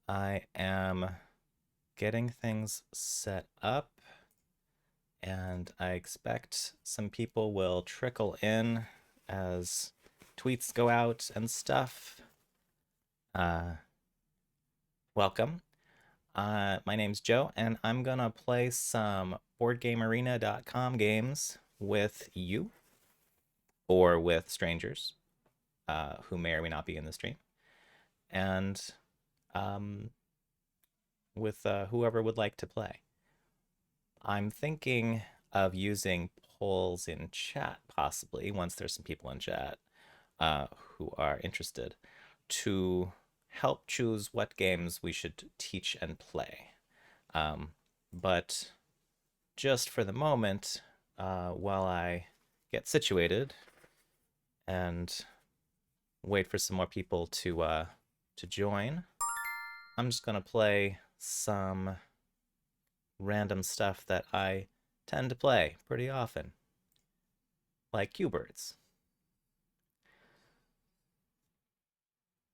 I am getting things set up, and I expect some people will trickle in as tweets go out and stuff. Uh, Welcome. My name's Joe, and I'm gonna play some BoardGameArena.com games with you or with strangers who may or may not be in the stream, and um, with whoever would like to play. I'm thinking of using polls in chat, possibly, once there's some people in chat who are interested, to help choose what games we should teach and play. Um, but just for the moment, while I get situated and wait for some more people to join, I'm just gonna play some random stuff that I tend to play pretty often, like Q-Birds.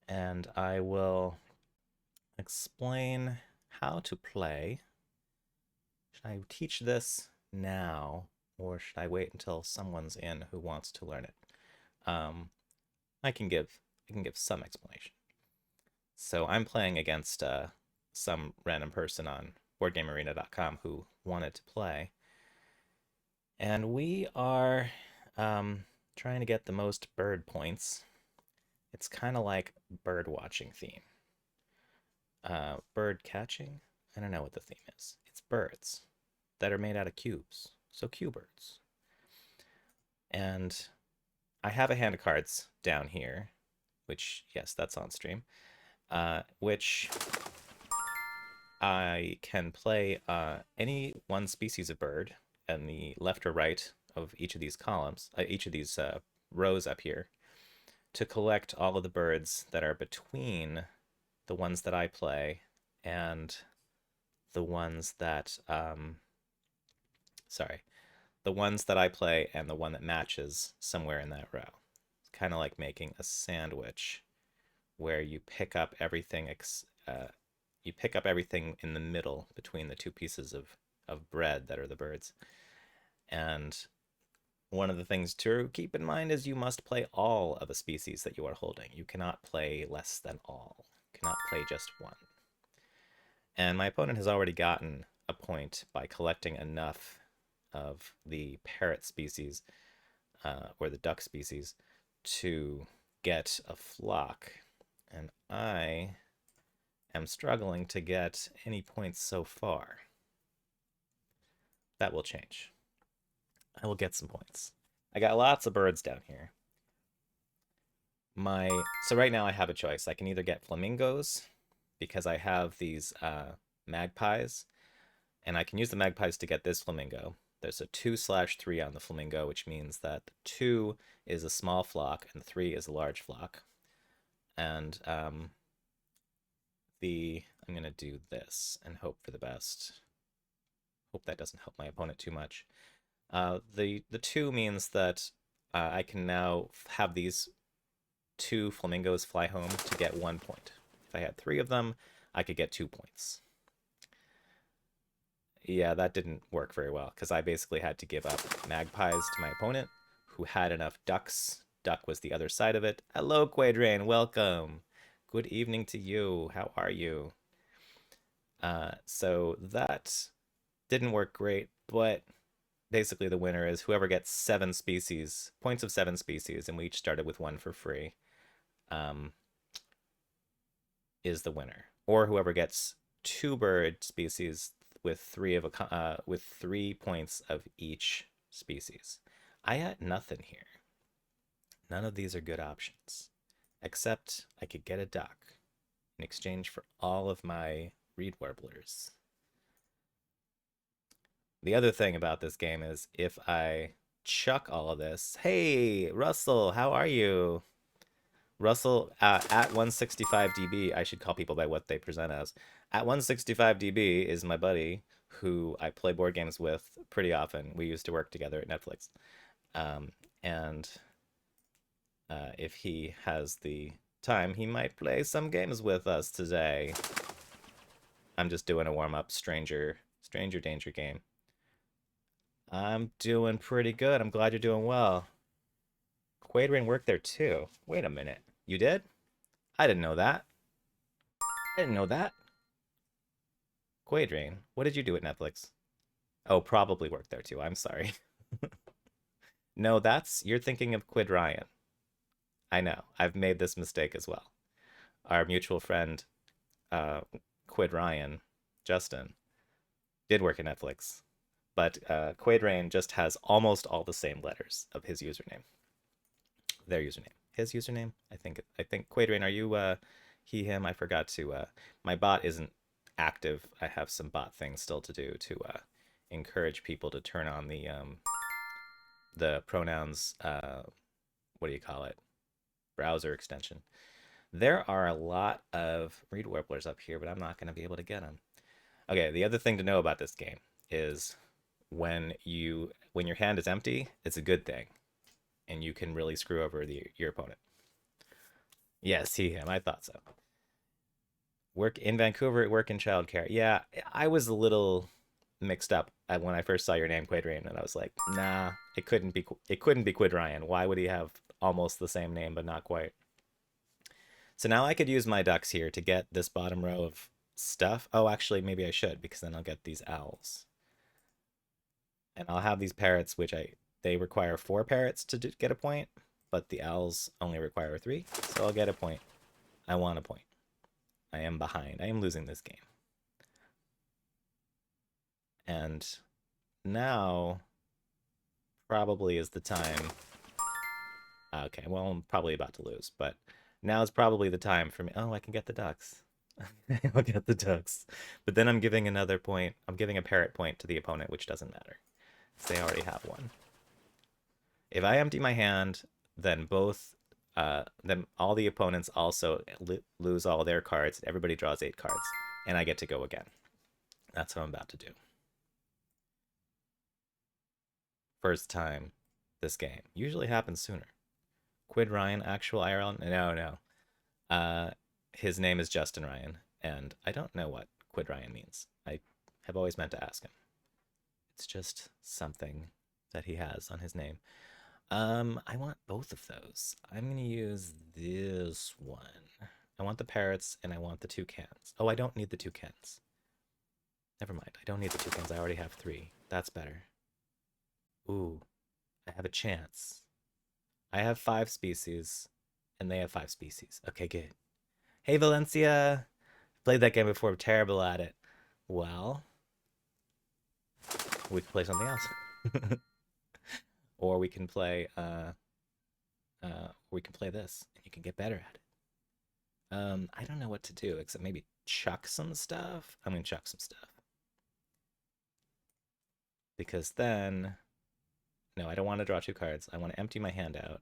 And I will explain how to play. Should I teach this now, or should I wait until someone's in who wants to learn it? Um, I can give some explanation. So I'm playing against some random person on BoardGameArena.com who wanted to play, and we are trying to get the most bird points. It's kind of like bird watching theme. Bird catching? I don't know what the theme is. It's birds that are made out of cubes. So Q-Birds. And I have a hand of cards down here, which, yes, that's on stream, which I can play any one species of bird in the left or right of each of these columns, each of these rows up here, to collect all of the birds that are between the ones that I play and the ones that, sorry, the ones that I play and the one that matches somewhere in that row. It's kind of like making a sandwich where you pick up everything in the middle between the two pieces of bread that are the birds. And one of the things to keep in mind is you must play all of a species that you are holding. You cannot play less than all. You cannot play just one. And my opponent has already gotten a point by collecting enough of the parrot species or the duck species to get a flock. And I am struggling to get any points so far. That will change. I will get some points. I got lots of birds down here. So right now I have a choice. I can either get flamingos because I have these magpies, and I can use the magpies to get this flamingo. There's a 2/3 on the flamingo, which means that 2 is a small flock and 3 is a large flock. And I'm gonna do this and hope for the best. Hope that doesn't help my opponent too much. The 2 means that I can now have these 2 flamingos fly home to get 1 point. If I had 3 of them, I could get 2 points. Yeah, that didn't work very well because I basically had to give up magpies to my opponent, who had enough ducks. Duck was the other side of it. Hello, Quadrain. Welcome. Good evening to you. How are you? So that didn't work great, but basically the winner is whoever gets 7 species, points of 7 species, and we each started with 1 for free, um, is the winner. Or whoever gets 2 bird species with 3 points of each species. I had nothing here. None of these are good options, except I could get a duck in exchange for all of my reed warblers. The other thing about this game is if I chuck all of this, hey, Russell, how are you? Russell at 165 dB, I should call people by what they present as. At 165 dB is my buddy who I play board games with pretty often. We used to work together at Netflix. And if he has the time, he might play some games with us today. I'm just doing a warm up stranger danger game. I'm doing pretty good. I'm glad you're doing well. Quadrain worked there too. Wait a minute. You did? I didn't know that. I didn't know that. Quadrain, what did you do at Netflix? Oh, probably worked there too. I'm sorry. No, that's you're thinking of Quid Ryan. I know. I've made this mistake as well. Our mutual friend, uh, Quid Ryan, Justin, did work at Netflix, but Quadrain just has almost all the same letters of his username. Their username. His username? I think Quadrain, are you he him? I forgot to my bot isn't active. I have some bot things still to do to encourage people to turn on the pronouns what do you call it? Browser extension. There are a lot of reed warblers up here, but I'm not going to be able to get them. Okay, the other thing to know about this game is when your hand is empty, it's a good thing, and you can really screw over your opponent. Yes, he him. I thought so. Work in Vancouver, work in childcare. Yeah, I was a little mixed up when I first saw your name, Quaid Ryan, and I was like, nah, it couldn't be Quid Ryan. Why would he have almost the same name but not quite? So now I could use my ducks here to get this bottom row of stuff. Oh, actually, maybe I should because then I'll get these owls. And I'll have these parrots, which they require 4 parrots to get a point, but the owls only require 3, so I'll get a point. I want a point. I am behind. I am losing this game. And now probably is the time. Okay, well, I'm probably about to lose, but now is probably the time for me. Oh, I can get the ducks. I'll get the ducks. But then I'm giving another point. I'm giving a parrot point to the opponent, which doesn't matter. They already have one. If I empty my hand, then then all the opponents also lose all their cards. Everybody draws 8 cards, and I get to go again. That's what I'm about to do. First time this game. Usually happens sooner. Quid Ryan, actual IRL? No, no. Uh, his name is Justin Ryan, and I don't know what Quid Ryan means. I have always meant to ask him. It's just something that he has on his name. I want both of those. I'm gonna use this one. I want the parrots and I want the toucans. Oh, I don't need the toucans. Never mind. I don't need the toucans. I already have 3. That's better. Ooh, I have a chance. I have 5 species, and they have 5 species. Okay, good. Hey, Valencia. Played that game before. Terrible at it. Well, we can play something else. Or we can play this, and you can get better at it. I don't know what to do except maybe chuck some stuff. I'm gonna chuck some stuff because then, no, I don't want to draw 2 cards. I want to empty my hand out.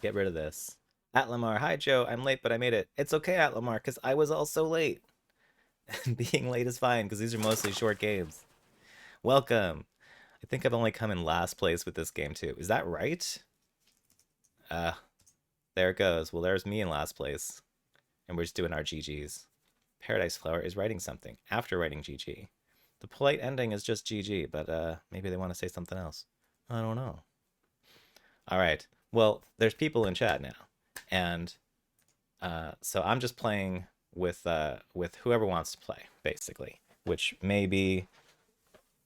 Get rid of this. Atlamar, hi Joe. I'm late, but I made it. It's okay, Atlamar, because I was also late. Being late is fine because these are mostly short games. Welcome. I think I've only come in last place with this game too. Is that right? Uh, there it goes. Well, there's me in last place. And we're just doing our GGs. Paradise Flower is writing something after writing GG. The polite ending is just GG, but maybe they want to say something else. I don't know. All right. Well, there's people in chat now, and so I'm just playing with whoever wants to play, basically, which may be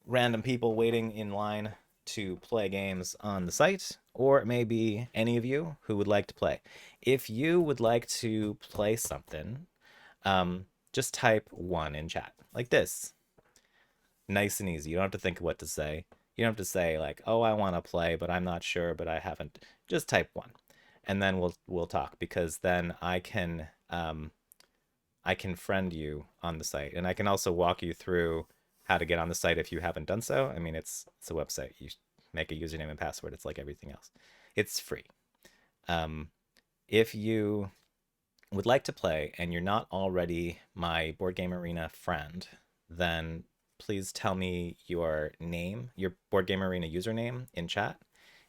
random people waiting in line to play games on the site, or it may be any of you who would like to play. If you would like to play something, just type 1 in chat, like this. Nice and easy. You don't have to think of what to say. You don't have to say like, "Oh, I want to play, but I'm not sure, but I haven't." Just type 1, and then we'll talk because then I can friend you on the site, and I can also walk you through how to get on the site if you haven't done so. I mean, it's a website. You make a username and password. It's like everything else. It's free. Um, if you would like to play and you're not already my Board Game Arena friend, then please tell me your name, your Board Game Arena username in chat.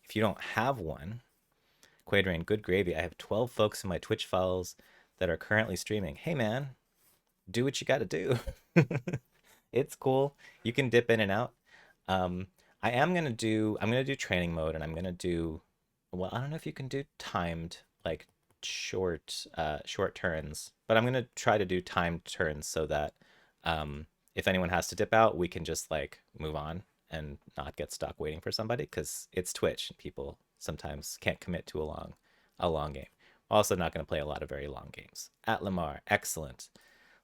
If you don't have one, Quadrain, good gravy. I have 12 folks in my Twitch files that are currently streaming. Hey, man. do what you got to do. It's cool. You can dip in and out. Um, I'm gonna do training mode, and I'm gonna do, well, I don't know if you can do timed, like short turns, but I'm gonna try to do timed turns so that if anyone has to dip out, we can just like move on and not get stuck waiting for somebody because it's Twitch and people sometimes can't commit to a long game. Also not going to play a lot of very long games. At Lamar, excellent.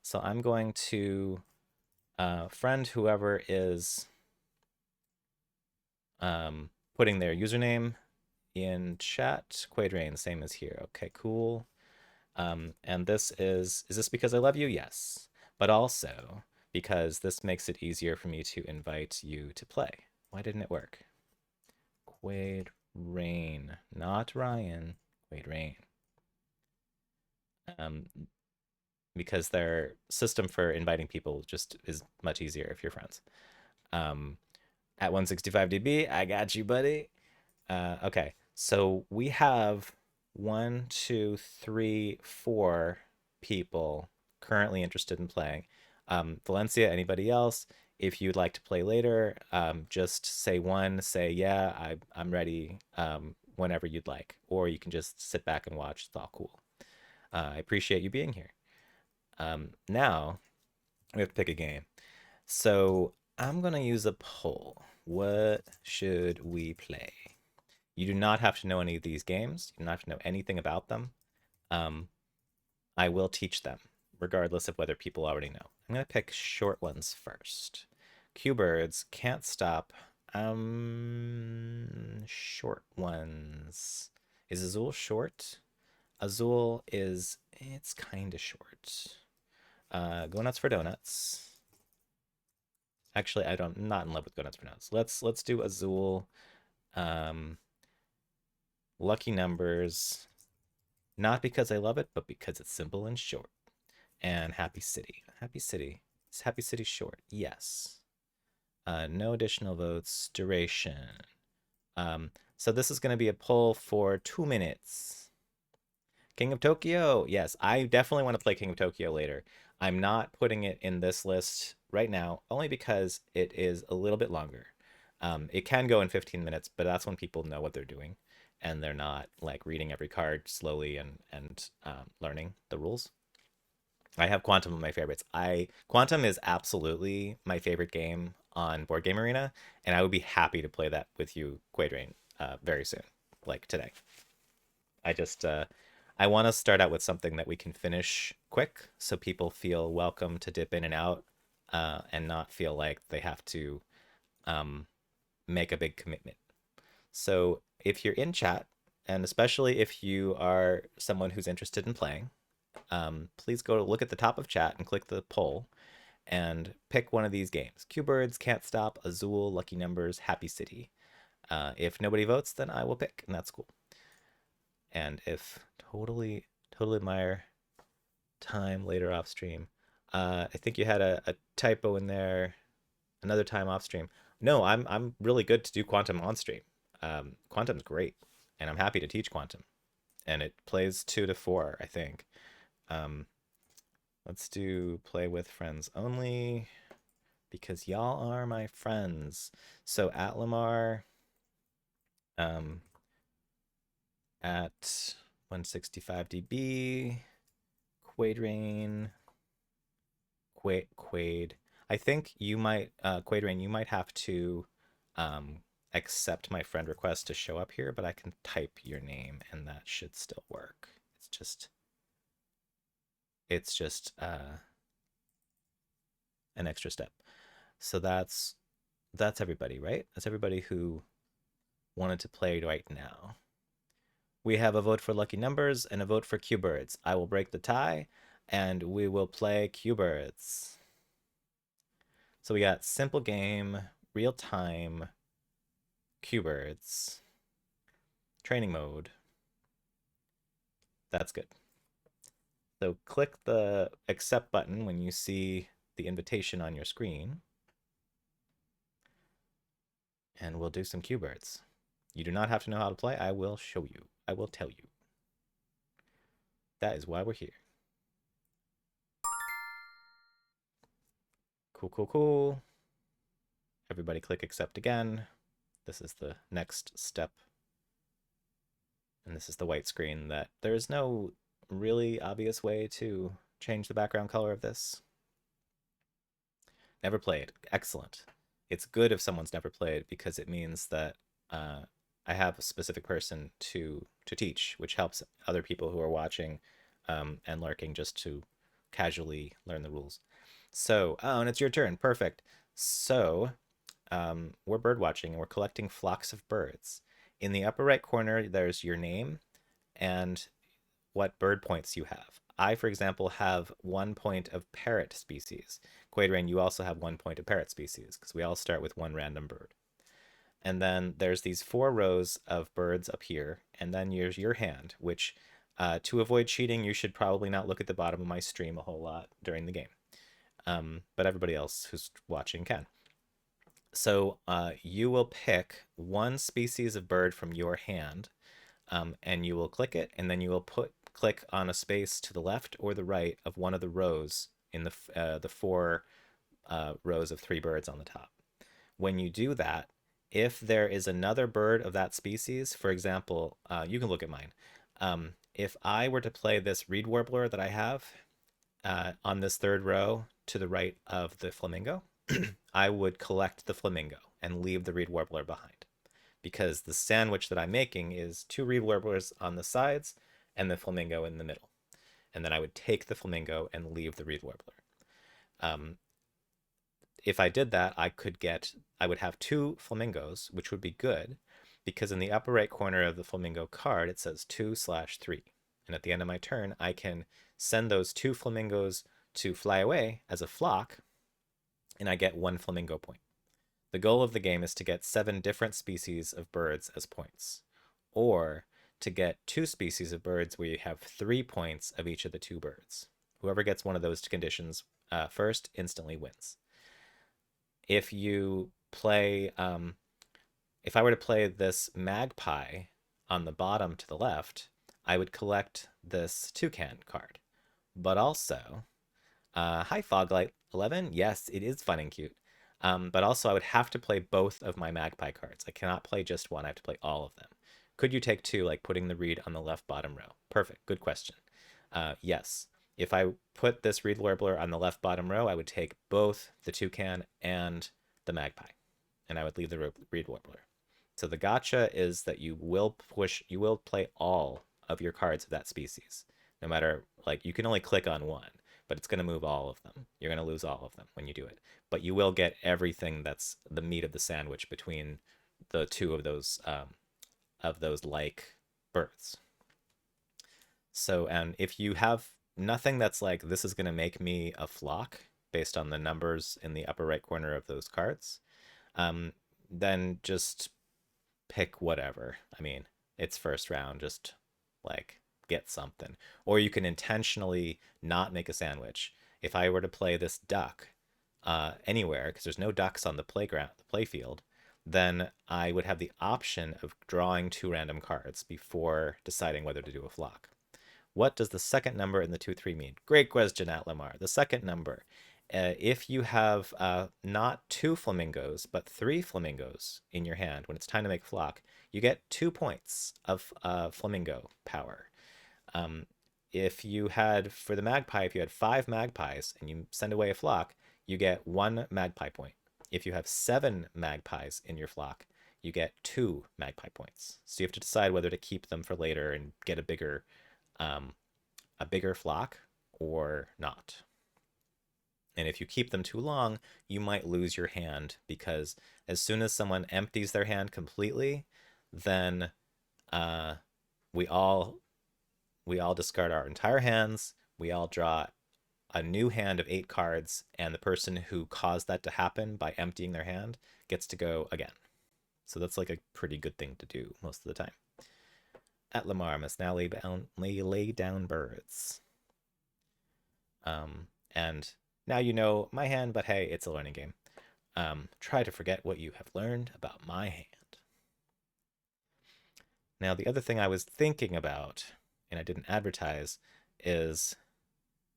So I'm going to friend whoever is putting their username in chat. Quadrain, same as here. Okay, cool. And is this because I love you? Yes. But also because this makes it easier for me to invite you to play. Why didn't it work? Quadrain, not Ryan. Quadrain. Um, because their system for inviting people just is much easier if you're friends. Um, at 165 dB, I got you, buddy. Okay, so we have one, two, three, four people currently interested in playing. Valencia, anybody else? If you'd like to play later, just say one, say yeah, I'm ready whenever you'd like, or you can just sit back and watch. It's all cool. I appreciate you being here. Now we have to pick a game. So I'm gonna use a poll. What should we play? You do not have to know any of these games. You do not have to know anything about them. Um, I will teach them, regardless of whether people already know. I'm gonna pick short ones first. Q-Birds, Can't Stop. Short ones. Is Azul short? Azul is, it's kind of short. Go Nuts for Donuts. Actually, I'm not in love with Go Nuts for Donuts. Let's do Azul. Um, Lucky Numbers. Not because I love it, but because it's simple and short. And Happy City. Happy City. Is Happy City short? Yes. No additional votes. Duration. So this is going to be a poll for 2 minutes. King of Tokyo. Yes, I definitely want to play King of Tokyo later. I'm not putting it in this list right now, only because it is a little bit longer. It can go in 15 minutes, but that's when people know what they're doing and they're not like reading every card slowly and learning the rules. I have Quantum of my favorites. I Quantum is absolutely my favorite game on Board Game Arena, and I would be happy to play that with you, Quadrain, very soon, like today. I want to start out with something that we can finish quick, so people feel welcome to dip in and out, and not feel like they have to um, make a big commitment. So if you're in chat, and especially if you are someone who's interested in playing, please go to look at the top of chat and click the poll and pick one of these games. Q-Birds, Can't Stop, Azul, Lucky Numbers, Happy City. If nobody votes, then I will pick, and that's cool. And if totally admire time later off stream. I think you had a typo in there. Another time off stream. No, I'm really good to do quantum on stream. Quantum's great, and I'm happy to teach quantum. And it plays 2 to 4, I think. Um, let's do play with friends only because y'all are my friends. So at Lamar, um, at 165 dB, Quadrain, Quade. I think you might, Quadrain, you might have to accept my friend request to show up here, but I can type your name and that should still work. It's just an extra step. So that's everybody, right? That's everybody who wanted to play right now. We have a vote for Lucky Numbers and a vote for Q-Birds. I will break the tie, and we will play Q-Birds. So we got simple game, real time, Q-Birds, training mode. That's good. So click the accept button when you see the invitation on your screen, and we'll do some Q-Birds. You do not have to know how to play. I will show you. I will tell you. That is why we're here. Cool, cool, cool. Everybody click accept again. This is the next step. And this is the white screen that there is no really obvious way to change the background color of this. Never played. Excellent. It's good if someone's never played because it means that I have a specific person to teach, which helps other people who are watching and lurking just to casually learn the rules. So, oh, and it's your turn. Perfect. So, we're bird watching and we're collecting flocks of birds. In the upper right corner, there's your name and what bird points you have. I, for example, have 1 point of parrot species. Quadrain, you also have 1 point of parrot species because we all start with one random bird. And then there's these 4 rows of birds up here, and then here's your hand, which to avoid cheating, you should probably not look at the bottom of my stream a whole lot during the game. But everybody else who's watching can. So you will pick one species of bird from your hand, and you will click it, and then you will click on a space to the left or the right of one of the rows in the 4 rows of 3 birds on the top. When you do that, if there is another bird of that species, for example, you can look at mine. If I were to play this reed warbler that I have on this 3rd row to the right of the flamingo, I would collect the flamingo and leave the reed warbler behind, because the sandwich that I'm making is 2 reed warblers on the sides and the flamingo in the middle. And then I would take the flamingo and leave the reed warbler. If I did that, I would have 2 flamingos, which would be good because in the upper right corner of the flamingo card, it says 2/3. And at the end of my turn, I can send those 2 flamingos to fly away as a flock, and I get 1 flamingo point. The goal of the game is to get 7 different species of birds as points, or to get 2 species of birds where you have 3 points of each of the 2 birds. Whoever gets one of those conditions first instantly wins. If you play, if I were to play this magpie on the bottom to the left, I would collect this toucan card. But also, hi Foglight11, yes, it is fun and cute. But also I would have to play both of my magpie cards. I cannot play just one, I have to play all of them. Could you take 2, like putting the reed on the left bottom row? Perfect, good question. Yes. If I put this reed warbler on the left bottom row, I would take both the toucan and the magpie, and I would leave the reed warbler. So the gotcha is that you will play all of your cards of that species. No matter, like, you can only click on one, but it's going to move all of them. You're going to lose all of them when you do it. But you will get everything that's the meat of the sandwich between the 2 of those like birds. So, and if you have nothing that's like, this is going to make me a flock based on the numbers in the upper right corner of those cards, then just pick whatever. I mean, it's first round, just like get something. Or you can intentionally not make a sandwich. If I were to play this duck anywhere, because there's no ducks on the playground, the playfield, then I would have the option of drawing 2 random cards before deciding whether to do a flock. What does the second number in the 2-3 mean? Great question, Atlamar. The second number, if you have not 2 flamingos, but 3 flamingos in your hand when it's time to make flock, you get 2 points of flamingo power. If you had, for the magpie, if you had 5 magpies and you send away a flock, you get 1 magpie point. If you have 7 magpies in your flock, you get 2 magpie points. So you have to decide whether to keep them for later and get a bigger flock or not. And if you keep them too long, you might lose your hand, because as soon as someone empties their hand completely, then we all discard our entire hands. We all draw a new hand of 8 cards, and the person who caused that to happen by emptying their hand gets to go again. So that's like a pretty good thing to do most of the time. At Lamar must now lay down birds. And now you know my hand, but hey, it's a learning game. Try to forget what you have learned about my hand. Now, the other thing I was thinking about, and I didn't advertise, is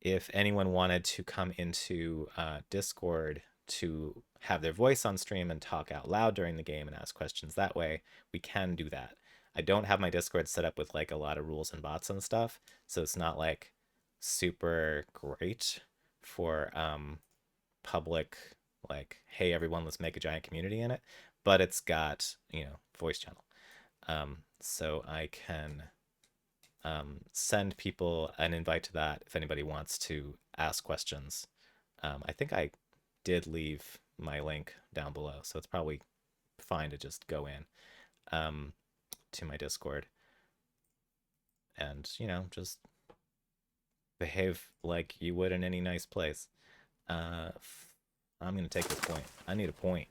if anyone wanted to come into Discord to have their voice on stream and talk out loud during the game and ask questions that way, we can do that. I don't have my Discord set up with like a lot of rules and bots and stuff, so it's not like super great for public, like, hey everyone, let's make a giant community in it. But it's got, voice channel. So I can send people an invite to that if anybody wants to ask questions. I think I did leave my link down below, so it's probably fine to just go in to my Discord and, just behave like you would in any nice place. I'm going to take this point. I need a point.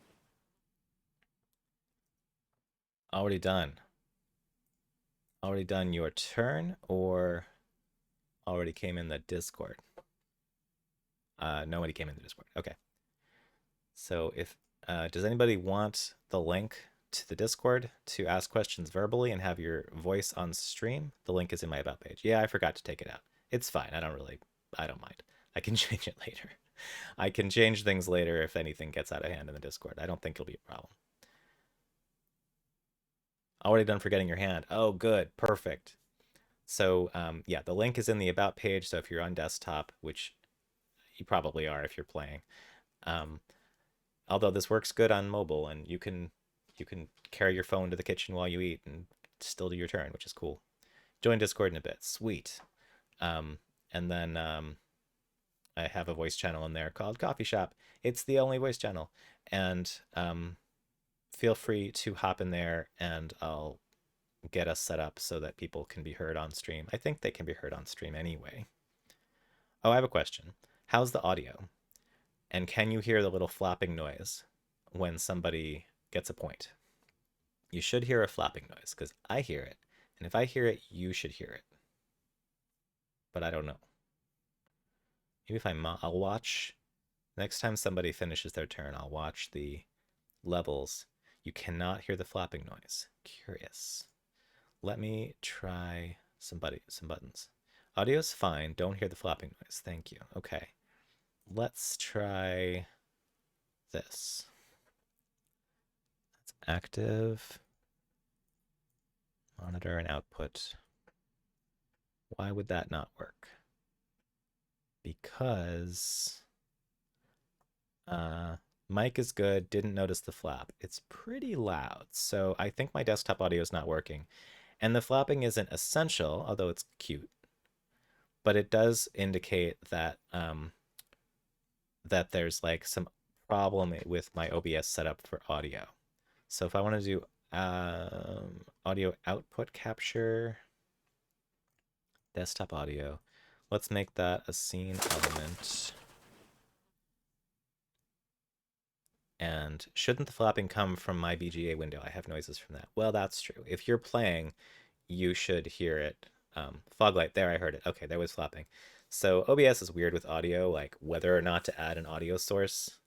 Already done. Already done your turn, or already came in the Discord? Nobody came in the Discord. Okay. So if does anybody want the link to the Discord to ask questions verbally and have your voice on stream? The link is in my about page. Yeah, I forgot to take it out. It's fine. I don't mind. I can change it later. I can change things later if anything gets out of hand in the Discord. I don't think it'll be a problem. Already done forgetting your hand. Oh, good. Perfect. So yeah, the link is in the about page. So if you're on desktop, which you probably are if you're playing, although this works good on mobile, and you can carry your phone to the kitchen while you eat and still do your turn, which is cool. Join Discord in a bit. Sweet. And then I have a voice channel in there called Coffee Shop. It's the only voice channel, and feel free to hop in there and I'll get us set up so that people can be heard on stream. I think they can be heard on stream anyway. Oh, I have a question. How's the audio? And can you hear the little flapping noise when somebody gets a point? You should hear a flapping noise because I hear it. And if I hear it, you should hear it. But I don't know. Maybe if I'll watch, next time somebody finishes their turn, I'll watch the levels. You cannot hear the flapping noise. Curious. Let me try some buttons. Audio's fine. Don't hear the flapping noise. Thank you. Okay. Let's try this. That's active. Monitor and output. Why would that not work? Because mic is good. Didn't notice the flap. It's pretty loud. So I think my desktop audio is not working. And the flapping isn't essential, although it's cute. But it does indicate that that there's like some problem with my OBS setup for audio. So if I want to do audio output capture, desktop audio, let's make that a scene element. And shouldn't the flapping come from my BGA window? I have noises from that. Well, that's true. If you're playing, you should hear it. Foglight, there, I heard it. Okay, there was flapping. So OBS is weird with audio, like whether or not to add an audio source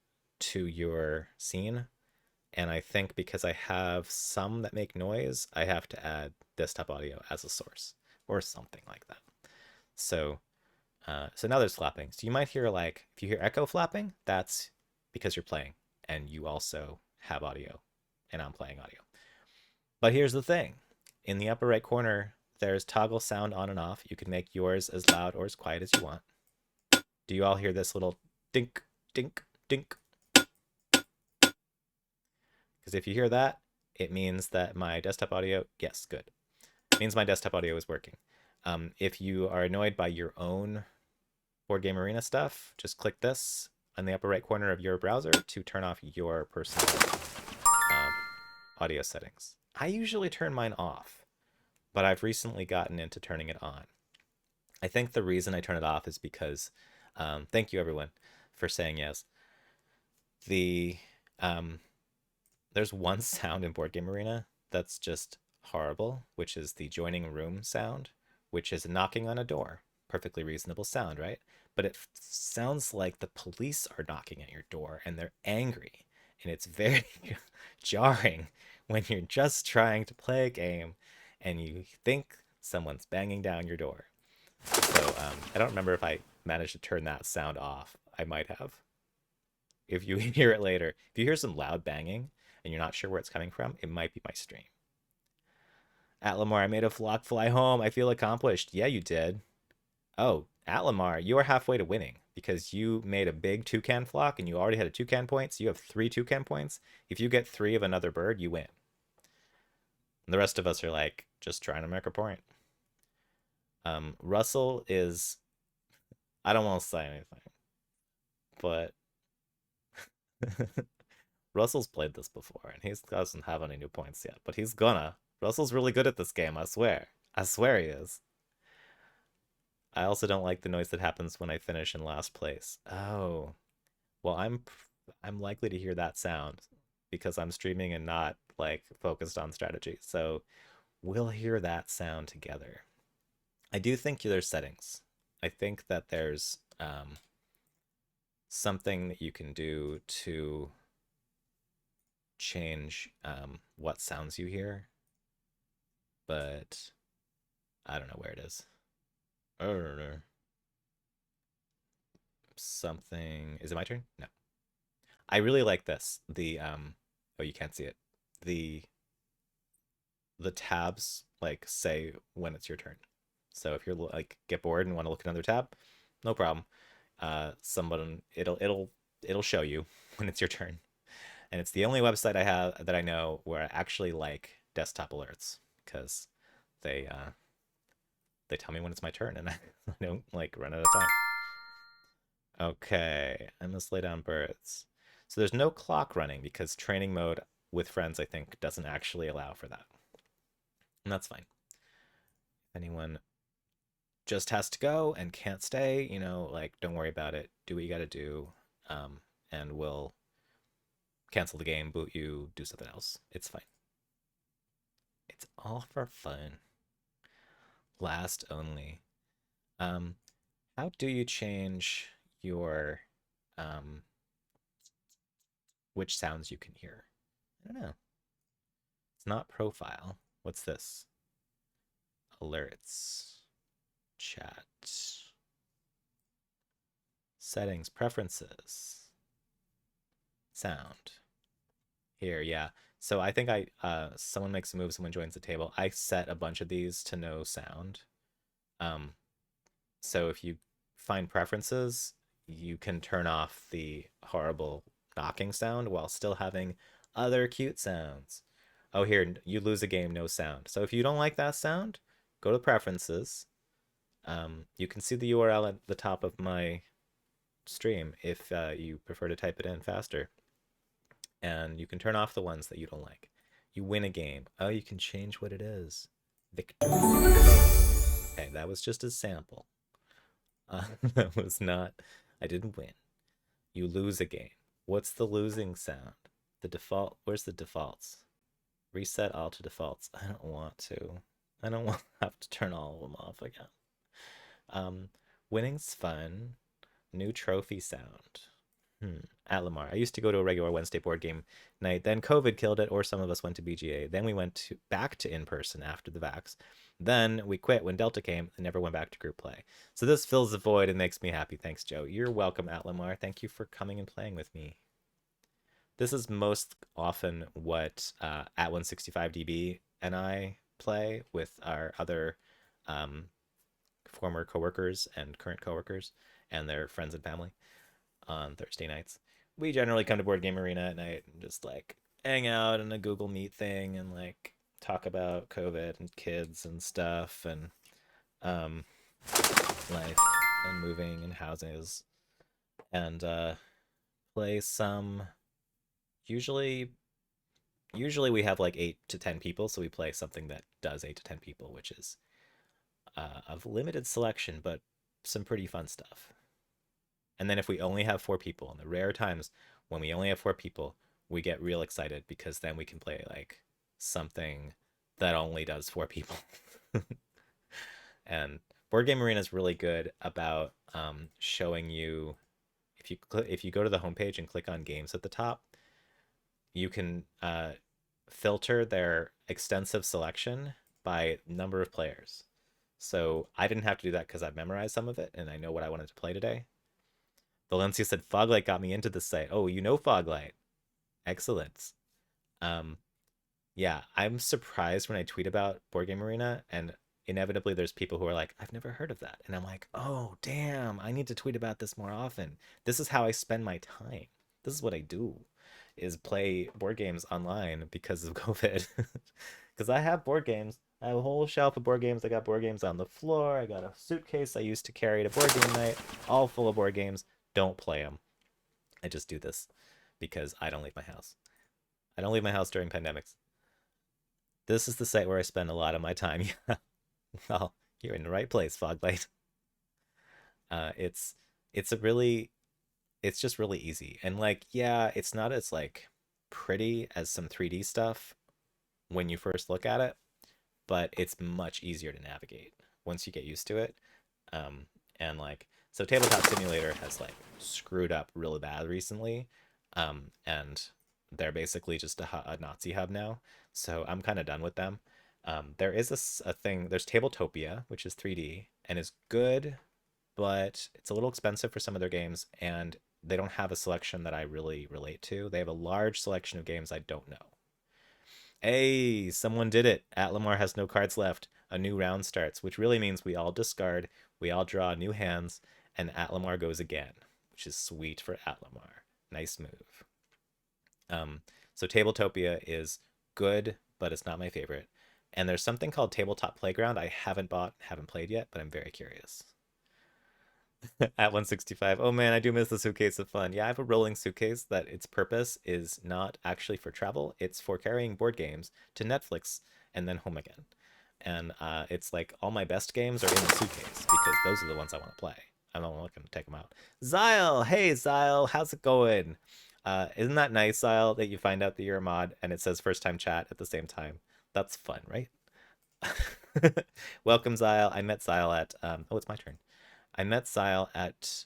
to your scene. And I think because I have some that make noise, I have to add desktop audio as a source or something like that. So, so now there's flapping. So you might hear like, if you hear echo flapping, that's because you're playing and you also have audio and I'm playing audio. But here's the thing. In the upper right corner, there's toggle sound on and off. You can make yours as loud or as quiet as you want. Do you all hear this little dink, dink, dink? Because if you hear that, it means that my desktop audio, yes, good. It means my desktop audio is working. If you are annoyed by your own Board Game Arena stuff, just click this on the upper right corner of your browser to turn off your personal audio settings. I usually turn mine off, but I've recently gotten into turning it on. I think the reason I turn it off is because, thank you everyone for saying yes. There's one sound in Board Game Arena that's just horrible, which is the joining room sound, which is knocking on a door. Perfectly reasonable sound, right? But it sounds like the police are knocking at your door and they're angry. And it's very jarring when you're just trying to play a game and you think someone's banging down your door. So I don't remember if I managed to turn that sound off. I might have. if you hear it later. If you hear some loud banging and you're not sure where it's coming from, it might be my stream. Atlamar, I made a flock fly home. I feel accomplished. Yeah, you did. Oh, Atlamar, you are halfway to winning because you made a big toucan flock and you already had a toucan point, so you have 3 toucan points. If you get 3 of another bird, you win. And the rest of us are like just trying to make a point. Russell is, I don't want to say anything, but Russell's played this before and he doesn't have any new points yet, but he's gonna. Russell's really good at this game, I swear. I swear he is. I also don't like the noise that happens when I finish in last place. Oh, well, I'm likely to hear that sound because I'm streaming and not like focused on strategy. So we'll hear that sound together. I do think there's settings. I think that there's something that you can do to change what sounds you hear, but I don't know where it is. I don't know. Something. Is it my turn? No. I really like this. Oh, you can't see it. The the tabs like say when it's your turn. So if you're like get bored and want to look at another tab, no problem. Someone it'll show you when it's your turn. And it's the only website I have that I know where I actually like desktop alerts because they tell me when it's my turn and I don't like run out of time. Okay, I must lay down birds. So there's no clock running because training mode with friends, I think, doesn't actually allow for that. And that's fine. If anyone just has to go and can't stay, like don't worry about it. Do what you gotta do. And we'll cancel the game, boot you, do something else. It's fine. It's all for fun. Last only. Um, how do you change your which sounds you can hear? I don't know. It's not profile. What's this? Alerts. Chat. Settings, preferences. Sound. Here, yeah. So I think someone makes a move, someone joins the table. I set a bunch of these to no sound. So if you find preferences, you can turn off the horrible knocking sound while still having other cute sounds. Oh, here, you lose a game, no sound. So if you don't like that sound, go to preferences. You can see the URL at the top of my stream if you prefer to type it in faster. And you can turn off the ones that you don't like. You win a game. Oh, you can change what it is. Victory. Okay, that was just a sample. That was not, I didn't win. You lose a game. What's the losing sound? The default, where's the defaults? Reset all to defaults. I don't want to. I don't want to have to turn all of them off again. Winning's fun. New trophy sound. Atlamar. I used to go to a regular Wednesday board game night. Then COVID killed it, or some of us went to BGA. Then we went back to in person after the vax. Then we quit when Delta came and never went back to group play. So this fills the void and makes me happy. Thanks, Joe. You're welcome, Atlamar. Thank you for coming and playing with me. This is most often what at165db and I play with our other former coworkers and current coworkers and their friends and family on Thursday nights. We generally come to Board Game Arena at night and just like hang out in a Google Meet thing and like talk about COVID and kids and stuff and life and moving and houses and play some. Usually we have like 8 to 10 people, so we play something that does 8 to 10 people, which is of limited selection, but some pretty fun stuff. And then if we only have 4 people, in the rare times when we only have 4 people, we get real excited because then we can play like something that only does 4 people. And Board Game Arena is really good about showing you if you go to the homepage and click on games at the top, you can filter their extensive selection by number of players. So I didn't have to do that because I've memorized some of it and I know what I wanted to play today. Valencia said Foglight got me into the site. Oh, you know Foglight. Excellent. Um, yeah, I'm surprised when I tweet about Board Game Arena, and inevitably there's people who are like, I've never heard of that. And I'm like, oh, damn, I need to tweet about this more often. This is how I spend my time. This is what I do, is play board games online because of COVID. Because I have board games. I have a whole shelf of board games. I got board games on the floor. I got a suitcase I used to carry to board game night, all full of board games. Don't play them. I just do this because I don't leave my house. I don't leave my house during pandemics. This is the site where I spend a lot of my time. Yeah. Well, you're in the right place, Foglight. It's it's a really it's just really easy. And like, yeah, it's not as like pretty as some 3D stuff when you first look at it, but it's much easier to navigate once you get used to it. Um, and like, so Tabletop Simulator has like screwed up really bad recently, and they're basically just a Nazi hub now. So I'm kind of done with them. There is a thing. There's Tabletopia, which is 3D and is good, but it's a little expensive for some of their games, and they don't have a selection that I really relate to. They have a large selection of games I don't know. Hey, someone did it. Atlamar has no cards left. A new round starts, which really means we all discard, we all draw new hands, and Atlamar goes again, which is sweet for Atlamar. Nice move. So Tabletopia is good, but it's not my favorite. And there's something called Tabletop Playground I haven't bought, haven't played yet, but I'm very curious. At 165. Oh man, I do miss the suitcase of fun. Yeah, I have a rolling suitcase that its purpose is not actually for travel, it's for carrying board games to Netflix and then home again. And it's like all my best games are in the suitcase because those are the ones I want to play. I'm not looking to take them out. Zyle, hey Zyle, how's it going? Isn't that nice, Zyle, that you find out that you're a mod and it says first time chat at the same time? That's fun, right? Welcome, Zyle. I met Zyle at oh, it's my turn. I met Sile at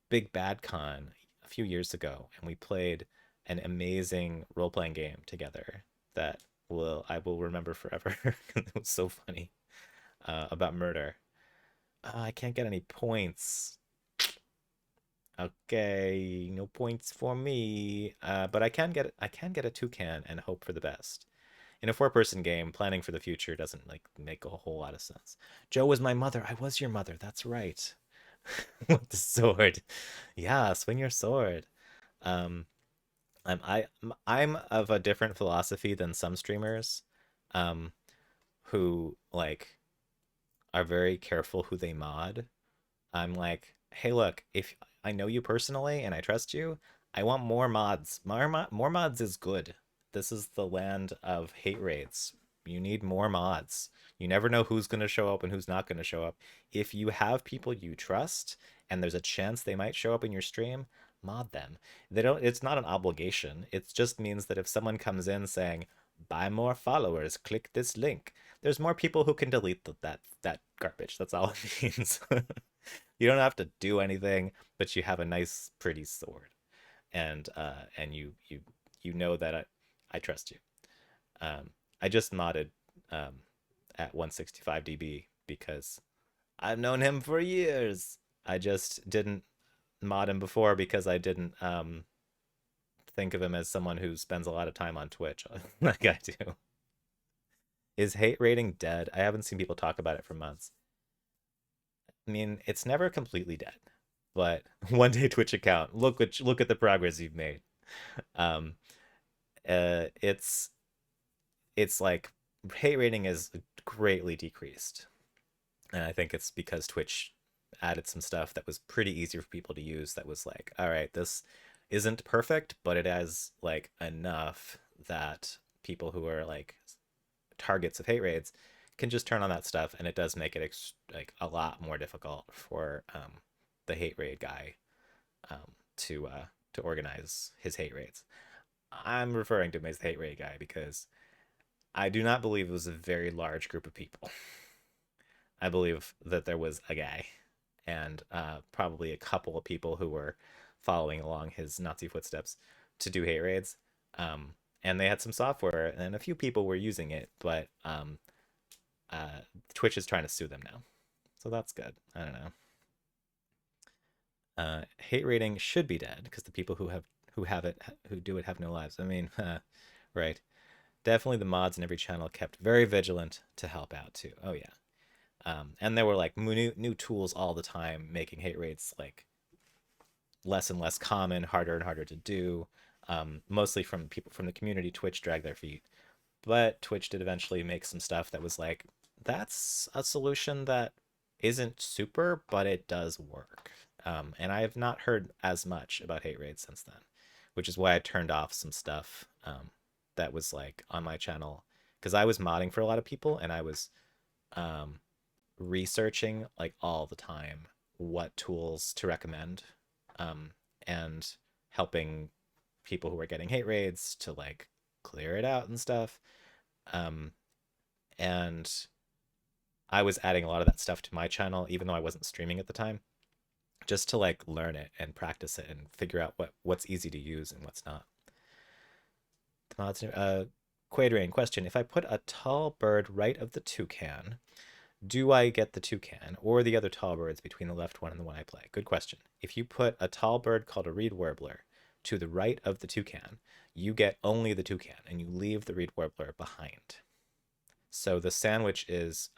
Big Bad Con a few years ago, and we played an amazing role playing game together that will I will remember forever. It was so funny about murder. I can't get any points. Okay, no points for me. But I can get a toucan and hope for the best. In a four-person game, planning for the future doesn't like make a whole lot of sense. Joe was my mother. I was your mother. That's right. With the sword. Yeah, swing your sword. Um, I'm of a different philosophy than some streamers, um, who like are very careful who they mod. I'm like, hey, look, if I know you personally and I trust you, I want more mods. More mods is good. This is the land of hate raids. You need more mods. You never know who's going to show up and who's not going to show up. If you have people you trust and there's a chance they might show up in your stream, mod them. They don't, it's not an obligation. It just means that if someone comes in saying, buy more followers, click this link, there's more people who can delete that garbage. That's all it means. You don't have to do anything, but you have a nice, pretty sword, and you know that I trust you. I just modded um, at 165 dB because I've known him for years. I just didn't mod him before because I didn't think of him as someone who spends a lot of time on Twitch like I do. Is hate rating dead? I haven't seen people talk about it for months. I mean, it's never completely dead, but one day Twitch account. Look at the progress you've made. Um, it's like hate rating is greatly decreased, and I think it's because Twitch added some stuff that was pretty easy for people to use. That was like, all right, this isn't perfect, but it has like enough that people who are like targets of hate raids can just turn on that stuff, and it does make it like a lot more difficult for the hate raid guy to organize his hate raids. I'm referring to him as the hate raid guy because I do not believe it was a very large group of people. I believe that there was a guy and probably a couple of people who were following along his Nazi footsteps to do hate raids. And they had some software, and a few people were using it, but Twitch is trying to sue them now, so that's good. I don't know. Hate rating should be dead because the people who do it have no lives. I mean, right. Definitely the mods in every channel kept very vigilant to help out too. Oh yeah. And there were like new tools all the time, making hate rates like less and less common, harder and harder to do. Mostly from people from the community. Twitch dragged their feet, but Twitch did eventually make some stuff that was like, that's a solution that isn't super, but it does work. And I have not heard as much about hate raids since then, which is why I turned off some stuff that was like on my channel because I was modding for a lot of people and I was um, researching like all the time what tools to recommend um, and helping people who were getting hate raids to like clear it out and stuff. Um, and I was adding a lot of that stuff to my channel, even though I wasn't streaming at the time, just to like learn it and practice it and figure out what's easy to use and what's not. The mods, Quadrain question: if I put a tall bird right of the toucan, do I get the toucan or the other tall birds between the left one and the one I play? Good question. If you put a tall bird called a reed warbler to the right of the toucan, you get only the toucan and you leave the reed warbler behind. So the sandwich is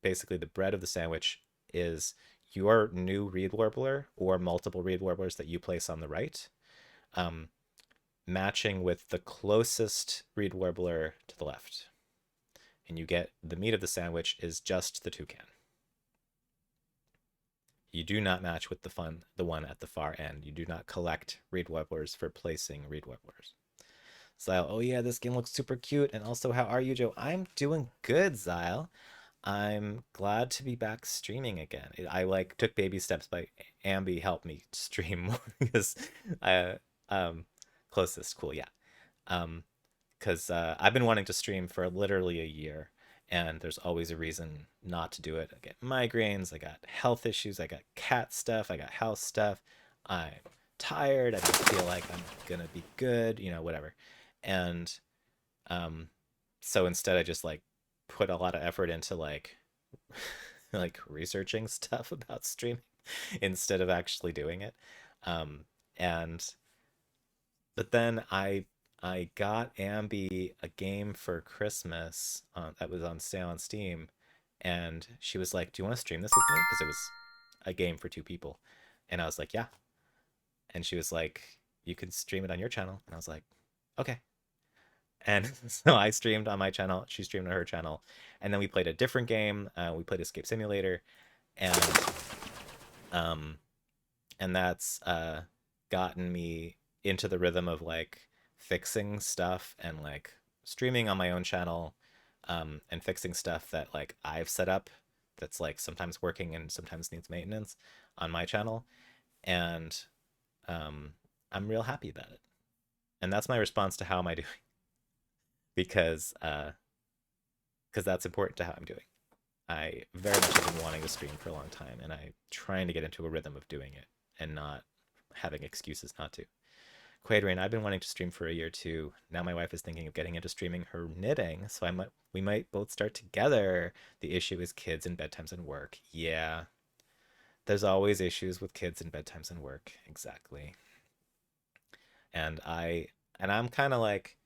basically the bread of the sandwich is your new reed warbler or multiple reed warblers that you place on the right, um, matching with the closest reed warbler to the left. And you get the meat of the sandwich is just the toucan. You do not match with the one at the far end. You do not collect reed warblers for placing reed warblers. Zyle, oh yeah, this game looks super cute. And also, how are you, Joe? I'm doing good, Zyle. I'm glad to be back streaming again. I like took baby steps by Ambi helped me stream more because I closest cool, yeah. Um because I've been wanting to stream for literally a year, and there's always a reason not to do it. I get migraines, I got health issues, I got cat stuff, I got house stuff. I'm tired. I don't feel like I'm gonna be good, whatever. And um, so instead, I just like put a lot of effort into like like researching stuff about streaming instead of actually doing it. Um, and but then I got Ambi a game for Christmas that was on sale on Steam, and she was like, "Do you want to stream this with me?" Because it was a game for two people, and I was like, "Yeah." And she was like, "You can stream it on your channel," and I was like, "Okay." And so I streamed on my channel, she streamed on her channel, and then we played a different game. We played Escape Simulator, and um, and that's gotten me into the rhythm of like fixing stuff and like streaming on my own channel, and fixing stuff that like I've set up that's like sometimes working and sometimes needs maintenance on my channel, and um, I'm real happy about it. And that's my response to how am I doing because that's important to how I'm doing. I very much have been wanting to stream for a long time, and I'm trying to get into a rhythm of doing it and not having excuses not to. Quadrain, I've been wanting to stream for a year too. Now my wife is thinking of getting into streaming her knitting, so we might both start together. The issue is kids and bedtimes and work. Yeah, there's always issues with kids and bedtimes and work. Exactly. And I'm kind of like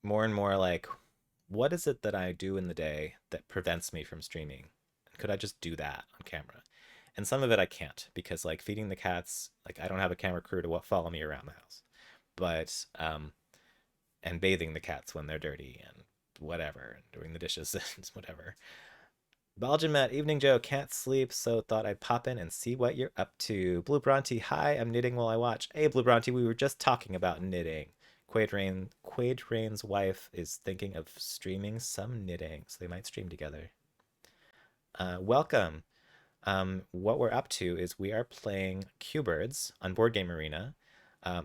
more and more like, what is it that I do in the day that prevents me from streaming? Could I just do that on camera? And some of it I can't because like feeding the cats, like I don't have a camera crew to follow me around the house. But and bathing the cats when they're dirty and whatever, and doing the dishes and whatever. Belgian Matt, evening Joe, can't sleep, so thought I'd pop in and see what you're up to. Blue Bronte, hi, I'm knitting while I watch. Hey, Blue Bronte, we were just talking about knitting. Quadrain's wife is thinking of streaming some knitting, so they might stream together. Welcome. What we're up to is we are playing Q-Birds on Board Game Arena.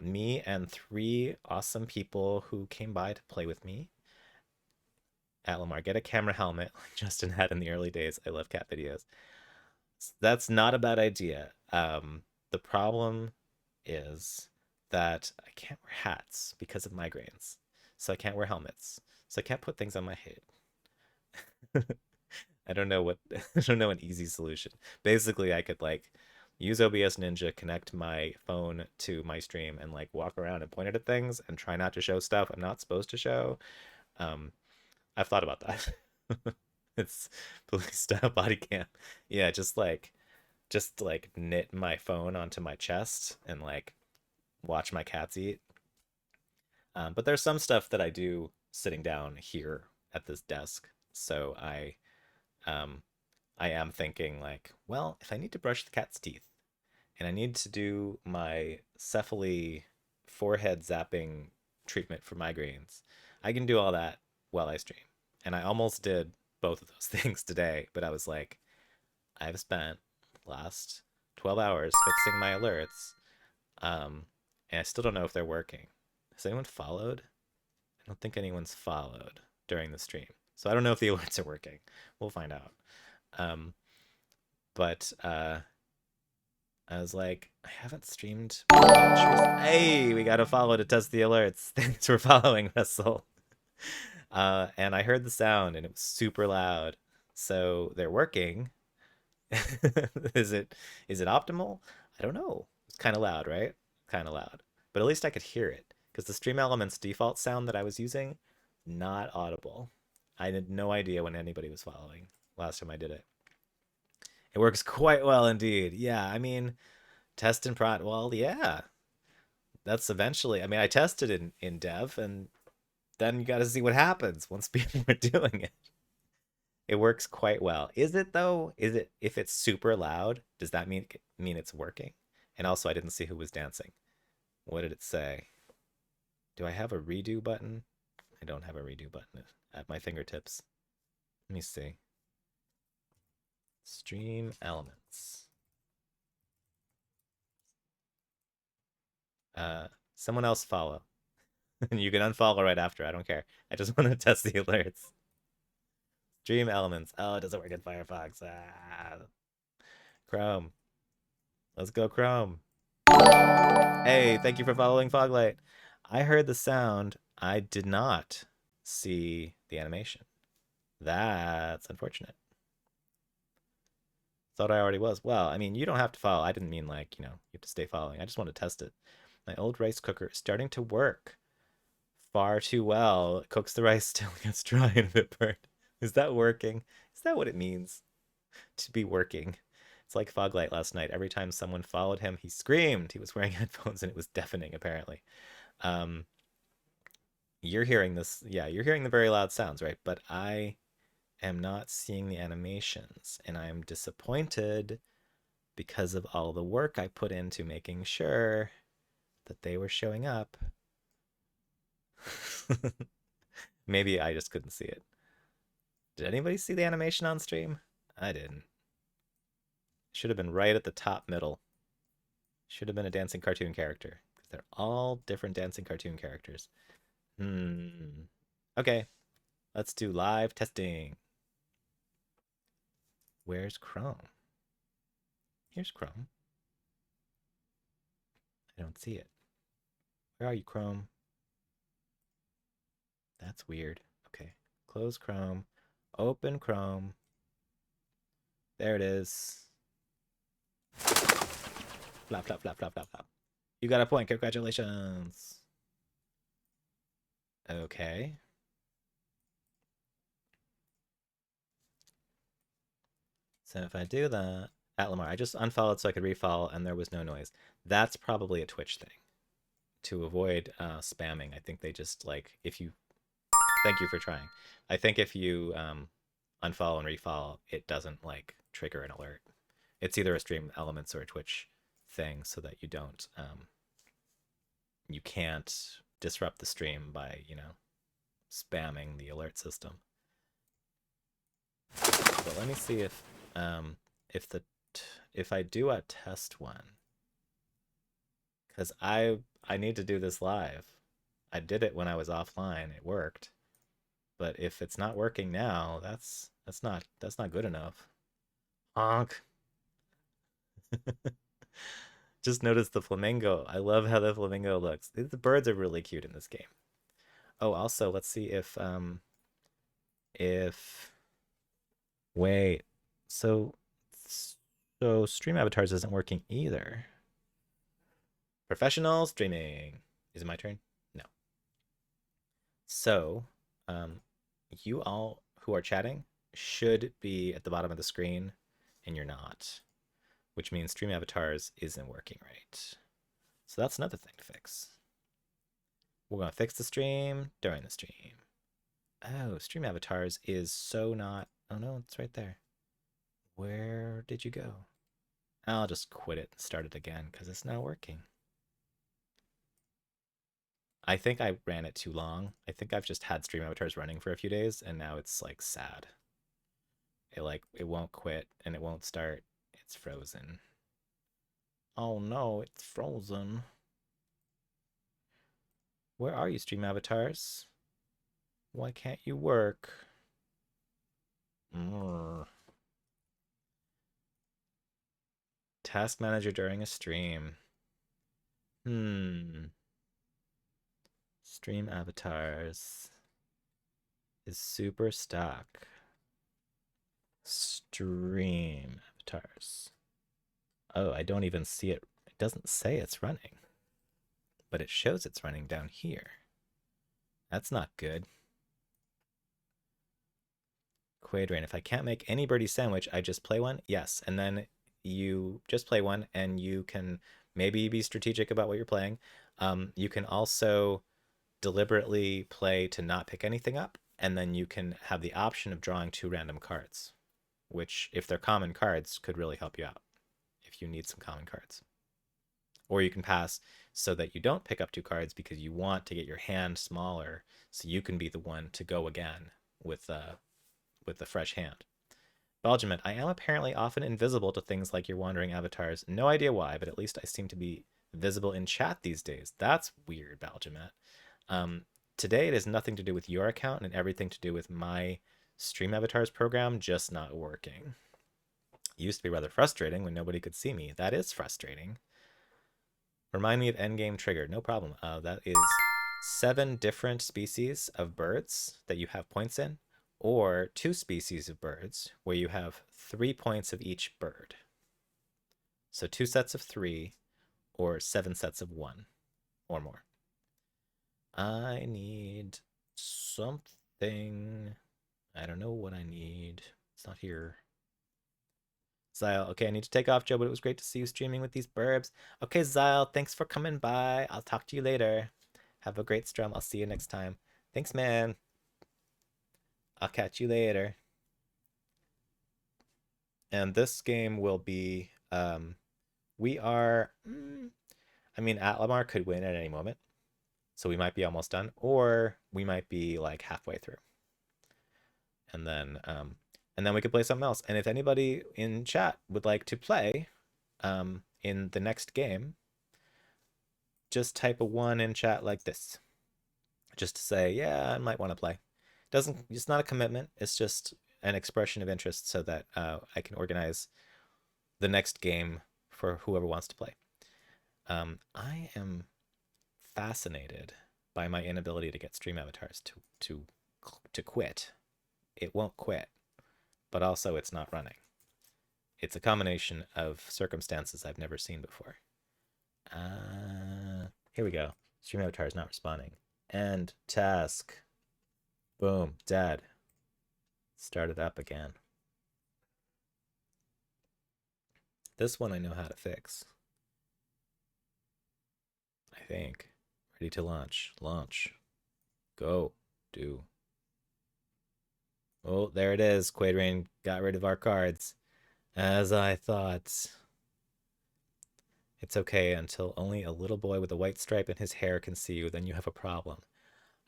Me and three awesome people who came by to play with me. At Lamar, get a camera helmet like Justin had in the early days. I love cat videos. That's not a bad idea. The problem is that I can't wear hats because of migraines. So I can't wear helmets. So I can't put things on my head. I don't know what I don't know an easy solution. Basically, I could like use OBS Ninja, connect my phone to my stream, and like walk around and point it at things and try not to show stuff I'm not supposed to show. Um, I've thought about that. It's police style body cam. Yeah, just like knit my phone onto my chest and like watch my cats eat. But there's some stuff that I do sitting down here at this desk. So um I am thinking like, well, if I need to brush the cat's teeth and I need to do my cephaly forehead zapping treatment for migraines, I can do all that while I stream. And I almost did both of those things today, but I was like, I've spent the last 12 hours fixing my alerts, um, and I still don't know if they're working. Has anyone followed? I don't think anyone's followed during the stream. So I don't know if the alerts are working. We'll find out. Um, but I was like, I haven't streamed much. Hey, we got a follow to test the alerts. Thanks for following, Russell. And I heard the sound and it was super loud. So they're working. is it optimal? I don't know. It's kind of loud, right? Kind of loud. But at least I could hear it because the Stream Elements default sound that I was using, not audible. I had no idea when anybody was following last time I did it. It works quite well indeed. Yeah, I mean, test and prod. Well, yeah, that's eventually. I mean, I tested in dev, and then you got to see what happens once people are doing it. It works quite well. Is it though? Is it if it's super loud? Does that mean it's working? And also, I didn't see who was dancing. What did it say? Do I have a redo button? I don't have a redo button at my fingertips. Let me see. Stream elements. Someone else follow. You can unfollow right after. I don't care. I just want to test the alerts. Stream elements. Oh, it doesn't work in Firefox. Chrome. Let's go, Chrome. Hey, thank you for following Foglight. I heard the sound. I did not see the animation. That's unfortunate. Thought I already was. Well, I mean, you don't have to follow. I didn't mean like, you have to stay following. I just want to test it. My old rice cooker is starting to work far too well. It cooks the rice till it gets dry and a bit burnt. Is that working? Is that what it means to be working? It's like Foglight last night. Every time someone followed him, he screamed. He was wearing headphones and it was deafening, apparently. Um, you're hearing this. Yeah, you're hearing the very loud sounds, right? But I am not seeing the animations, and I'm disappointed because of all the work I put into making sure that they were showing up. Maybe I just couldn't see it. Did anybody see the animation on stream? I didn't. Should have been right at the top middle. Should have been a dancing cartoon character. Because they're all different dancing cartoon characters. Okay. Let's do live testing. Where's Chrome? Here's Chrome. I don't see it. Where are you, Chrome? That's weird. Okay. Close Chrome. Open Chrome. There it is. Flap, flap, flap, flap, flap, flap. You got a point. Congratulations. Okay. So if I do that, at Lamar, I just unfollowed so I could refollow and there was no noise. That's probably a Twitch thing. To avoid spamming, I think they just like, if you, thank you for trying. I think if you unfollow and refollow, it doesn't like trigger an alert. It's either a Stream Elements or a Twitch thing so that you can't disrupt the stream by, spamming the alert system. But let me see if the if I do a test one, because I need to do this live. I did it when I was offline. It worked. But if it's not working now, that's not good enough. Honk. Just notice the flamingo. I love how the flamingo looks. The birds are really cute in this game. Oh, also, let's see if wait. So So Stream Avatars isn't working either. Professional streaming. Is it my turn? No. So, um, you all who are chatting should be at the bottom of the screen, and you're not, which means Stream Avatars isn't working right. So that's another thing to fix. We're going to fix the stream during the stream. Oh, Stream Avatars is so not. Oh no, it's right there. Where did you go? I'll just quit it and start it again because it's not working. I think I ran it too long. I think I've just had Stream Avatars running for a few days and now it's like sad. It won't quit and it won't start. It's frozen. Oh no, it's frozen. Where are you, Stream Avatars? Why can't you work? Task manager during a stream. Stream Avatars is super stuck. Stream Avatars. Oh, I don't even see it. It doesn't say it's running, but it shows it's running down here. That's not good. Quadrain, if I can't make any birdie sandwich, I just play one? Yes. And then you just play one and you can maybe be strategic about what you're playing. You can also deliberately play to not pick anything up, and then you can have the option of drawing 2 random cards, which, if they're common cards, could really help you out if you need some common cards. Or you can pass so that you don't pick up 2 cards because you want to get your hand smaller so you can be the one to go again with the fresh hand. Belgiumet, I am apparently often invisible to things like your wandering avatars. No idea why, but at least I seem to be visible in chat these days. That's weird, Belgiumet. Today it has nothing to do with your account and everything to do with my Stream Avatars program just not working. It used to be rather frustrating when nobody could see me. That is frustrating. Remind me of endgame trigger. No problem. That is 7 different species of birds that you have points in, or 2 species of birds where you have 3 points of each bird. So 2 sets of 3 or 7 sets of 1 or more. I need something. I don't know what I need. It's not here. Zyle, okay, I need to take off, Joe, but it was great to see you streaming with these burbs. Okay, Zyle, thanks for coming by. I'll talk to you later. Have a great strum. I'll see you next time. Thanks, man. I'll catch you later. And this game will be, we are, I mean, Atlamar could win at any moment. So we might be almost done, or we might be like halfway through. And then we could play something else. And if anybody in chat would like to play in the next game, just type a 1 in chat like this, just to say, yeah, I might want to play. It's not a commitment. It's just an expression of interest so that I can organize the next game for whoever wants to play. I am fascinated by my inability to get Stream Avatars to quit. It won't quit, but also it's not running. It's a combination of circumstances I've never seen before. Here we go. Stream Avatar is not responding. End task. Boom. Dead. Start it up again. This one I know how to fix. I think. Ready to launch. Launch. Go. Do. Oh, there it is. Quadrain got rid of our cards. As I thought. It's okay until only a little boy with a white stripe in his hair can see you, then you have a problem.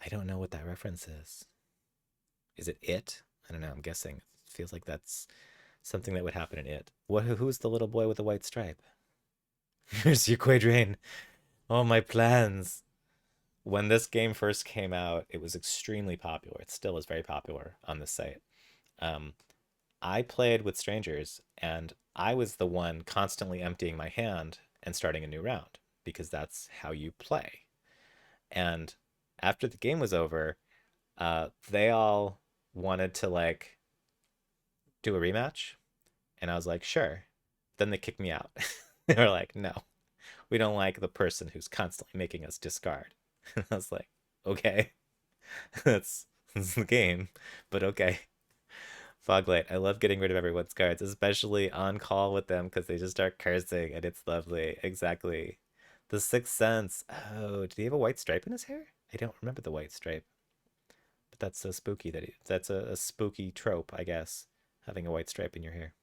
I don't know what that reference is. Is it It? I don't know, I'm guessing. It feels like that's something that would happen in It. Who's the little boy with the white stripe? Here's your Quadrain. Oh, my plans. When this game first came out, it was extremely popular. It still is very popular on this site. I played with strangers, and I was the one constantly emptying my hand and starting a new round because that's how you play. And after the game was over, they all wanted to like do a rematch, and I was like, sure. then they kicked me out. They were like, no, we don't like the person who's constantly making us discard. And I was like, okay, that's the game, but okay. Foglight, I love getting rid of everyone's cards, especially on call with them because they just start cursing and it's lovely. Exactly. The Sixth Sense. Oh, did he have a white stripe in his hair? I don't remember the white stripe, but that's so spooky that's a spooky trope, I guess, having a white stripe in your hair.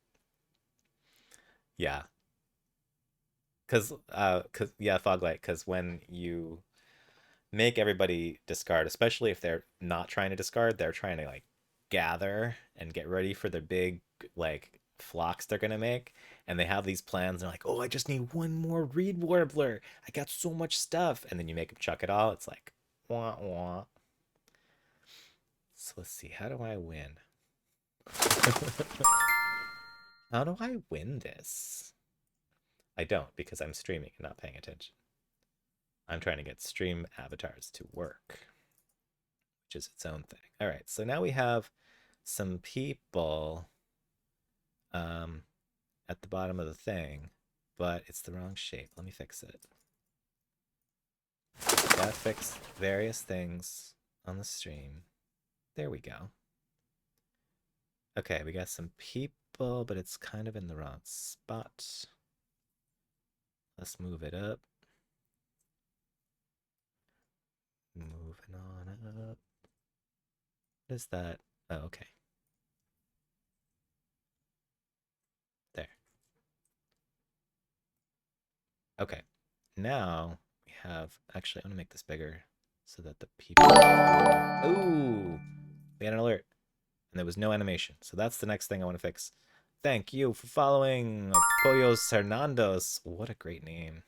Yeah, cause yeah, Foglight, cause when you make everybody discard, especially if they're not trying to discard, they're trying to like gather and get ready for the big like flocks they're gonna make. And they have these plans. They're like, oh, I just need one more reed warbler. I got so much stuff. And then you make them chuck it all. It's like, wah, wah. So let's see. How do I win? How do I win this? I don't because I'm streaming and not paying attention. I'm trying to get stream avatars to work, which is its own thing. All right, so now we have some people um, at the bottom of the thing, but it's the wrong shape. Let me fix it. Gotta fix various things on the stream. There we go. Okay, we got some people, but it's kind of in the wrong spot. Let's move it up. Moving on up. What is that? Oh, okay. There. Okay. Now we have, actually, I'm gonna make this bigger so that the people. Ooh, we had an alert, and there was no animation. So that's the next thing I want to fix. Thank you for following Pollos Hernandos. What a great name.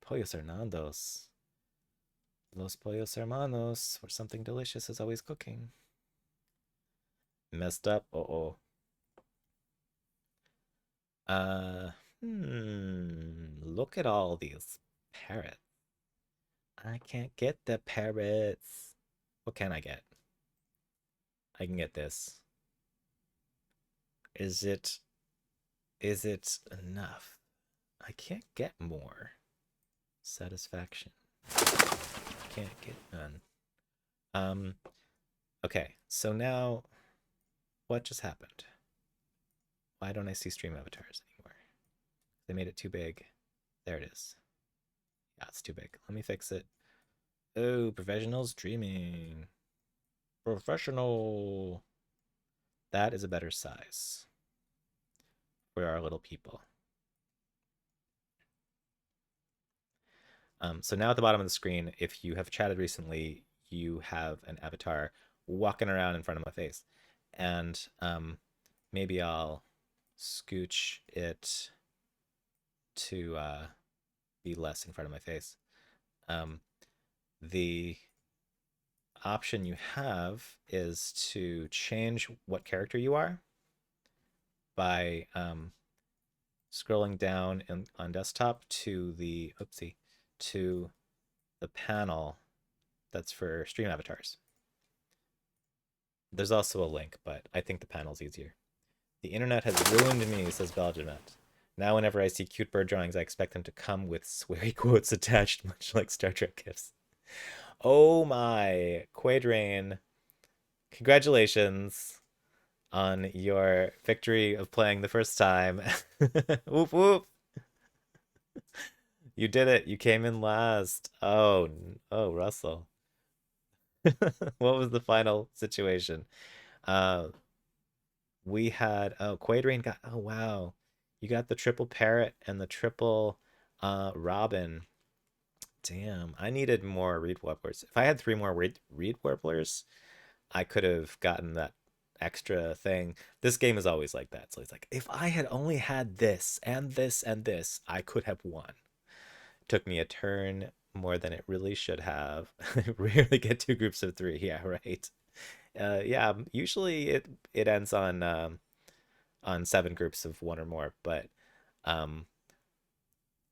Pollos Hernandos. Los Pollos Hermanos, where something delicious is always cooking. Messed up. Uh-oh. Uh, Look at all these parrots. I can't get the parrots. What can I get? I can get this. Is it enough? I can't get more. Satisfaction. Can't get none. Um, okay, so now what just happened? Why don't I see stream avatars anymore? They made it too big. There it is. Yeah, it's too big. Let me fix it. Oh, professional streaming. Professional. That is a better size for our little people. So now at the bottom of the screen, if you have chatted recently, you have an avatar walking around in front of my face. And maybe I'll scooch it to be less in front of my face. The option you have is to change what character you are by scrolling down on desktop to the to the panel that's for stream avatars. There's also a link, but I think the panel's easier. The internet has ruined me, says Belgiumet. Now whenever I see cute bird drawings, I expect them to come with sweary quotes attached, much like Star Trek gifs. Oh my, Quadrain, congratulations on your victory of playing the first time. Whoop whoop. You did it. You came in last. Oh, oh, Russell. What was the final situation? Uh, we had Quadrain got oh wow. You got the triple parrot and the triple robin. Damn, I needed more reed warblers. If I had three more reed warblers, I could have gotten that extra thing. This game is always like that. So it's like, if I had only had this and this and this, I could have won. Took me a turn more than it really should have. Rarely get two groups of three. Yeah, right. Yeah, usually it ends on seven groups of one or more, but um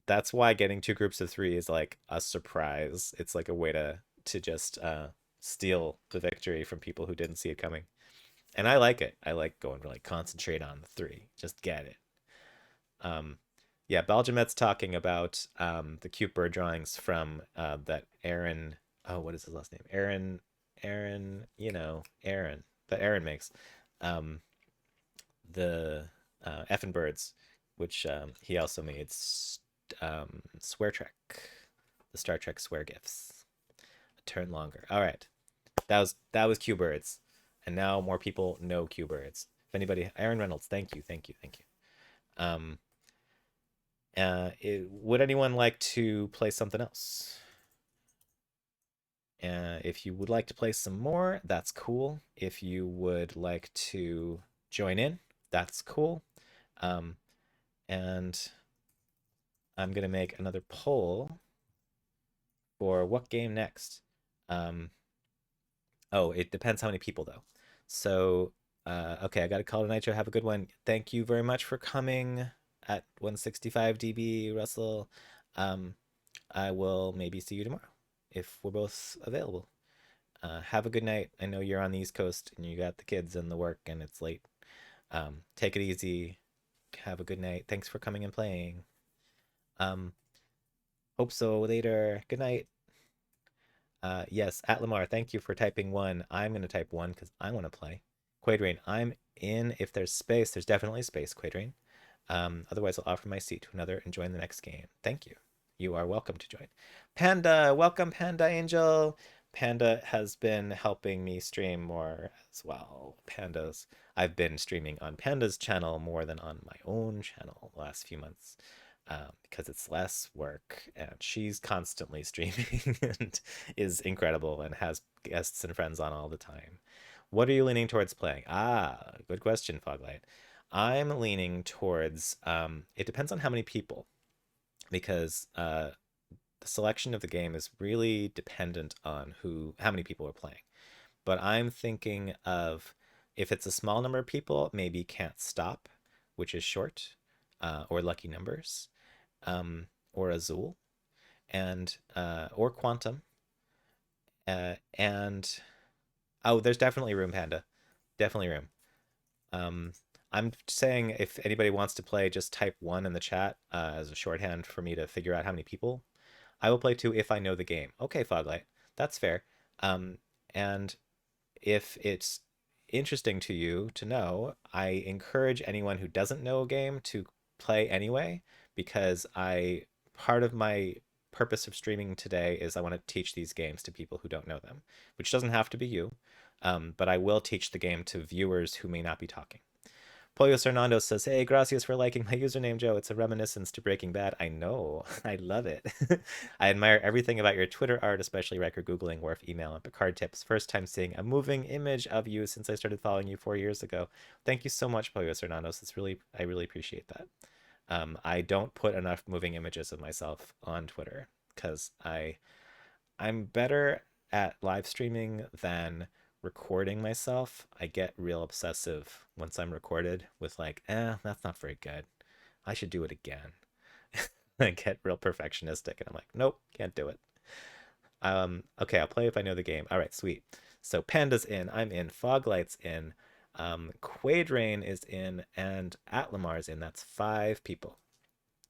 that's why getting two groups of three is like a surprise. It's like a way to just steal the victory from people who didn't see it coming. And I like it. I like going to like concentrate on the three. Just get it. Um, yeah, Belgiumet's talking about the cute bird drawings from that Aaron. Oh, what is his last name? Aaron. Aaron. That Aaron makes. Um, the Effin' Birds, which he also made Swear Trek, the Star Trek Swear gifs. A turn longer. All right, that was Q Birds, and now more people know Q Birds. If anybody, Aaron Reynolds, thank you. Um, would anyone like to play something else? If you would like to play some more, that's cool. If you would like to join in, that's cool. Um, and I'm gonna make another poll for what game next. Um, oh, it depends how many people though. So, okay, I got to call tonight, Joe. Have a good one. Thank you very much for coming at 165 dB, Russell. Um, I will maybe see you tomorrow if we're both available. Have a good night. I know you're on the East Coast and you got the kids and the work and it's late. Take it easy. Have a good night. Thanks for coming and playing. Um, hope so later. Good night. Yes, at Lamar, thank you for typing one. I'm going to type one because I want to play. Quadrain, I'm in. If there's space, there's definitely space, Quadrain. Otherwise, I'll offer my seat to another and join the next game. Thank you. You are welcome to join. Panda, welcome, Panda Angel. Panda has been helping me stream more as well. I've been streaming on Panda's channel more than on my own channel the last few months because it's less work and she's constantly streaming and is incredible and has guests and friends on all the time. What are you leaning towards playing? Ah, good question, Foglight. I'm leaning towards it depends on how many people because the selection of the game is really dependent on how many people are playing. But I'm thinking of if it's a small number of people, maybe Can't Stop, which is short, or Lucky Numbers, or Azul, and or Quantum, and oh, there's definitely room, Panda, definitely room. Um, I'm saying if anybody wants to play, just type one in the chat as a shorthand for me to figure out how many people. I will play two if I know the game. Okay, Foglight, that's fair. And if it's interesting to you to know, I encourage anyone who doesn't know a game to play anyway, because part of my purpose of streaming today is I want to teach these games to people who don't know them, which doesn't have to be you, but I will teach the game to viewers who may not be talking. Pollo Fernando says, "Hey, gracias for liking my username, Joe. It's a reminiscence to Breaking Bad." I know. I love it. I admire everything about your Twitter art, especially record Googling, Worf email, and Picard tips. First time seeing a moving image of you since I started following you 4 years ago. Thank you so much, Pollo Fernandos. I really appreciate that. I don't put enough moving images of myself on Twitter because I'm better at live streaming than recording myself. I get real obsessive once I'm recorded with like, that's not very good. I should do it again. I get real perfectionistic and I'm like, nope, can't do it. Okay, I'll play if I know the game. All right, sweet. So Panda's in, I'm in, Foglight's in, Quadrain is in, and Atlamar's in. That's 5 people.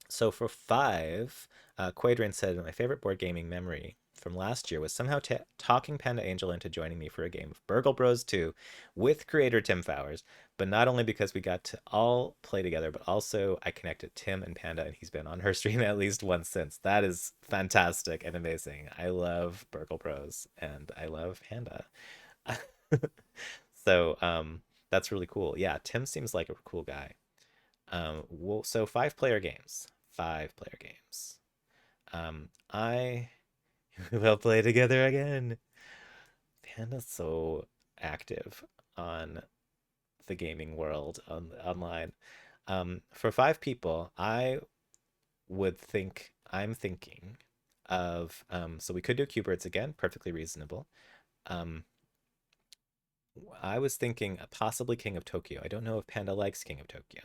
So for 5, Quadrain said, my favorite board gaming memory from last year was somehow talking Panda Angel into joining me for a game of Burgle Bros 2 with creator Tim Fowers, but not only because we got to all play together, but also I connected Tim and Panda, and he's been on her stream at least once since. That is fantastic and amazing. I love Burgle Bros, and I love Panda. So that's really cool. Yeah, Tim seems like a cool guy. So 5 player games. 5 player games. I will play together again. Panda's so active on the gaming world online. For 5 people, I'm thinking of so we could do Q-Birds again, perfectly reasonable. Um, I was thinking possibly King of Tokyo. I don't know if Panda likes King of Tokyo.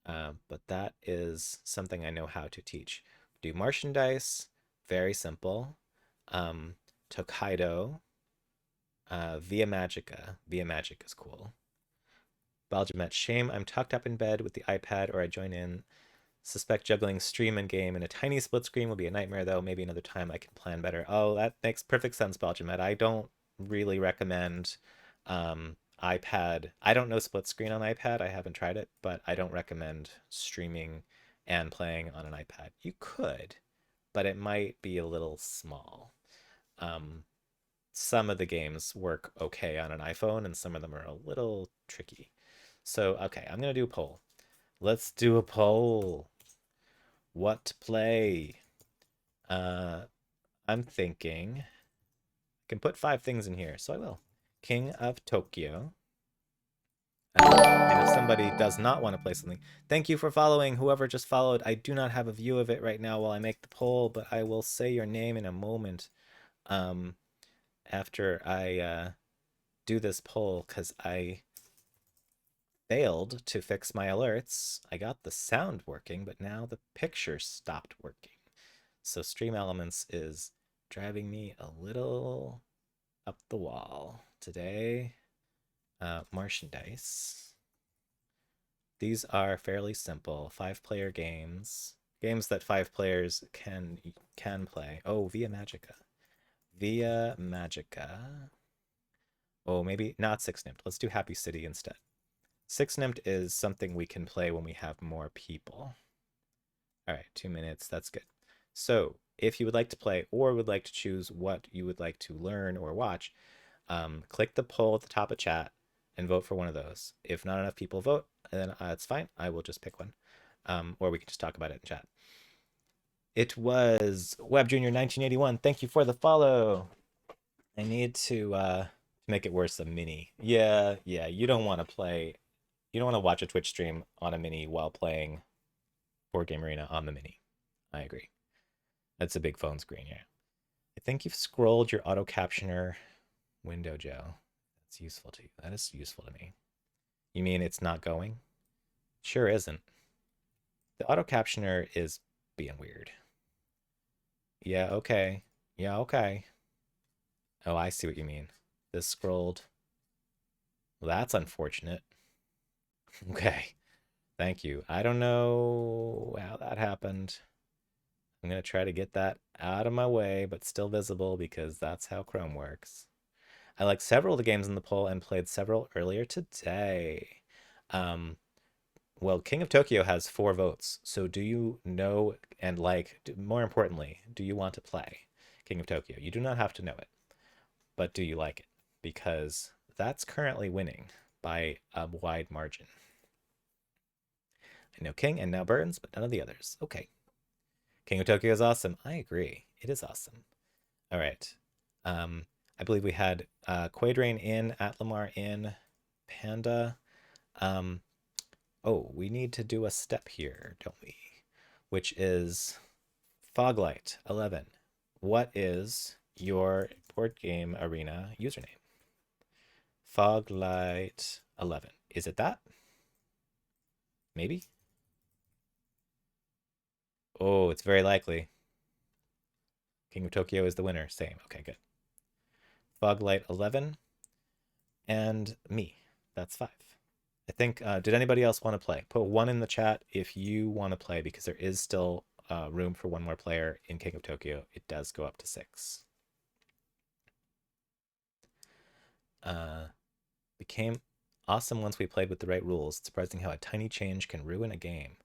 But that is something I know how to teach. Do Martian dice, very simple. Um, Tokaido, Via Magica. Via Magic is cool. Belgium at shame. I'm tucked up in bed with the iPad, or I join in. Suspect juggling stream and game in a tiny split screen will be a nightmare, though. Maybe another time I can plan better. Oh, that makes perfect sense, Belgiumet. I don't really recommend iPad. I don't know split screen on iPad. I haven't tried it, but I don't recommend streaming and playing on an iPad. You could, but it might be a little small. Um, some of the games work okay on an iPhone, and some of them are a little tricky. So, okay, I'm gonna do a poll. Let's do a poll. What to play? Uh, I'm thinking I can put 5 things in here, so I will. King of Tokyo. And if somebody does not want to play something, thank you for following. Whoever just followed, I do not have a view of it right now while I make the poll, but I will say your name in a moment um, after I do this poll because I failed to fix my alerts. I got the sound working, but now the picture stopped working. So Stream Elements is driving me a little up the wall today. Martian Dice. These are fairly simple 5-player games. Games that 5 players can play. Oh, Via Magica. Via Magica. Oh, maybe not Six Nimped. Let's do Happy City instead. Six Nimped is something we can play when we have more people. All right, 2 minutes. That's good. So, if you would like to play or would like to choose what you would like to learn or watch, click the poll at the top of chat and vote for one of those. If not enough people vote, then it's fine. I will just pick one. Or we can just talk about it in chat. It was Web Junior 1981. Thank you for the follow. I need to make it worse a mini. Yeah, yeah. You don't want to play. You don't want to watch a Twitch stream on a mini while playing Board Game Arena on the mini. I agree. That's a big phone screen, yeah. I think you've scrolled your auto captioner window, Joe. That's useful to you. That is useful to me. You mean it's not going? Sure isn't. The auto captioner is being weird. Yeah, okay. Yeah, okay. Oh, I see what you mean. This scrolled. Well, that's unfortunate. Okay. Thank you. I don't know how that happened. I'm going to try to get that out of my way, but still visible because that's how Chrome works. I like several of the games in the poll and played several earlier today. Um, well, King of Tokyo has 4 votes. So do you know and like, more importantly, do you want to play King of Tokyo? You do not have to know it, but do you like it? Because that's currently winning by a wide margin. I know King and now Burns, but none of the others. Okay. King of Tokyo is awesome. I agree. It is awesome. All right. I believe we had Quadrain in, Atlamar in, Panda. Um, oh, we need to do a step here, don't we? Which is Foglight 11. What is your board game arena username? Foglight 11. Is it that? Maybe? Oh, it's very likely. King of Tokyo is the winner. Same. Okay, good. Foglight 11 and me. That's 5. I think, did anybody else want to play? Put 1 in the chat if you want to play because there is still room for 1 more player in King of Tokyo. It does go up to 6. Became awesome once we played with the right rules. It's surprising how a tiny change can ruin a game.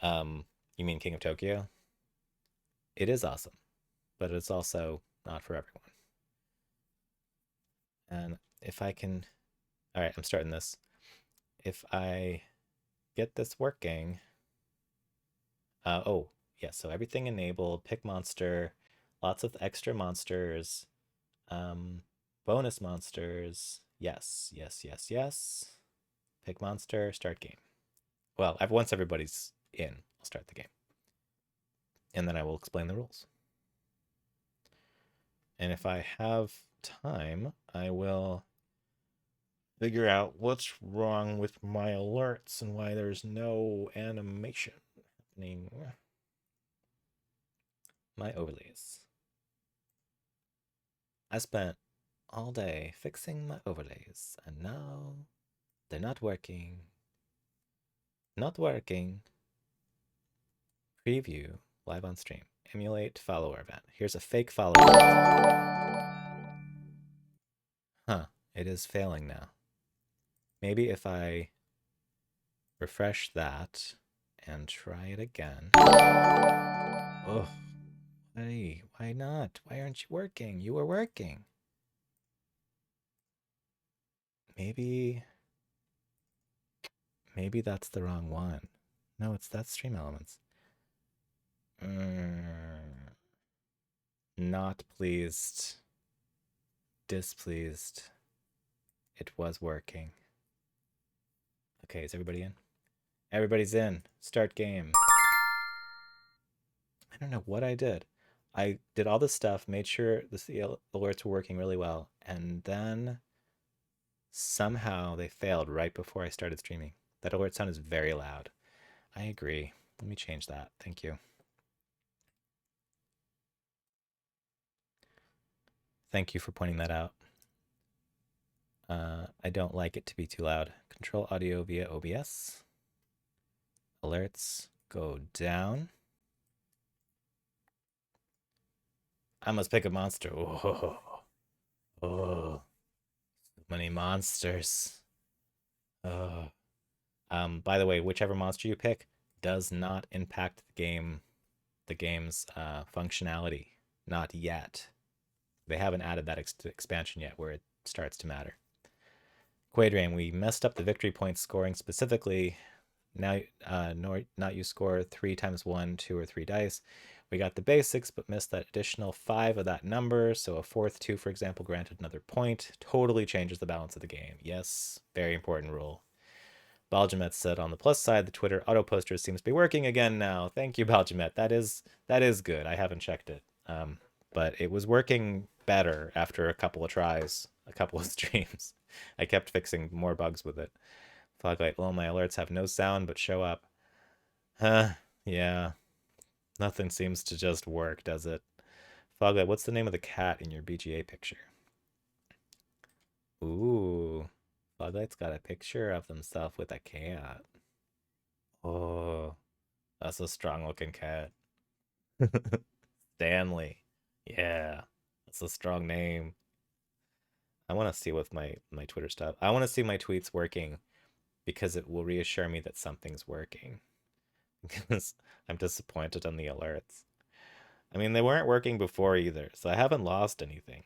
You mean King of Tokyo? It is awesome, but it's also not for everyone. And if I can, all right, I'm starting this. If I get this working, oh, yeah, so everything enabled, pick monster, lots of extra monsters, bonus monsters, yes, yes, yes, yes. Pick monster, start game. Well, once everybody's in, I'll start the game. And then I will explain the rules. And if I have time, I will figure out what's wrong with my alerts and why there's no animation happening. My overlays. I spent all day fixing my overlays, and now they're not working. Not working. Preview live on stream. Emulate follower event. Here's a fake follower event. Huh. It is failing now. Maybe if I refresh that and try it again. Oh, hey, why not? Why aren't you working? You were working. Maybe that's the wrong one. No, that's Stream Elements. Not pleased. Displeased. It was working. Okay, is everybody in? Everybody's in. Start game. I don't know what I did. I did all this stuff, made sure the alerts were working really well, and then somehow they failed right before I started streaming. That alert sound is very loud. I agree. Let me change that. Thank you. Thank you for pointing that out. I don't like it to be too loud. Control audio via OBS. Alerts go down. I must pick a monster. Oh, oh, so many monsters. Oh. By the way, whichever monster you pick does not impact the game's functionality. Not yet. They haven't added that expansion yet where it starts to matter. Quadrain, we messed up the victory points scoring specifically. Now, not you score 3 times 1, 2, or 3 dice. We got the basics, but missed that additional 5 of that number. So a fourth 2, for example, granted another point. Totally changes the balance of the game. Yes, very important rule. Baljamet said on the plus side, the Twitter auto poster seems to be working again now. Thank you, Baljamet. That is good. I haven't checked it. But it was working better after a couple of tries, a couple of streams. I kept fixing more bugs with it. Foglight, well, my alerts have no sound but show up. Yeah. Nothing seems to just work, does it? Foglight, what's the name of the cat in your BGA picture? Ooh. Foglight's got a picture of himself with a cat. Oh, that's a strong looking cat. Stanley. Yeah. That's a strong name. I want to see with my Twitter stuff. I want to see my tweets working because it will reassure me that something's working. Because I'm disappointed on the alerts. I mean, they weren't working before either, so I haven't lost anything.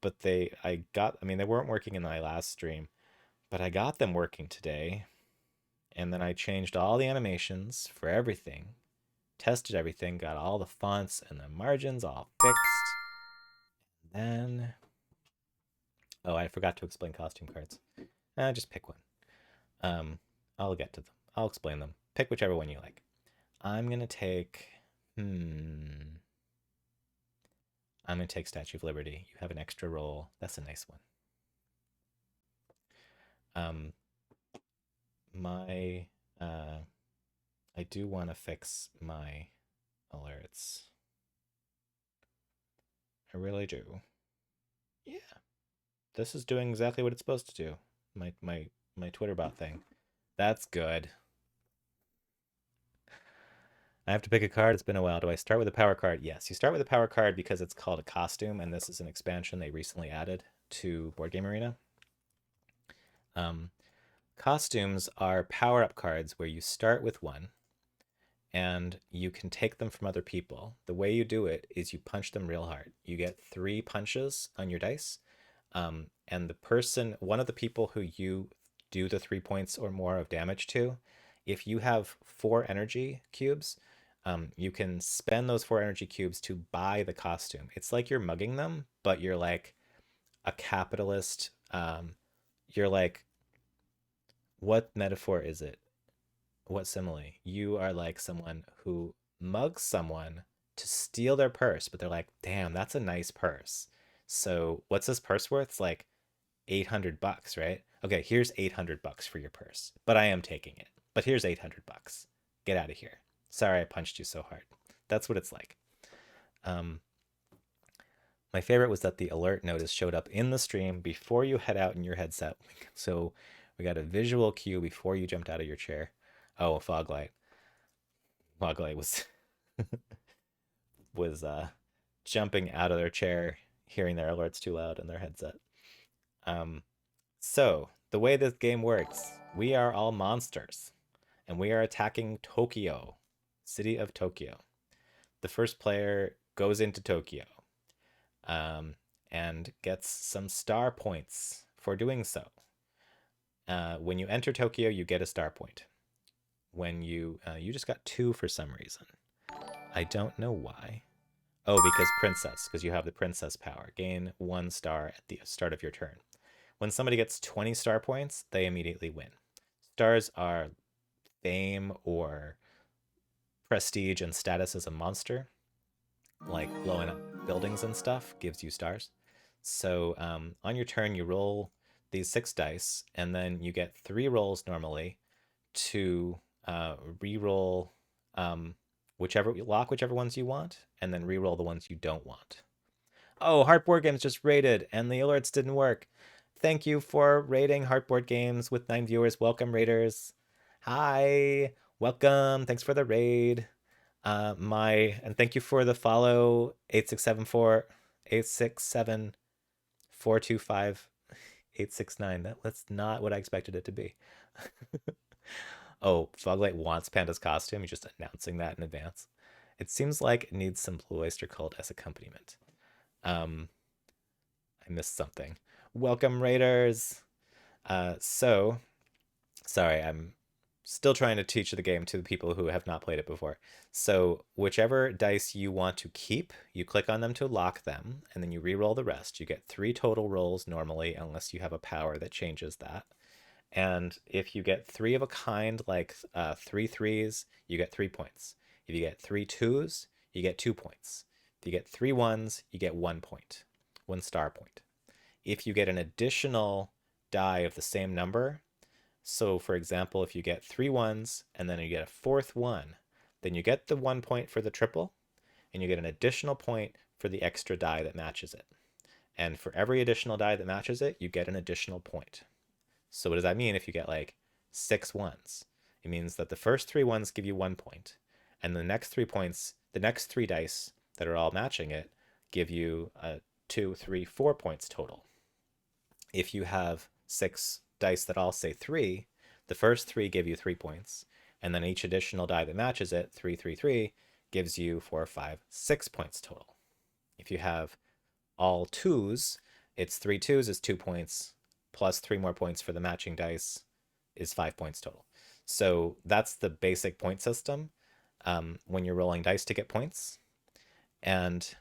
But they weren't working in my last stream, but I got them working today. And then I changed all the animations for everything, tested everything, got all the fonts and the margins all fixed. Then, oh, I forgot to explain costume cards. Just pick one. I'll get to them. I'll explain them. Pick whichever one you like. I'm gonna take, I'm gonna take Statue of Liberty. You have an extra roll. That's a nice one. My, I do want to fix my alerts. I really do. Yeah. This is doing exactly what it's supposed to do. My Twitter bot thing. That's good. I have to pick a card. It's been a while. Do I start with a power card? Yes, you start with a power card because it's called a costume, and this is an expansion they recently added to Board Game Arena. Costumes are power-up cards where you start with one, and you can take them from other people. The way you do it is you punch them real hard. You get 3 punches on your dice, and one of the people who you do the 3 points or more of damage to, if you have 4 energy cubes, you can spend those 4 energy cubes to buy the costume. It's like you're mugging them, but you're like a capitalist. You're like, what metaphor is it? What simile? You are like someone who mugs someone to steal their purse, but they're like, damn, that's a nice purse. So what's this purse worth? It's like $800, right? Okay, here's $800 for your purse, but I am taking it. But here's $800. Get out of here. Sorry I punched you so hard. That's what it's like. My favorite was that the alert notice showed up in the stream before you head out in your headset. So we got a visual cue before you jumped out of your chair. Oh, a fog light. Fog light was was jumping out of their chair, hearing their alerts too loud in their headset. Um, so, the way this game works, we are all monsters, and we are attacking Tokyo, city of Tokyo. The first player goes into Tokyo um, and gets some star points for doing so. When you enter Tokyo, you get a star point. When you just got two for some reason. I don't know why. Oh, because princess, because you have the princess power. Gain 1 star at the start of your turn. When somebody gets 20 star points, they immediately win. Stars are fame or prestige and status as a monster, like blowing up buildings and stuff gives you stars. So on your turn, you roll these 6 dice, and then you get 3 rolls normally to re-roll whichever ones you want, and then re-roll the ones you don't want. Oh, Heartboard Games just raided, and the alerts didn't work. Thank you for raiding Heartboard Games with 9 viewers. Welcome, raiders. Hi, welcome. Thanks for the raid. And thank you for the follow 8674 867425 869. That's not what I expected it to be. Oh, Foglight wants Panda's costume. He's just announcing that in advance. It seems like it needs some Blue Oyster Cult as accompaniment. Um, I missed something. Welcome, Raiders. So, sorry, I'm still trying to teach the game to the people who have not played it before. So, whichever dice you want to keep, you click on them to lock them, and then you re-roll the rest. You get 3 total rolls normally, unless you have a power that changes that. And if you get 3 of a kind, like 3 3s, you get 3 points. If you get 3 2s, you get 2 points. If you get 3 1s, you get 1 point, 1 star point. If you get an additional die of the same number, so for example, if you get 3 1s and then you get a fourth one, then you get the 1 point for the triple, and you get an additional point for the extra die that matches it. And for every additional die that matches it, you get an additional point. So what does that mean if you get like 6 1s? It means that the first 3 1s give you 1 point, and the next 3 points, the next 3 dice that are all matching it, give you 2, 3, 4 points total. If you have 6 dice that all say 3, the first 3 give you 3 points, and then each additional die that matches it, 3, 3, 3, gives you 4, 5, 6 points total. If you have all 2s, it's 3 2s is 2 points, plus 3 more points for the matching dice is 5 points total. So that's the basic point system when you're rolling dice to get points. And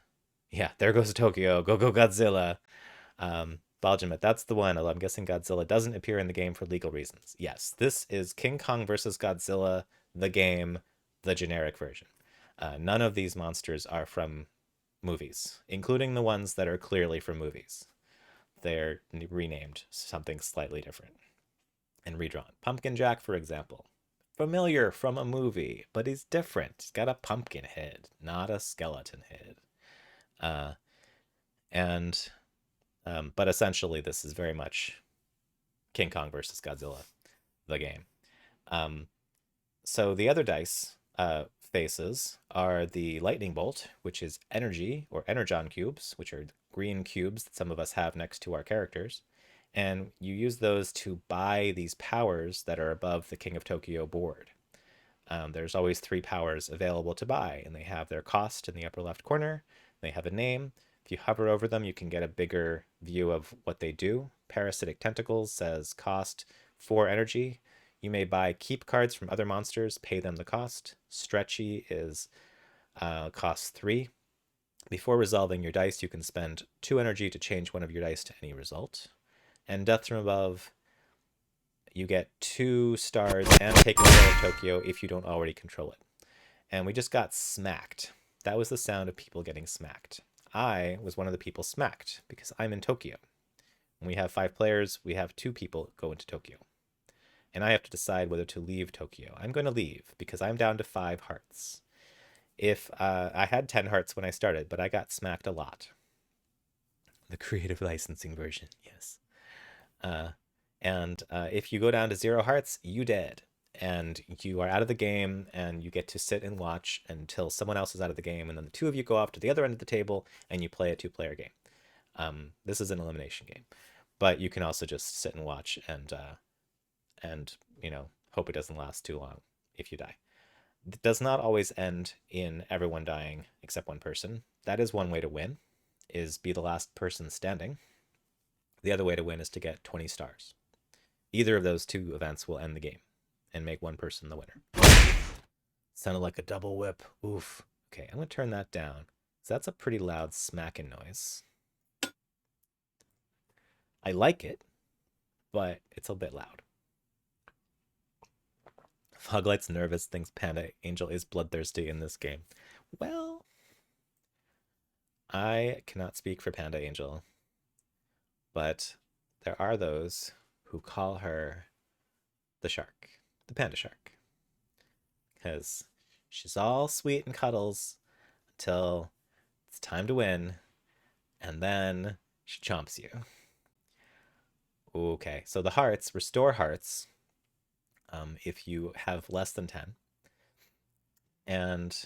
yeah, there goes Tokyo. Go, go, Godzilla. Baljamet, that's the one. I'm guessing Godzilla doesn't appear in the game for legal reasons. Yes, this is King Kong versus Godzilla, the game, the generic version. None of these monsters are from movies, including the ones that are clearly from movies. They're renamed something slightly different and redrawn. Pumpkin Jack, for example. Familiar from a movie, but he's different. He's got a pumpkin head, not a skeleton head. And but essentially, this is very much King Kong versus Godzilla, the game. So the other dice faces are the lightning bolt, which is energy or energon cubes, which are green cubes that some of us have next to our characters. And you use those to buy these powers that are above the King of Tokyo board. There's always 3 powers available to buy, and they have their cost in the upper left corner. They have a name. If you hover over them, you can get a bigger view of what they do. Parasitic Tentacles says cost 4 energy. You may buy keep cards from other monsters, pay them the cost. Stretchy is costs 3. Before resolving your dice, you can spend 2 energy to change one of your dice to any result. And Death from Above, you get 2 stars and take control of Tokyo if you don't already control it. And we just got smacked. That was the sound of people getting smacked. I was one of the people smacked because I'm in Tokyo. When we have 5 players, we have 2 people go into Tokyo. And I have to decide whether to leave Tokyo. I'm going to leave because I'm down to 5 hearts. If I had 10 hearts when I started, but I got smacked a lot. The creative licensing version, yes. And if you go down to 0 hearts, you dead. and you are out of the game, and you get to sit and watch until someone else is out of the game, and then the two of you go off to the other end of the table and you play a two-player game. This is an elimination game, but you can also just sit and watch and hope it doesn't last too long if you die. It does not always end in everyone dying except one person. That is one way to win, is be the last person standing. The other way to win is to get 20 stars. Either of those two events will end the game and make one person the winner. Sounded like a double whip. Oof. Okay, I'm going to turn that down. So that's a pretty loud smacking noise. I like it, but it's a bit loud. Foglight's nervous, thinks Panda Angel is bloodthirsty in this game. Well, I cannot speak for Panda Angel, but there are those who call her the shark, the panda shark, because she's all sweet and cuddles until it's time to win, and then she chomps you. Okay, so the hearts, restore hearts if you have less than 10. And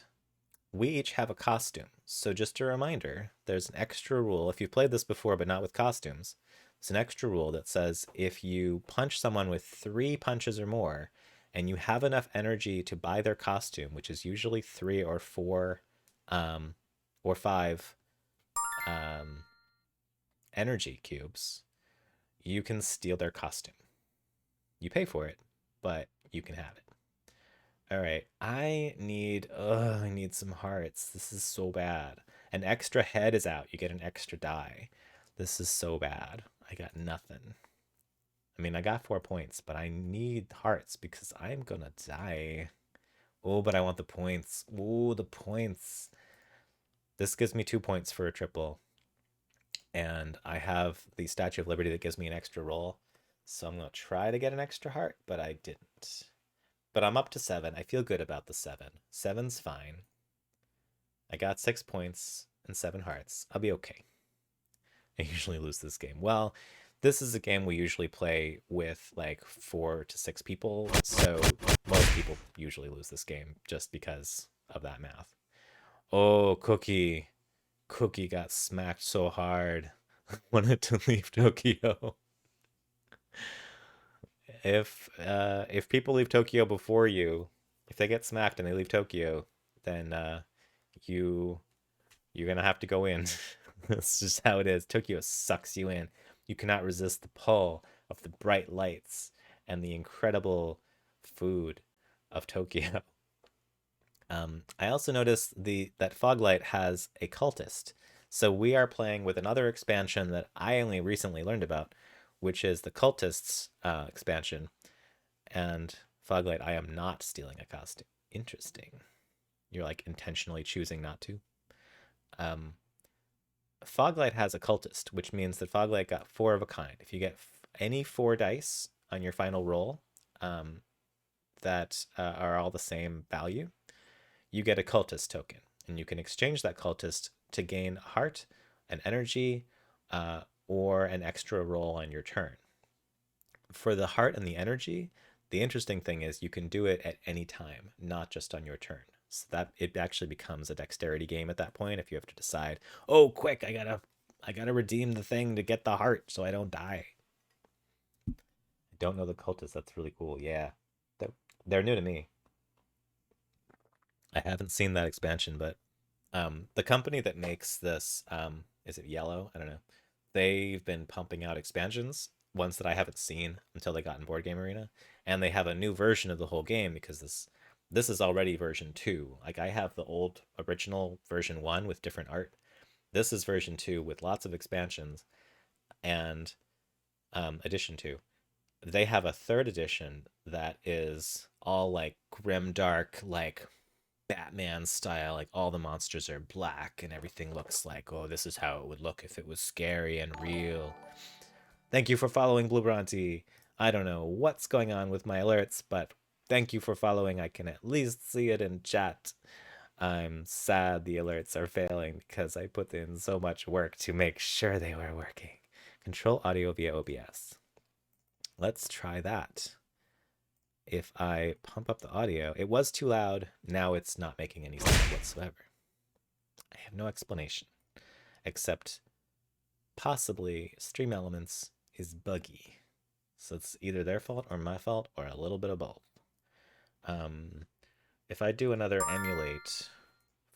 we each have a costume. So just a reminder, there's an extra rule. If you've played this before but not with costumes, it's an extra rule that says if you punch someone with 3 punches or more, and you have enough energy to buy their costume, which is usually 3 or 4 or 5 energy cubes, you can steal their costume. You pay for it, but you can have it. All right, I need some hearts. This is so bad. An extra head is out. You get an extra die. This is so bad. I got nothing. I mean, I got 4 points, but I need hearts because I'm gonna die. Oh, but I want the points. Oh, the points. This gives me 2 points for a triple. And I have the Statue of Liberty that gives me an extra roll. So I'm gonna try to get an extra heart, but I didn't. But I'm up to 7. I feel good about the 7. 7's fine. I got 6 points and 7 hearts. I'll be okay. I usually lose this game. Well, this is a game we usually play with like 4 to 6 people, so most people usually lose this game just because of that math. Oh, Cookie. Cookie got smacked so hard. Wanted to leave Tokyo. If people leave Tokyo before you, if they get smacked and they leave Tokyo, then you you're gonna have to go in. That's just how it is. Tokyo sucks you in. You cannot resist the pull of the bright lights and the incredible food of Tokyo. I also noticed that Foglight has a cultist. So we are playing with another expansion that I only recently learned about, which is the cultists expansion. And Foglight, I am not stealing a costume. Interesting. You're like intentionally choosing not to. Foglight has a cultist, which means that Foglight got 4 of a kind. If you get any 4 dice on your final roll that are all the same value, you get a cultist token. And you can exchange that cultist to gain heart, an energy, or an extra roll on your turn. For the heart and the energy, the interesting thing is you can do it at any time, not just on your turn. So that it actually becomes a dexterity game at that point if you have to decide, oh, quick, I gotta redeem the thing to get the heart so I don't die. I don't know the cultists. That's really cool. Yeah, they're new to me. I haven't seen that expansion, but the company that makes this, is it Yellow? I don't know. They've been pumping out expansions, ones that I haven't seen until they got in Board Game Arena, and they have a new version of the whole game because this is already version 2. Like I have the old original version 1 with different art. This is version 2 with lots of expansions and edition 2. They have a 3rd edition that is all like grim dark, like Batman style, like all the monsters are black and everything looks like, oh, this is how it would look if it was scary and real. Thank you for following Blue Bronte. I don't know what's going on with my alerts, but thank you for following. I can at least see it in chat. I'm sad the alerts are failing because I put in so much work to make sure they were working. Control audio via OBS. Let's try that. if I pump up the audio, it was too loud. Now it's not making any sound whatsoever. I have no explanation, except possibly Stream Elements is buggy. So it's either their fault or my fault or a little bit of both. If I do another emulate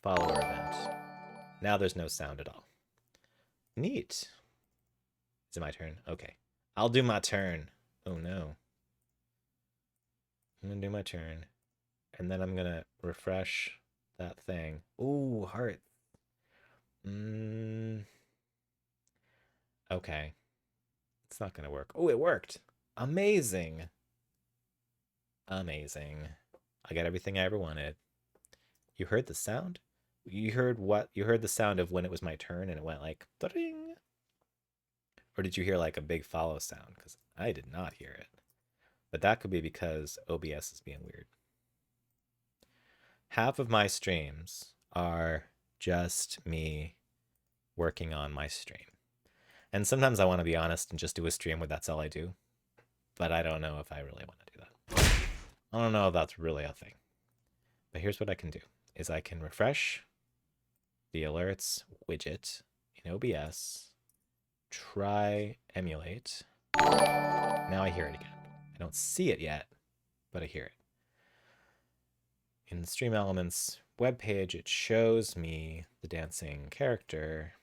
follower event, now there's no sound at all. Neat. Is it my turn? Okay. I'll do my turn. Oh no. I'm gonna do my turn. And then I'm gonna refresh that thing. Ooh, heart. Okay. It's not gonna work. Oh, it worked. Amazing. Amazing. I got everything I ever wanted. You heard the sound? You heard what? You heard the sound of when it was my turn and it went like, ding. Or did you hear like a big follow sound? Because I did not hear it. But that could be because OBS is being weird. Half of my streams are just me working on my stream. And sometimes I want to be honest and just do a stream where that's all I do. But I don't know if I really want to do that. I don't know if that's really a thing. But here's what I can do, is I can refresh the alerts widget in OBS, try emulate. Now I hear it again. I don't see it yet, but I hear it. In the Stream Elements webpage, it shows me the dancing character,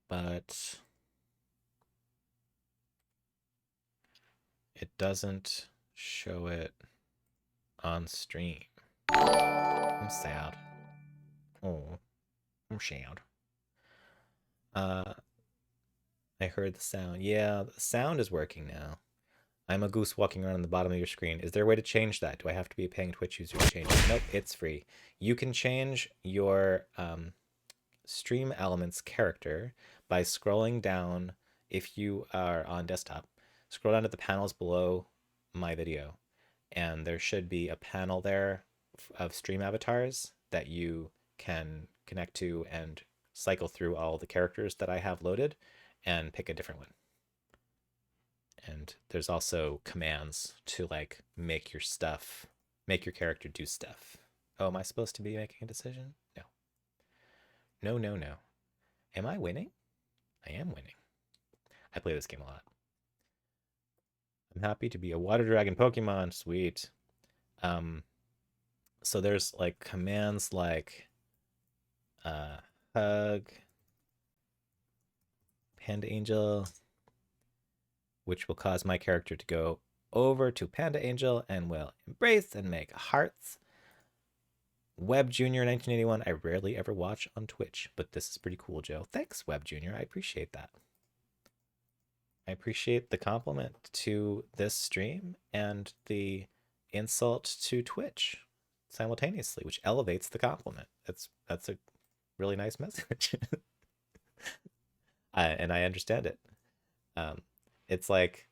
but it doesn't show it on stream. I'm sad. Oh, I'm sad. I heard the sound. Yeah, the sound is working now. I'm a goose walking around on the bottom of your screen. Is there a way to change that? Do I have to be a paying Twitch user to change it? Nope, it's free. You can change your Stream Elements character by scrolling down. If you are on desktop, scroll down to the panels below my video, and there should be a panel there of stream avatars that you can connect to and cycle through all the characters that I have loaded and pick a different one. And there's also commands to like make your character do stuff. Oh, am I supposed to be making a decision? No. No, no, no. Am I winning? I am winning. I play this game a lot. I'm happy to be a water dragon Pokemon. Sweet. So there's like commands like hug, Panda Angel, which will cause my character to go over to Panda Angel and will embrace and make hearts. Web Junior 1981, I rarely ever watch on Twitch, but this is pretty cool, Joe. Thanks, Web Junior. I appreciate that. I appreciate the compliment to this stream and the insult to Twitch simultaneously, which elevates the compliment. That's a really nice message. And I understand it. It's like,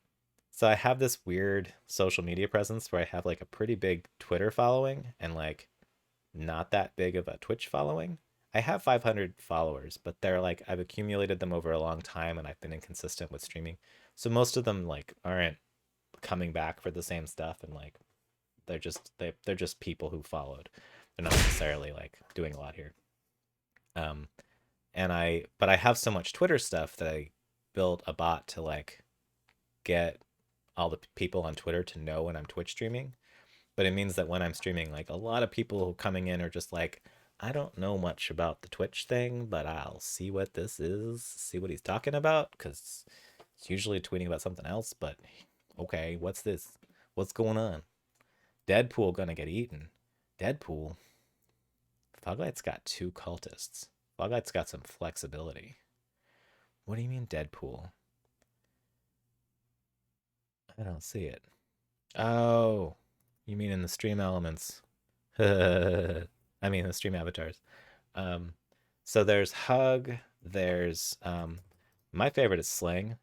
so I have this weird social media presence where I have like a pretty big Twitter following and like not that big of a Twitch following. I have 500 followers, but they're like, I've accumulated them over a long time and I've been inconsistent with streaming. So most of them like aren't coming back for the same stuff, and like they're just people who followed. They're not necessarily like doing a lot here. But I have so much Twitter stuff that I built a bot to like get all the people on Twitter to know when I'm Twitch streaming. But it means that when I'm streaming, like a lot of people coming in are just like, I don't know much about the Twitch thing, but I'll see what this is, see what he's talking about, because it's usually tweeting about something else. But okay, what's this? What's going on? Deadpool gonna get eaten. Deadpool. Foglight's got 2 cultists. Foglight's got some flexibility. What do you mean Deadpool? I don't see it. Oh, you mean in the stream elements. I mean the stream avatars. So there's hug, there's my favorite is sling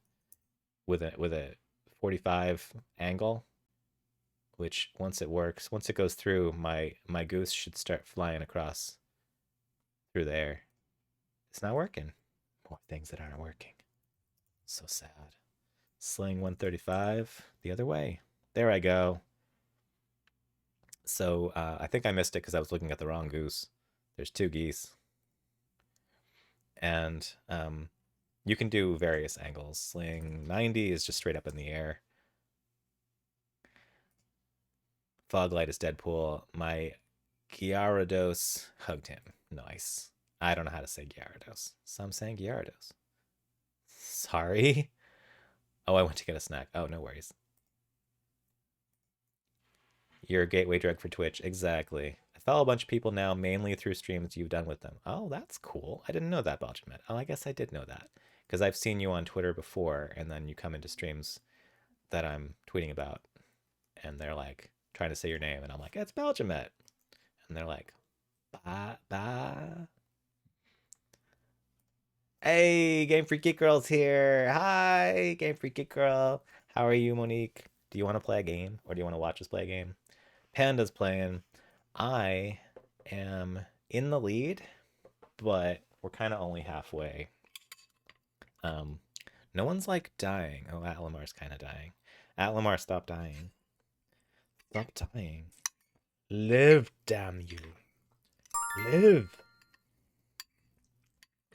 with a 45 angle, which once it works, once it goes through, my goose should start flying across through the air. It's not working. More things that aren't working. So sad. Sling 135 the other way. There I go. So I think I missed it because I was looking at the wrong goose. There's 2 geese. And you can do various angles. Sling 90 is just straight up in the air. Foglight is Deadpool. My Gyarados hugged him. Nice. I don't know how to say Gyarados, so I'm saying Gyarados. Sorry. Oh, I went to get a snack. Oh, no worries. You're a gateway drug for Twitch. Exactly. I follow a bunch of people now, mainly through streams you've done with them. Oh, that's cool. I didn't know that, Belgium. Oh, I guess I did know that. Because I've seen you on Twitter before, and then you come into streams that I'm tweeting about, and they're like trying to say your name, and I'm like, it's Belgiumet. And they're like, bah, bah. Hey, Game Freak Geek Girl's here. Hi, Game Freak Geek Girl. How are you, Monique? Do you want to play a game, or do you want to watch us play a game? Panda's playing. I am in the lead, but we're kind of only halfway. No one's like dying. Oh, Atlamar's kind of dying. Atlamar, stop dying. Stop dying. Live, damn you. Live.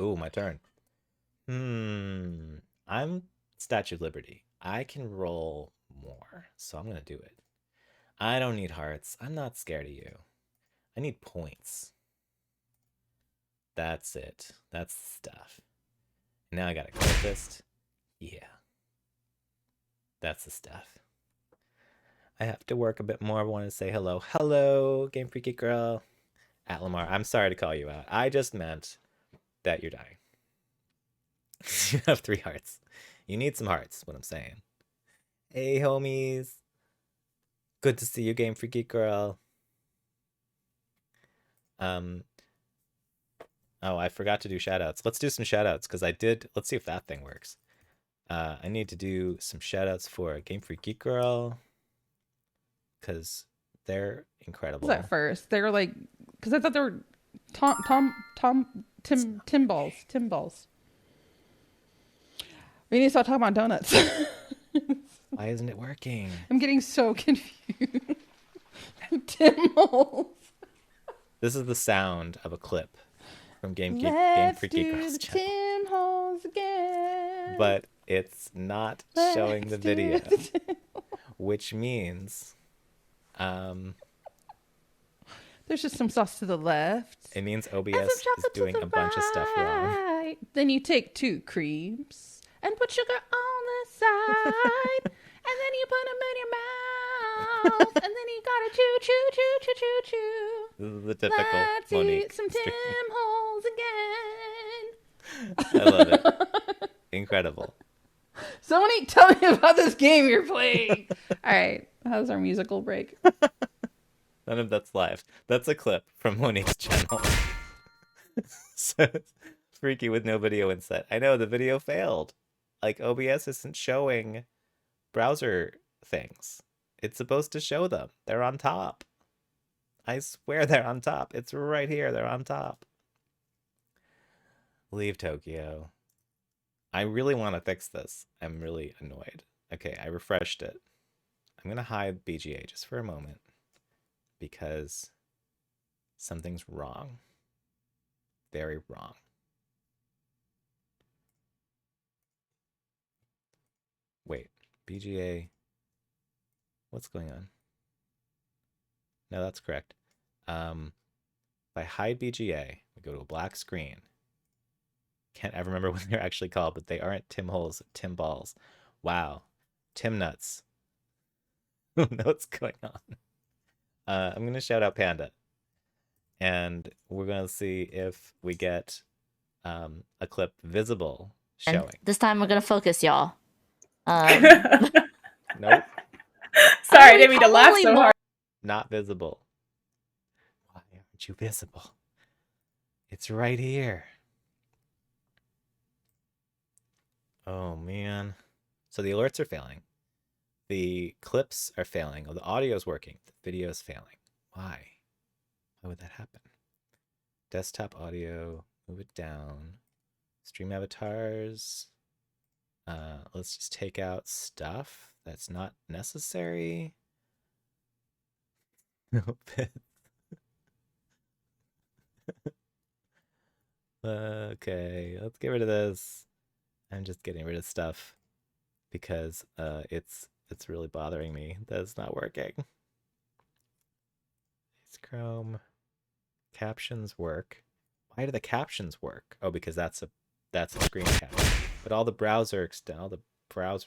Ooh, my turn. I'm Statue of Liberty. I can roll more, so I'm gonna do it. I don't need hearts. I'm not scared of you. I need points. That's it. That's the stuff. Now I got a cultist. Yeah. That's the stuff. I have to work a bit more. I want to say hello. Hello, Game Freaky Girl. Atlamar, I'm sorry to call you out. I just meant that you're dying. You have 3 hearts. You need some hearts, what I'm saying. Hey, homies. Good to see you, Game Freaky Girl. Oh, I forgot to do shoutouts. Let's do some shoutouts because I did. Let's see if that thing works. I need to do some shoutouts for Game Freak Geek Girl because they're incredible. What was that first? They were like, because I thought they were Tim balls. We need to stop talking about donuts. Why isn't it working? I'm getting so confused. Tim balls. This is the sound of a clip from Game Freak Geek Girl's channel. Tim holes again. But it's not showing the video, which means there's just some sauce to the left. It means OBS is doing a bunch of stuff wrong. Then you take 2 creams and put sugar on the side, and then you put them in your mouth, and then you gotta chew. This is the typical Let's Monique eat some Tim holes again. I love it. Incredible. Somebody tell me about this game you're playing. All right, how's our musical break? None of that's live. That's a clip from Monique's channel. So it's freaky with no video inset. I know the video failed. Like OBS isn't showing browser things. It's supposed to show them. They're on top. I swear they're on top. It's right here. They're on top. Leave Tokyo. I really want to fix this. I'm really annoyed. Okay, I refreshed it. I'm going to hide BGA just for a moment because something's wrong. Very wrong. Wait, BGA. What's going on? No, that's correct. If I hide BGA, we go to a black screen. Can't ever remember what they're actually called, but they aren't Tim Holes, Tim Balls. Wow. Tim Nuts. Who knows what's going on? I'm going to shout out Panda. And we're going to see if we get a clip visible showing. And this time we're going to focus, y'all. Nope. Sorry, I didn't mean to laugh so hard. Not visible. Why aren't you visible? It's right here. Oh, man. So the alerts are failing. The clips are failing. Oh, the audio is working. The video is failing. Why? Why would that happen? Desktop audio. Move it down. Stream avatars. Let's just take out stuff. that's not necessary. No pit. Okay, let's get rid of this. I'm just getting rid of stuff because it's really bothering me that it's not working. It's Chrome. Captions work. Why do the captions work? Oh, because that's a screen cap. But all the browser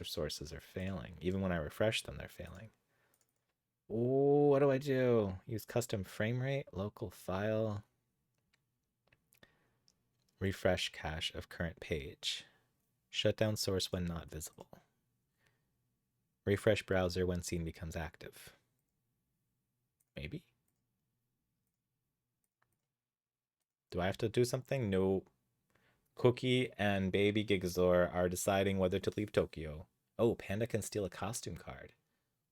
sources are failing. Even when I refresh them, they're failing. Oh, what do I do? Use custom frame rate, local file, refresh cache of current page. Shut down source when not visible. Refresh browser when scene becomes active. Maybe? Do I have to do something? No. Cookie and Baby Gigazor are deciding whether to leave Tokyo. Oh, Panda can steal a costume card.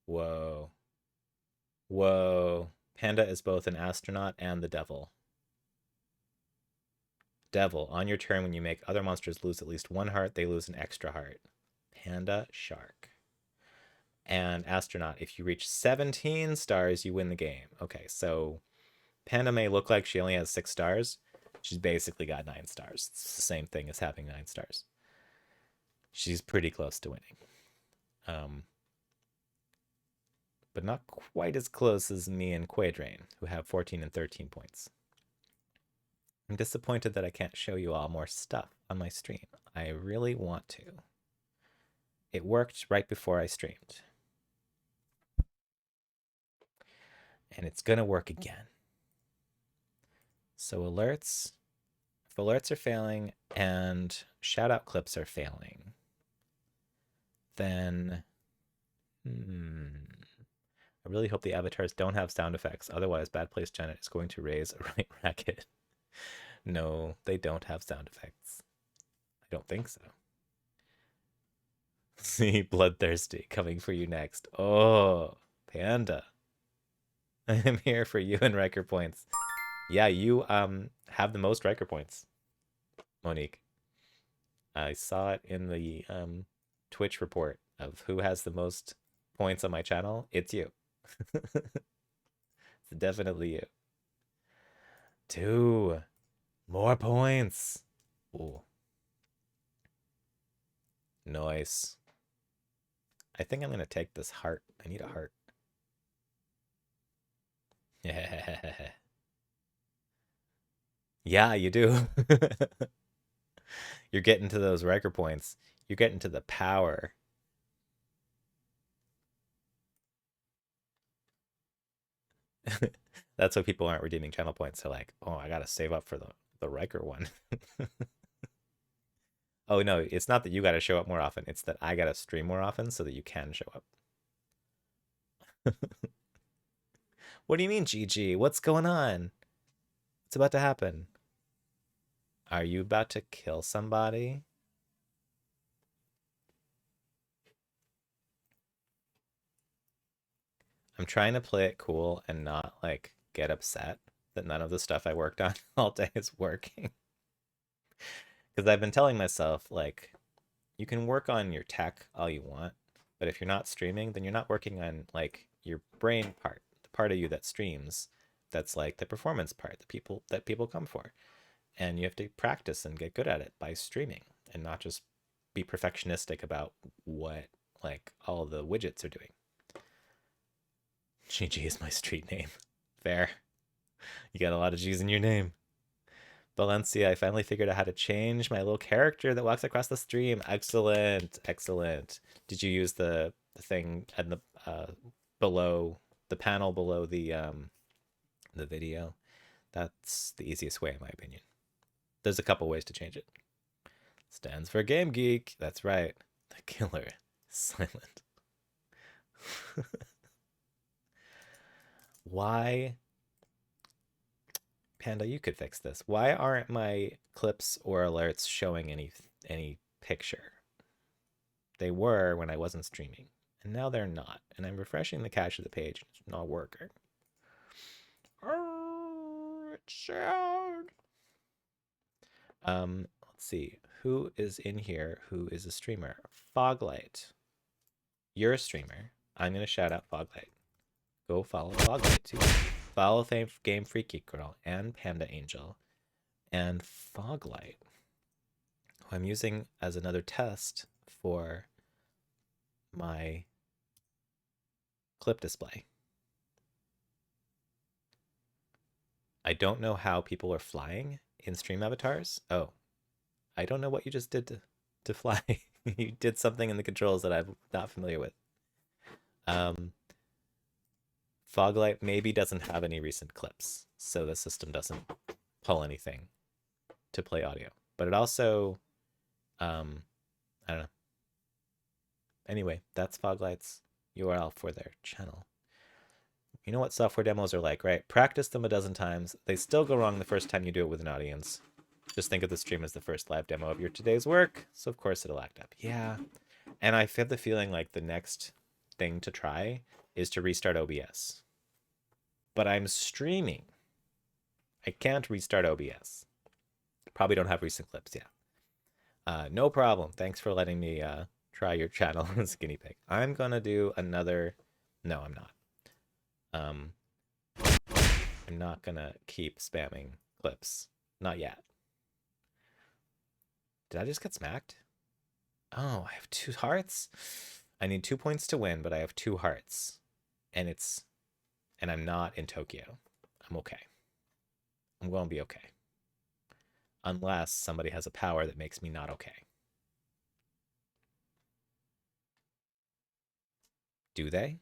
Whoa. Whoa. Panda is both an astronaut and the devil. Devil, on your turn when you make other monsters lose at least one heart, they lose an extra heart. Panda, shark. And astronaut, if you reach 17 stars, you win the game. Okay, so Panda may look like she only has 6 stars. She's basically got 9 stars. It's the same thing as having 9 stars. She's pretty close to winning. But not quite as close as me and Quadrain, who have 14 and 13 points. I'm disappointed that I can't show you all more stuff on my stream. I really want to. It worked right before I streamed. And it's gonna work again. So alerts, if alerts are failing and shout out clips are failing, then I really hope the avatars don't have sound effects. Otherwise, Bad Place Janet is going to raise a right racket. No, they don't have sound effects. I don't think so. See, Bloodthirsty coming for you next. Oh, Panda. I am here for you and Riker points. Yeah, you have the most Riker points, Monique. I saw it in the Twitch report of who has the most points on my channel. It's you. It's definitely you. 2 more points. Ooh. Nice. I think I'm going to take this heart. I need a heart. Yeah. Yeah, you do. You're getting to those Riker points. You're getting to the power. That's why people aren't redeeming channel points. They're like, oh, I gotta save up for the Riker one. Oh no, it's not that you gotta show up more often. It's that I gotta stream more often so that you can show up. What do you mean, GG? What's going on? What's about to happen? Are you about to kill somebody? I'm trying to play it cool and not like get upset that none of the stuff I worked on all day is working. Because I've been telling myself, like, you can work on your tech all you want, but if you're not streaming, then you're not working on like your brain part, the part of you that streams, that's like the performance part that people come for. And you have to practice and get good at it by streaming and not just be perfectionistic about what like all the widgets are doing. GG is my street name. Fair. You got a lot of G's in your name. Valencia, I finally figured out how to change my little character that walks across the stream. Excellent. Excellent. Did you use the thing at the below the panel below the video? That's the easiest way in my opinion. There's a couple ways to change it. Stands for Game Geek. That's right. The killer is silent. Why? Panda, you could fix this. Why aren't my clips or alerts showing any picture? They were when I wasn't streaming, and now they're not. And I'm refreshing the cache of the page. It's not working. Oh, it's sad. Let's see. Who is in here? Who is a streamer? Foglight. you're a streamer. I'm going to shout out Foglight. Go follow Foglight too. Follow Game Freak Geek Girl and Panda Angel and Foglight, who I'm using as another test for my clip display. I don't know how people are flying in stream avatars. Oh, I don't know what you just did to fly. You did something in the controls that I'm not familiar with. Foglight maybe doesn't have any recent clips, so the system doesn't pull anything to play audio. But it also, I don't know. Anyway, that's Foglight's URL for their channel. You know what software demos are like, right? Practice them a dozen times. They still go wrong the first time you do it with an audience. Just think of the stream as the first live demo of your today's work, so of course it'll act up. Yeah, and I feel the feeling like the next thing to try is to restart OBS. But I'm streaming. I can't restart OBS. Probably don't have recent clips yet. No problem. Thanks for letting me try your channel as a guinea pig. I'm gonna do another. No, I'm not. I'm not gonna keep spamming clips. Not yet. Did I just get smacked? Oh, I have 2 hearts? I need 2 points to win, but I have 2 hearts. And I'm not in Tokyo. I'm okay. I'm gonna be okay. Unless somebody has a power that makes me not okay. Do they?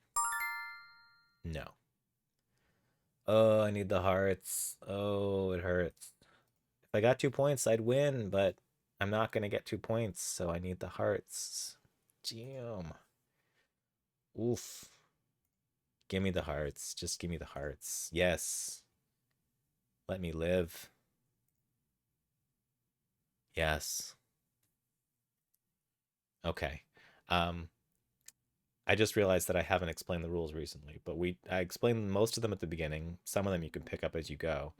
No. Oh, I need the hearts. Oh, it hurts. If I got 2 points, I'd win, but I'm not going to get 2 points, so I need the hearts. Damn. Oof. Give me the hearts. Just give me the hearts. Yes. Let me live. Yes. Okay. I just realized that I haven't explained the rules recently, but I explained most of them at the beginning. Some of them you can pick up as you go.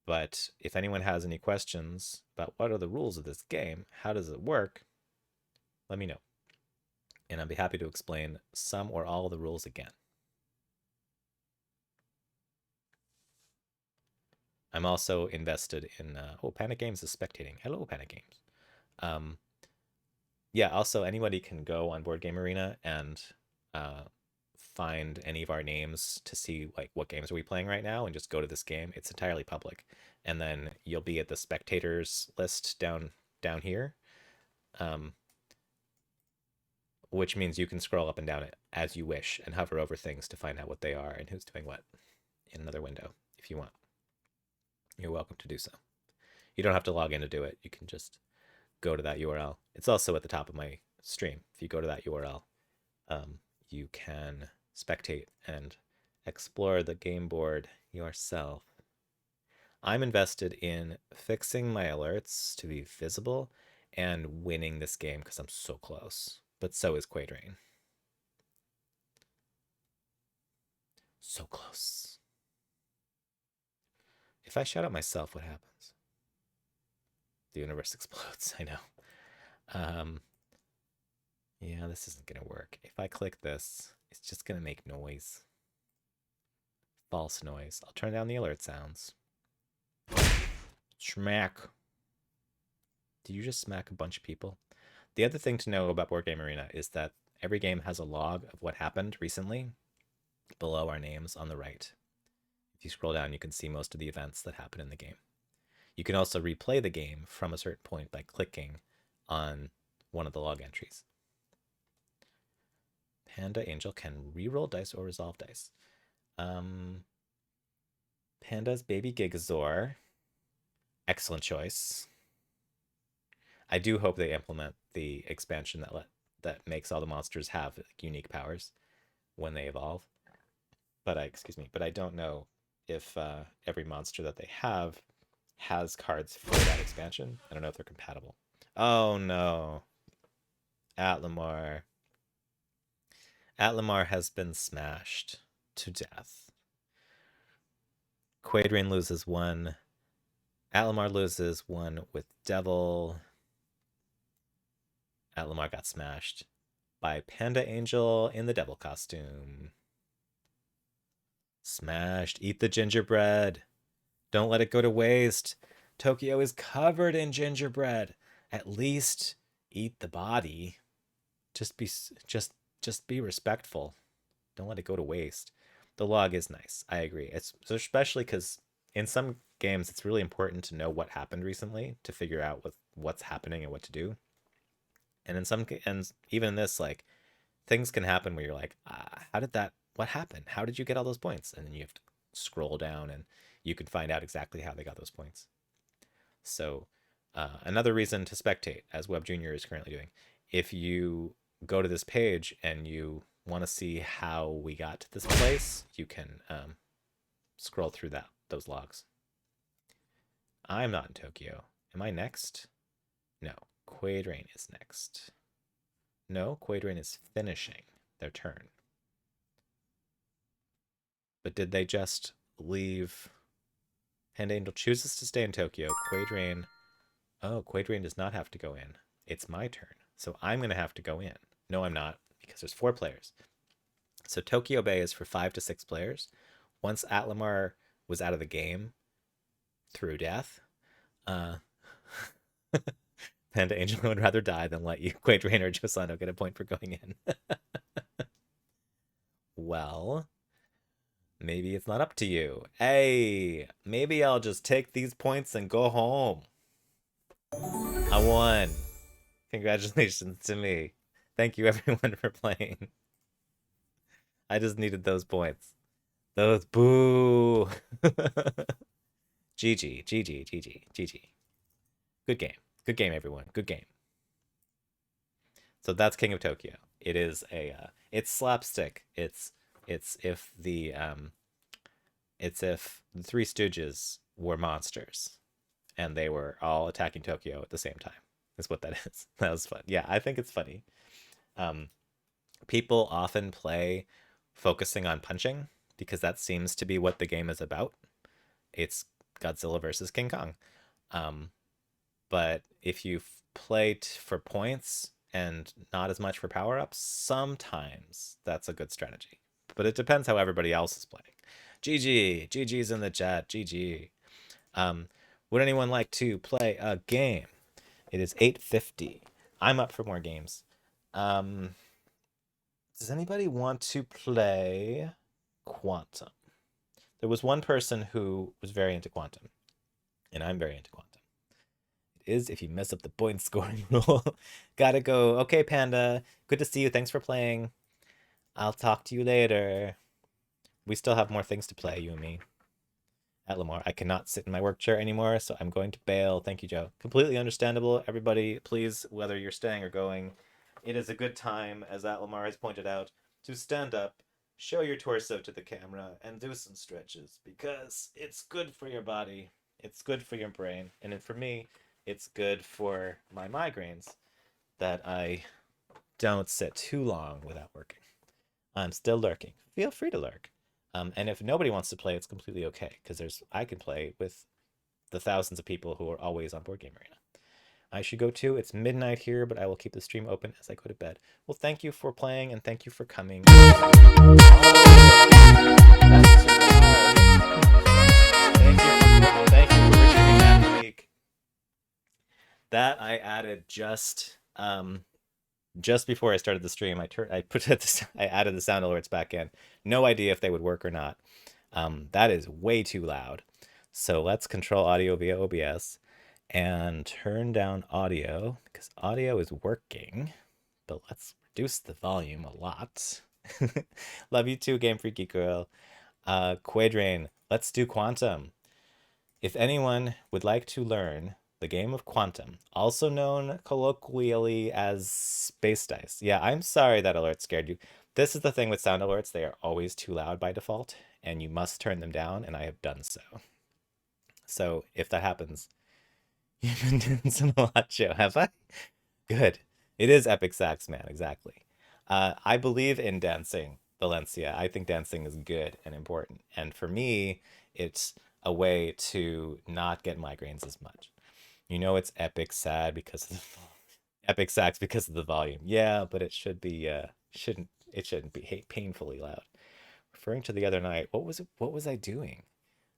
But if anyone has any questions about what are the rules of this game, how does it work, let me know. And I'll be happy to explain some or all of the rules again. I'm also invested in, Panic Games is spectating. Hello, Panic Games. Yeah, also anybody can go on Board Game Arena and find any of our names to see like what games are we playing right now and just go to this game. It's entirely public. And then you'll be at the spectators list down here. Which means you can scroll up and down it as you wish and hover over things to find out what they are and who's doing what in another window if you want. You're welcome to do so. You don't have to log in to do it. You can just go to that URL. It's also at the top of my stream. If you go to that URL, you can spectate and explore the game board yourself. I'm invested in fixing my alerts to be visible and winning this game because I'm so close. But so is Quadrain. So close. If I shout out myself, what happens? The universe explodes, I know. Yeah, this isn't gonna work. If I click this, it's just gonna make noise. False noise. I'll turn down the alert sounds. Smack. Did you just smack a bunch of people? The other thing to know about Board Game Arena is that every game has a log of what happened recently below our names on the right. If you scroll down, you can see most of the events that happen in the game. You can also replay the game from a certain point by clicking on one of the log entries. Panda Angel can re-roll dice or resolve dice. Panda's Baby Gigazor. Excellent choice. I do hope they implement the expansion that makes all the monsters have unique powers when they evolve. But I don't know if every monster that they have has cards for that expansion. I don't know if they're compatible. Oh no. Atlamar. Atlamar has been smashed to death. Quadrain loses 1. Atlamar loses 1 with Devil. Atlamar got smashed. by Panda Angel in the devil costume. Smashed. Eat the gingerbread. Don't let it go to waste. Tokyo is covered in gingerbread. At least eat the body. Just be respectful. Don't let it go to waste. The log is nice. I agree. It's especially because in some games it's really important to know what happened recently to figure out what's happening and what to do. And and even in this, like, things can happen where you're like, what happened? How did you get all those points? And then you have to scroll down and you can find out exactly how they got those points. So another reason to spectate, as Web Junior is currently doing, if you go to this page and you want to see how we got to this place, you can scroll through those logs. I'm not in Tokyo. Am I next? No, Quadrain is next. No, Quadrain is finishing their turn. But did they just leave? Hand Angel chooses to stay in Tokyo. Quadrain. Oh, Quadrain does not have to go in. It's my turn. So I'm going to have to go in. No, I'm not, because there's 4 players. So Tokyo Bay is for 5 to 6 players. Once Atlamar was out of the game through death, Panda Angel would rather die than let you, Quadrain or Josano, get a point for going in. Well, maybe it's not up to you. Hey, maybe I'll just take these points and go home. I won. Congratulations to me. Thank you everyone for playing. I just needed those points. Those boo. GG, GG, GG, GG. Good game. Good game, everyone. Good game. So that's King of Tokyo. It is it's slapstick. It's if the Three Stooges were monsters and they were all attacking Tokyo at the same time. Is what that is. That was fun. Yeah, I think it's funny. People often play focusing on punching because that seems to be what the game is about. It's Godzilla versus King Kong. But if you play for points and not as much for power-ups, sometimes that's a good strategy. But it depends how everybody else is playing. GG. GG's in the chat. GG. Would anyone like to play a game? It is 8:50. I'm up for more games. Does anybody want to play Quantum? There was one person who was very into Quantum, and I'm very into Quantum. It is if you mess up the point scoring rule. Gotta go. Okay, Panda. Good to see you. Thanks for playing. I'll talk to you later. We still have more things to play, you and me. At Lamar, I cannot sit in my work chair anymore, so I'm going to bail. Thank you, Joe. Completely understandable. Everybody, please, whether you're staying or going, it is a good time, as Atlamar has pointed out, to stand up, show your torso to the camera, and do some stretches, because it's good for your body, it's good for your brain, and for me, it's good for my migraines that I don't sit too long without working. I'm still lurking. Feel free to lurk. And if nobody wants to play, it's completely okay, because I can play with the thousands of people who are always on Board Game Arena. I should go too. It's midnight here, but I will keep the stream open as I go to bed. Well, thank you for playing, and thank you for coming. Thank you for redeeming that week. That I added just before I started the stream. I added the sound alerts back in. No idea if they would work or not. That is way too loud. So let's control audio via OBS and turn down audio because audio is working. But let's reduce the volume a lot. Love you too, Game Freaky Girl. Quadrain, let's do Quantum. If anyone would like to learn the game of Quantum, also known colloquially as Space Dice. Yeah, I'm sorry that alert scared you. This is the thing with sound alerts. They are always too loud by default, and you must turn them down, and I have done so. So if that happens, you've been dancing a lot, Joe, have I? Good. It is Epic Sax, man, exactly. I believe in dancing, Valencia. I think dancing is good and important. And for me, it's a way to not get migraines as much. You know it's epic sad because of Epic sax because of the volume. Yeah, but it should be shouldn't be painfully loud. Referring to the other night, what was I doing?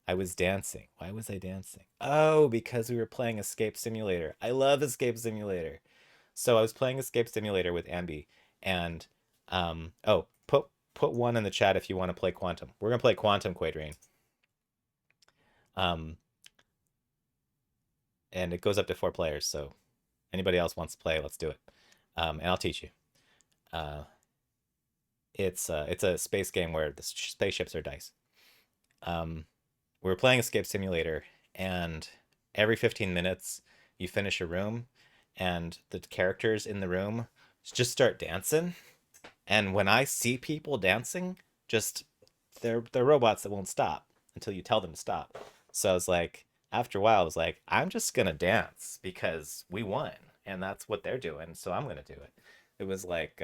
I was dancing. Why was I dancing? Oh, because we were playing Escape Simulator. I love Escape Simulator. So I was playing Escape Simulator with Ambi, and oh, put one in the chat if you want to play Quantum. We're gonna play Quantum, Quadrain. Um, and it goes up to 4 players. So anybody else wants to play, let's do it. And I'll teach you. It's a space game where the spaceships are dice. We were playing Escape Simulator, and every 15 minutes you finish a room, and the characters in the room just start dancing. And when I see people dancing, just they're robots that won't stop until you tell them to stop. So I was like, after a while, I was like, I'm just gonna dance because we won, and that's what they're doing, so I'm gonna do it. It was like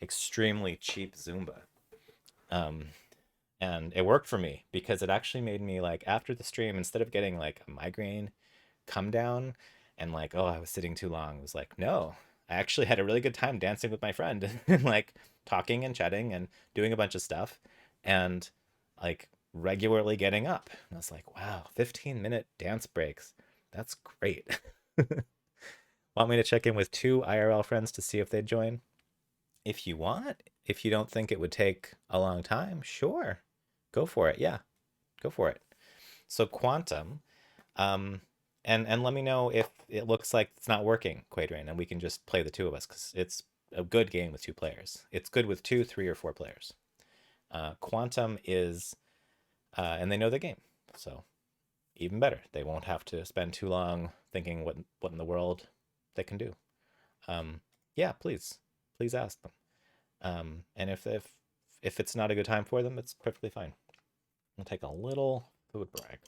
extremely cheap Zumba. Um, and it worked for me because it actually made me like after the stream, instead of getting like a migraine come down and like, oh, I was sitting too long, it was like, no, I actually had a really good time dancing with my friend and like talking and chatting and doing a bunch of stuff and like regularly getting up. And I was like, wow, 15-minute dance breaks. That's great. Want me to check in with 2 IRL friends to see if they'd join? If you want, if you don't think it would take a long time, sure. Go for it. Yeah, go for it. So Quantum, um, and let me know if it looks like it's not working, Quadrain, and we can just play the two of us because it's a good game with 2 players. It's good with 2, 3, or 4 players. Quantum is, and they know the game, so even better. They won't have to spend too long thinking what in the world they can do. Yeah, please ask them. And if it's not a good time for them, it's perfectly fine. I'll take a little food break.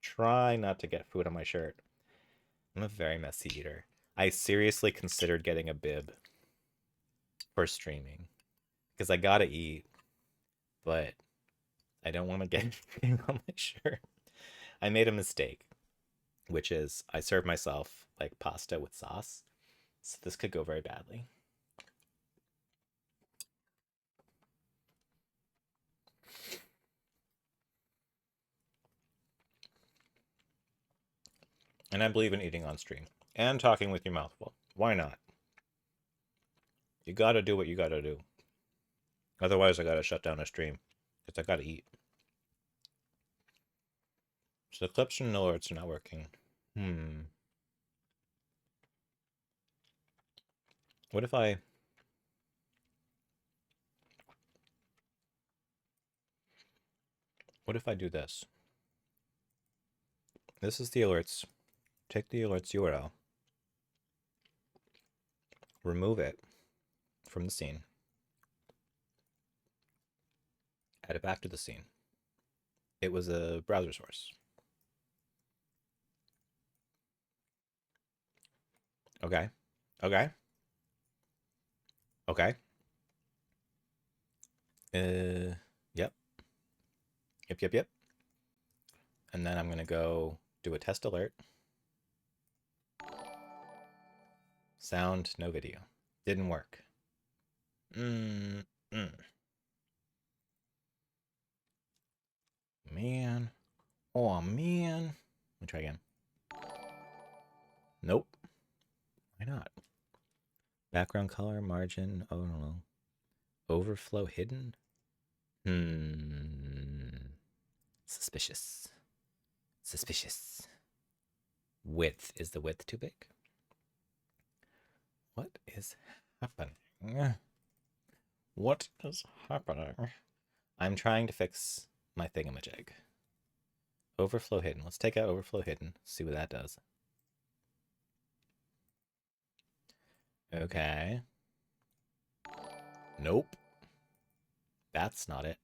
Try not to get food on my shirt. I'm a very messy eater. I seriously considered getting a bib for streaming because I gotta eat, but I don't want to get anything on my shirt. I made a mistake, which is I served myself like pasta with sauce, so this could go very badly. And I believe in eating on stream and talking with your mouth full. Why not? You gotta do what you gotta do. Otherwise, I gotta shut down a stream because I gotta eat. So the clips and alerts are not working. What if I... What if I do this? This is the alerts. Take the alerts URL. Remove it from the scene. Add it back to the scene. It was a browser source. Okay. Okay. Okay. Yep. Yep. And then I'm going to go do a test alert. Sound, no video. Didn't work. Man. Oh, man. Let me try again. Nope. Why not? Background color, margin, oh, no. Overflow hidden? Suspicious. Width. Is the width too big? What is happening? What is happening? I'm trying to fix my thingamajig. Overflow hidden. Let's take out overflow hidden. See what that does. Okay. Nope. That's not it.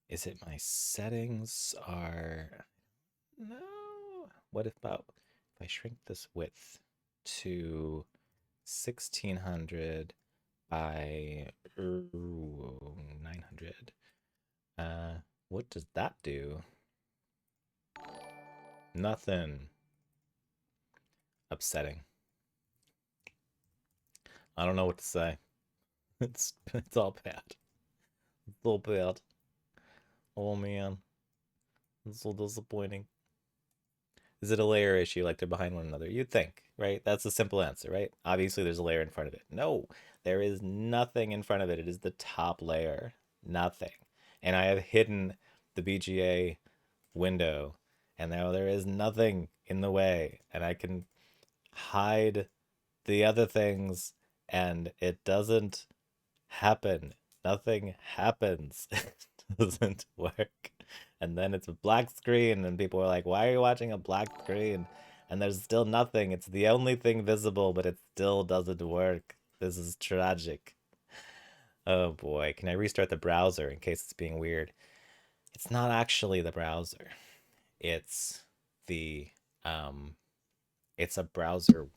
Is it my settings are... No. What about if I shrink this width to 1600 by 900? What does that do? Nothing. Upsetting. I don't know what to say. It's all bad. It's all bad. Oh man, it's so disappointing. Is it a layer issue, like they're behind one another? You'd think, right? That's the simple answer, right? Obviously, there's a layer in front of it. No, there is nothing in front of it. It is the top layer. Nothing. And I have hidden the BGA window, and now there is nothing in the way, and I can hide the other things, and it doesn't happen. Nothing happens. It doesn't work. And then it's a black screen, and people are like, why are you watching a black screen? And there's still nothing. It's the only thing visible, but it still doesn't work. This is tragic. Oh boy. Can I restart the browser in case it's being weird? It's not actually the browser. It's the it's a browser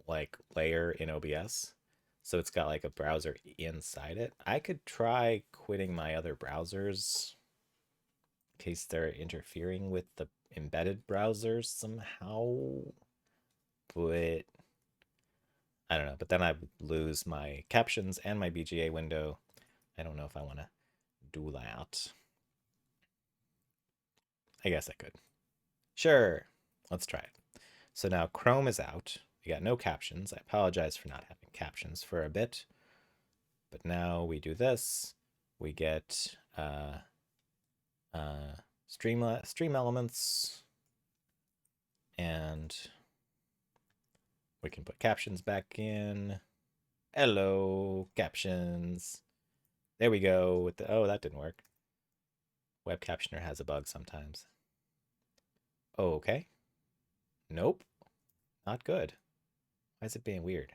like layer in OBS. So it's got like a browser inside it. I could try quitting my other browsers in case they're interfering with the embedded browsers somehow. But I don't know. But then I would lose my captions and my BGA window. I don't know if I want to do that. I guess I could. Sure. Let's try it. So now Chrome is out. We got no captions. I apologize for not having captions for a bit. But now we do this. We get stream elements, and we can put captions back in. Hello, captions. There we go. With the oh, that didn't work. Web captioner has a bug sometimes. Oh, okay. Nope. Not good. Why is it being weird?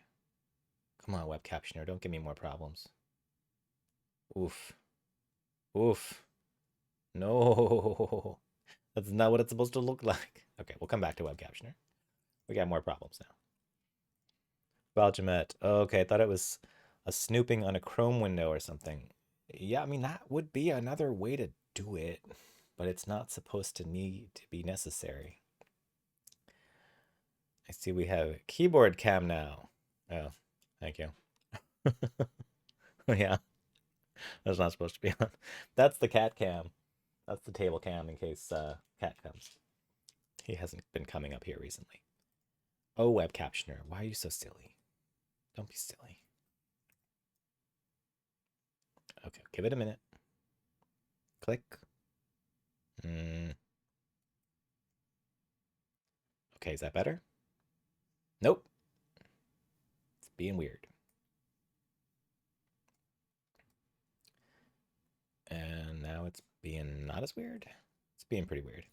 Come on, web captioner. Don't give me more problems. Oof. Oof. No. That's not what it's supposed to look like. Okay, we'll come back to web captioner. We got more problems now. Baljamet. Oh, okay, I thought it was a snooping on a Chrome window or something. Yeah, I mean, that would be another way to do it, but it's not supposed to need to be necessary. I see we have keyboard cam now. Oh, thank you. Yeah, that's not supposed to be on. That's the cat cam. That's the table cam in case cat comes. He hasn't been coming up here recently. Oh, web captioner, why are you so silly? Don't be silly. Okay, give it a minute. Click. Okay, is that better? Nope. It's being weird. And now it's being not as weird. It's being pretty weird.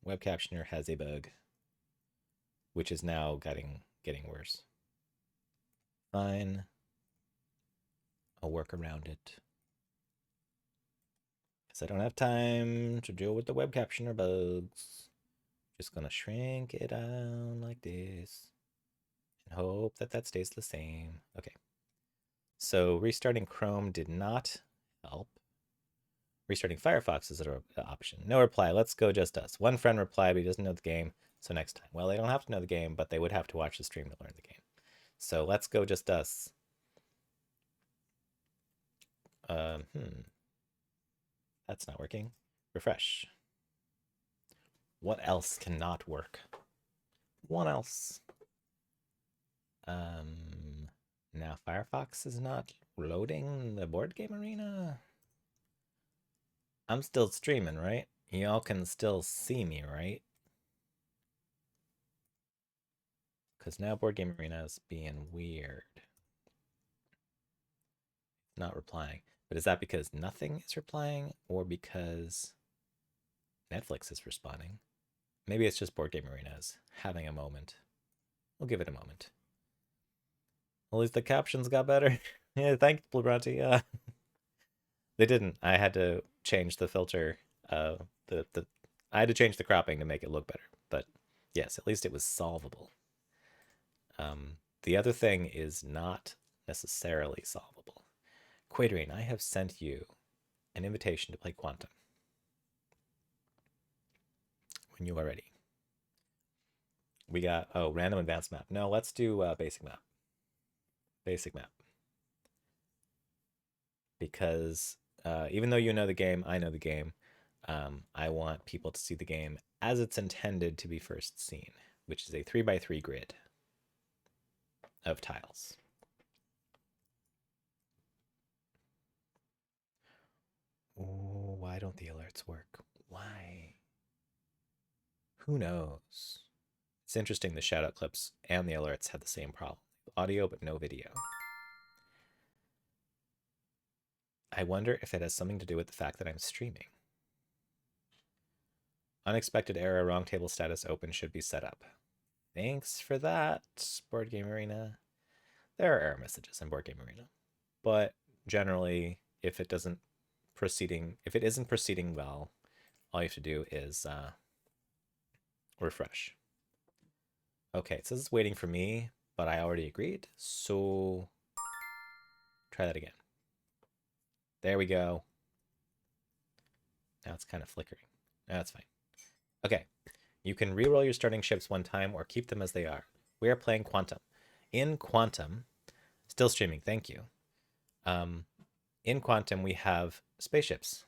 Web captioner has a bug, which is now getting worse. Fine. I'll work around it. Because I don't have time to deal with the web captioner bugs. Just gonna shrink it down like this and hope that that stays the same. Okay. So restarting Chrome did not help. Restarting Firefox is an option. No reply. Let's go just us. One friend replied, but he doesn't know the game. So next time. Well, they don't have to know the game, but they would have to watch the stream to learn the game. So let's go just us. That's not working. Refresh. What else cannot work? What else? Now Firefox is not loading the board game arena. I'm still streaming, right? Y'all can still see me, right? Because now board game arena is being weird. Not replying. But is that because nothing is replying or because Netflix is responding? Maybe it's just board game arena is having a moment. We'll give it a moment. At least the captions got better. Yeah, thanks, Blubranti. They didn't. I had to change the filter. I had to change the cropping to make it look better. But yes, at least it was solvable. The other thing is not necessarily solvable. Quadrain, I have sent you an invitation to play Quantum. When you are ready. We got, oh, random advanced map. No, let's do basic map. Basic map. Because even though you know the game, I know the game, I want people to see the game as it's intended to be first seen, which is a 3x3 grid of tiles. Oh, why don't the alerts work? Why? Who knows? It's interesting the shoutout clips and the alerts had the same problem. Audio but no video. I wonder if it has something to do with the fact that I'm streaming. Unexpected error, wrong table status open should be set up. Thanks for that, Board Game Arena. There are error messages in Board Game Arena, but generally, if it isn't proceeding well, all you have to do is refresh. Okay, it says it's waiting for me, but I already agreed, so try that again. There we go. Now it's kind of flickering. That's fine. Okay, you can reroll your starting ships one time or keep them as they are. We are playing Quantum. In Quantum, still streaming, thank you. In Quantum, we have spaceships.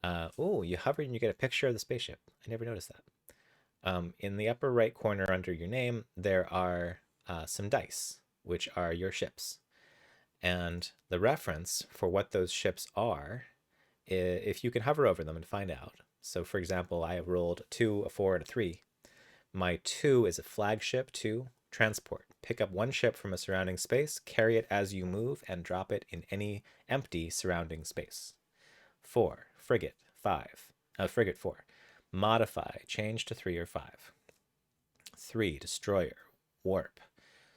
Oh, you hover and you get a picture of the spaceship. I never noticed that. In the upper right corner under your name, there are some dice, which are your ships. And the reference for what those ships are, if you can hover over them and find out. So for example, I have rolled a 2, a 4, and a 3. My 2 is a flagship 2, transport. Pick up one ship from a surrounding space, carry it as you move, and drop it in any empty surrounding space. 4, frigate. 4. Modify, change to 3 or 5. 3, destroyer, warp.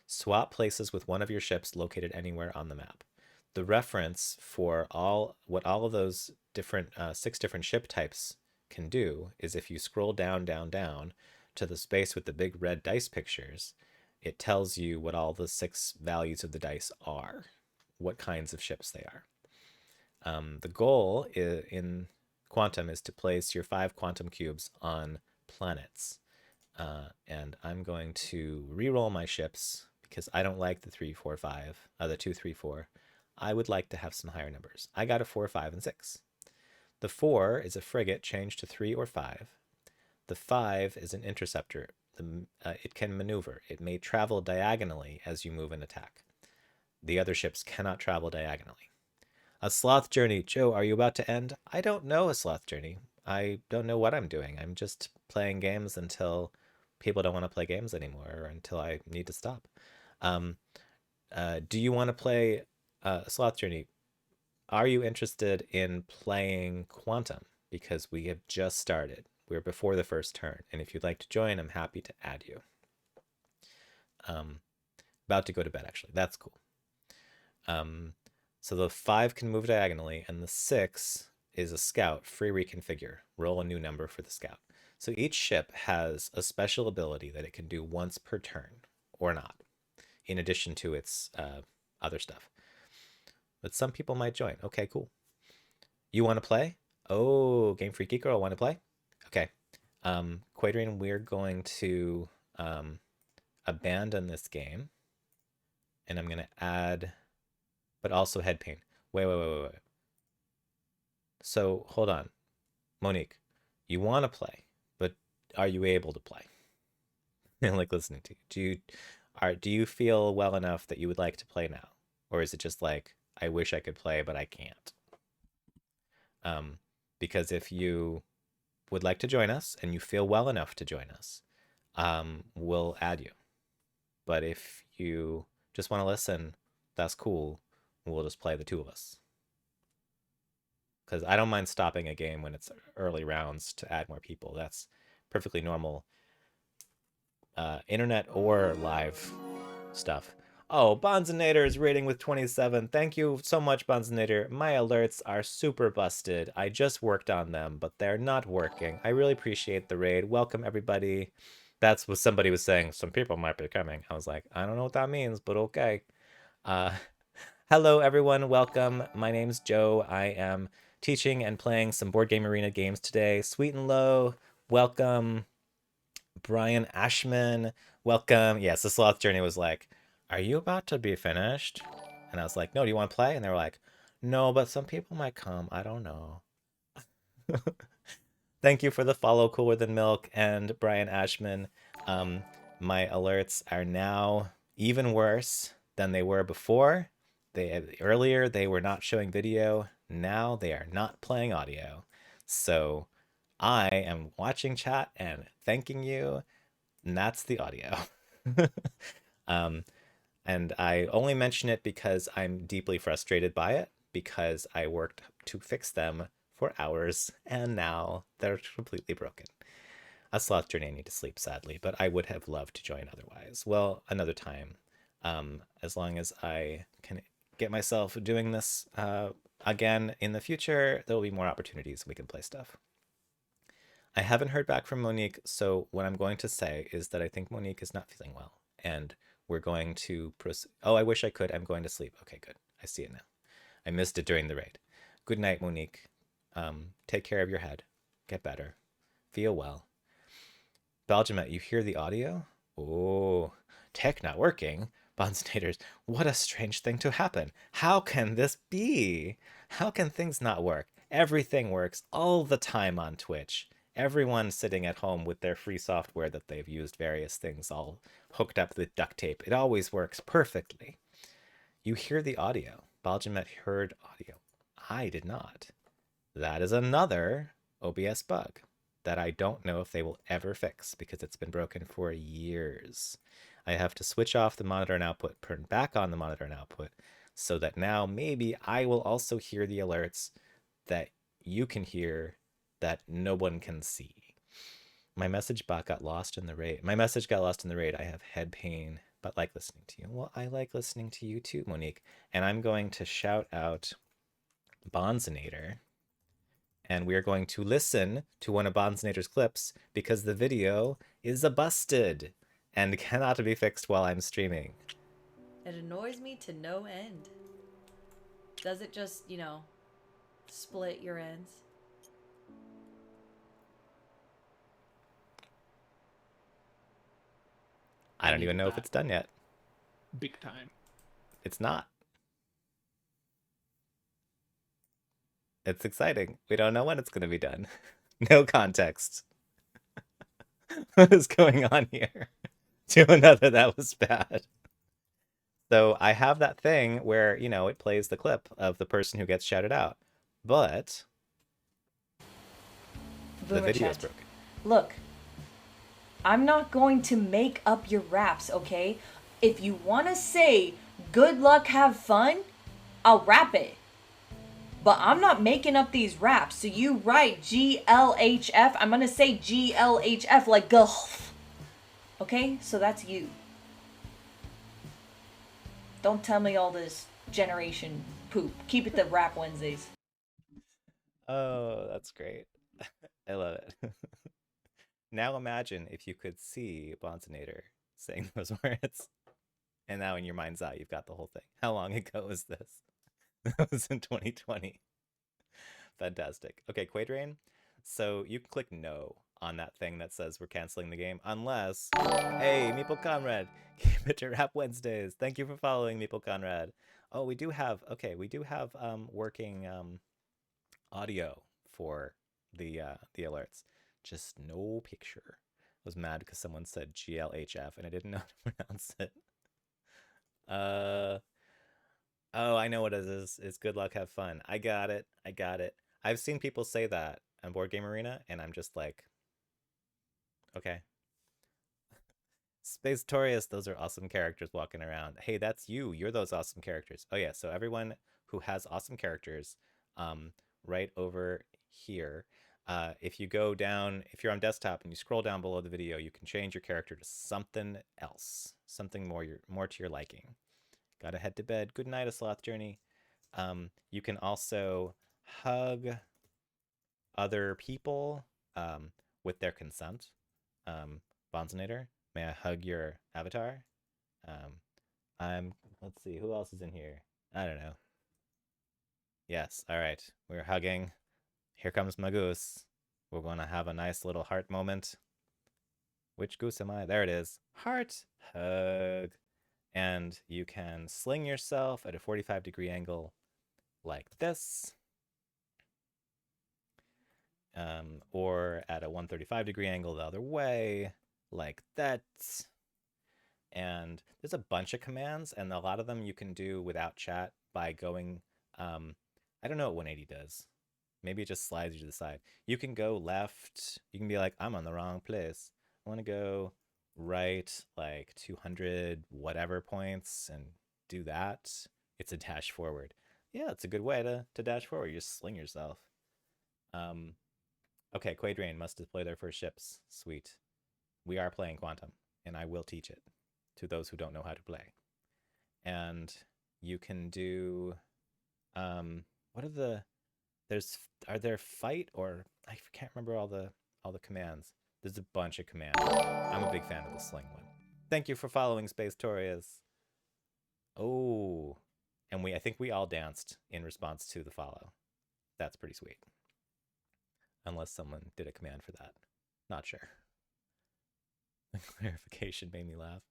Swap places with one of your ships located anywhere on the map. The reference for what all of those different 6 different ship types can do is if you scroll down to the space with the big red dice pictures, it tells you what all the 6 values of the dice are, what kinds of ships they are. The goal in Quantum is to place your 5 quantum cubes on planets. And I'm going to re-roll my ships because I don't like the 3, 4, 5, the 2, 3, 4. I would like to have some higher numbers. I got a 4, 5, and 6. The 4 is a frigate changed to 3 or 5. The 5 is an interceptor. It can maneuver. It may travel diagonally as you move and attack. The other ships cannot travel diagonally. A sloth journey. Joe, are you about to end? I don't know a sloth journey. I don't know what I'm doing. I'm just playing games until people don't want to play games anymore or until I need to stop. Do you want to play Sloth Journey? Are you interested in playing Quantum? Because we have just started. We're before the first turn. And if you'd like to join, I'm happy to add you. About to go to bed, actually. That's cool. So the 5 can move diagonally, and the 6 is a scout. Free reconfigure. Roll a new number for the scout. So each ship has a special ability that it can do once per turn, or not, in addition to its other stuff. But some people might join. Okay, cool. You want to play? Oh, Game Freak Geek Girl, want to play? Okay. Quadrian, we're going to abandon this game. And I'm going to add, but also head pain. Wait. So, hold on. Monique, you want to play, but are you able to play? Like listening to you. Do you feel well enough that you would like to play now? Or is it just like, I wish I could play, but I can't? Because if you would like to join us and you feel well enough to join us, we'll add you. But if you just want to listen, that's cool. We'll just play the 2 of us. Because I don't mind stopping a game when it's early rounds to add more people. That's perfectly normal. Internet or live stuff. Oh, Bonzinator is rating with 27. Thank you so much, Bonzinator. My alerts are super busted. I just worked on them, but they're not working. I really appreciate the raid. Welcome, everybody. That's what somebody was saying. Some people might be coming. I was like, I don't know what that means, but okay. Hello, everyone. Welcome. My name's Joe. I am teaching and playing some Board Game Arena games today. Sweet and Low, welcome. Brian Ashman, welcome. Yes, the Sloth Journey was like, are you about to be finished? And I was like, no, do you want to play? And they were like, no, but some people might come. I don't know. Thank you for the follow, Cooler Than Milk and Brian Ashman. My alerts are now even worse than they were before. Earlier they were not showing video. Now they are not playing audio. So I am watching chat and thanking you, and that's the audio. um, and I only mention it because I'm deeply frustrated by it, because I worked to fix them for hours and now they're completely broken. A sloth journey, I need to sleep, sadly, but I would have loved to join otherwise. Well, another time. As long as I can get myself doing this again in the future, there will be more opportunities we can play stuff. I haven't heard back from Monique, so what I'm going to say is that I think Monique is not feeling well, and we're going to proceed. Oh, I wish I could. I'm going to sleep. Okay, good. I see it now. I missed it during the raid. Good night, Monique. Take care of your head. Get better. Feel well. Belgiumet, you hear the audio? Oh, tech not working. Bondsnators, what a strange thing to happen. How can this be? How can things not work? Everything works all the time on Twitch. Everyone sitting at home with their free software that they've used various things all hooked up with duct tape. It always works perfectly. You hear the audio. Baljamet heard audio. I did not. That is another OBS bug that I don't know if they will ever fix because it's been broken for years. I have to switch off the monitor and output, turn back on the monitor and output, so that now maybe I will also hear the alerts that you can hear that no one can see. My message bot got lost in the raid. My message got lost in the raid. I have head pain, but like listening to you. Well, I like listening to you too, Monique. And I'm going to shout out Bonzinator. And we are going to listen to one of Bonzinator's clips because the video is a busted and cannot be fixed while I'm streaming. It annoys me to no end. Does it just, split your ends? I don't even know if it's done yet. Big time. It's not. It's exciting. We don't know when it's going to be done. No context. What is going on here? To another that was bad. So I have that thing where, it plays the clip of the person who gets shouted out. But the video is broken. Look, I'm not going to make up your raps, okay? If you want to say good luck, have fun, I'll rap it. But I'm not making up these raps. So you write GLHF, I'm going to say GLHF like gulf. Okay? So that's you. Don't tell me all this generation poop. Keep it to Rap Wednesdays. Oh, that's great. I love it. Now imagine if you could see Bonzinator saying those words. And now in your mind's eye, you've got the whole thing. How long ago was this? That was in 2020. Fantastic. Okay, Quadrain. So you can click no on that thing that says we're canceling the game unless, hey, Meeple Conrad, keep it to Rap Wednesdays. Thank you for following, Meeple Conrad. Oh, we do have working audio for the alerts. Just no picture. I was mad because someone said GLHF and I didn't know how to pronounce it. Oh, I know what it is. It's good luck, have fun. I got it. I've seen people say that on Board Game Arena, and I'm just like, okay. Space Torius, those are awesome characters walking around. Hey, that's you. You're those awesome characters. Oh yeah, so everyone who has awesome characters, right over here, if you go down, if you're on desktop and you scroll down below the video, you can change your character to something else, something more to your liking. Gotta head to bed. Good night, A Sloth Journey. You can also hug other people with their consent. Bonzinator, may I hug your avatar? Let's see, who else is in here? I don't know. Yes, all right, we're hugging. Here comes my goose. We're gonna have a nice little heart moment. Which goose am I? There it is. Heart hug. And And you can sling yourself at a 45-degree angle like this, or at a 135-degree angle the other way, like that. And there's a bunch of commands, and a lot of them you can do without chat by going, I don't know what 180 does. Maybe it just slides you to the side. You can go left. You can be like, I'm on the wrong place. I want to go right, like 200 whatever points, and do that. It's a dash forward. Yeah, it's a good way to dash forward. You just sling yourself. Okay, Quadrain must deploy their first ships. Sweet. We are playing Quantum, and I will teach it to those who don't know how to play. And you can do, what are there fight, or I can't remember all the commands. There's a bunch of commands. I'm a big fan of the sling one. Thank you for following Space Torius. Oh, and I think we all danced in response to the follow. That's pretty sweet. Unless someone did a command for that. Not sure. The clarification made me laugh.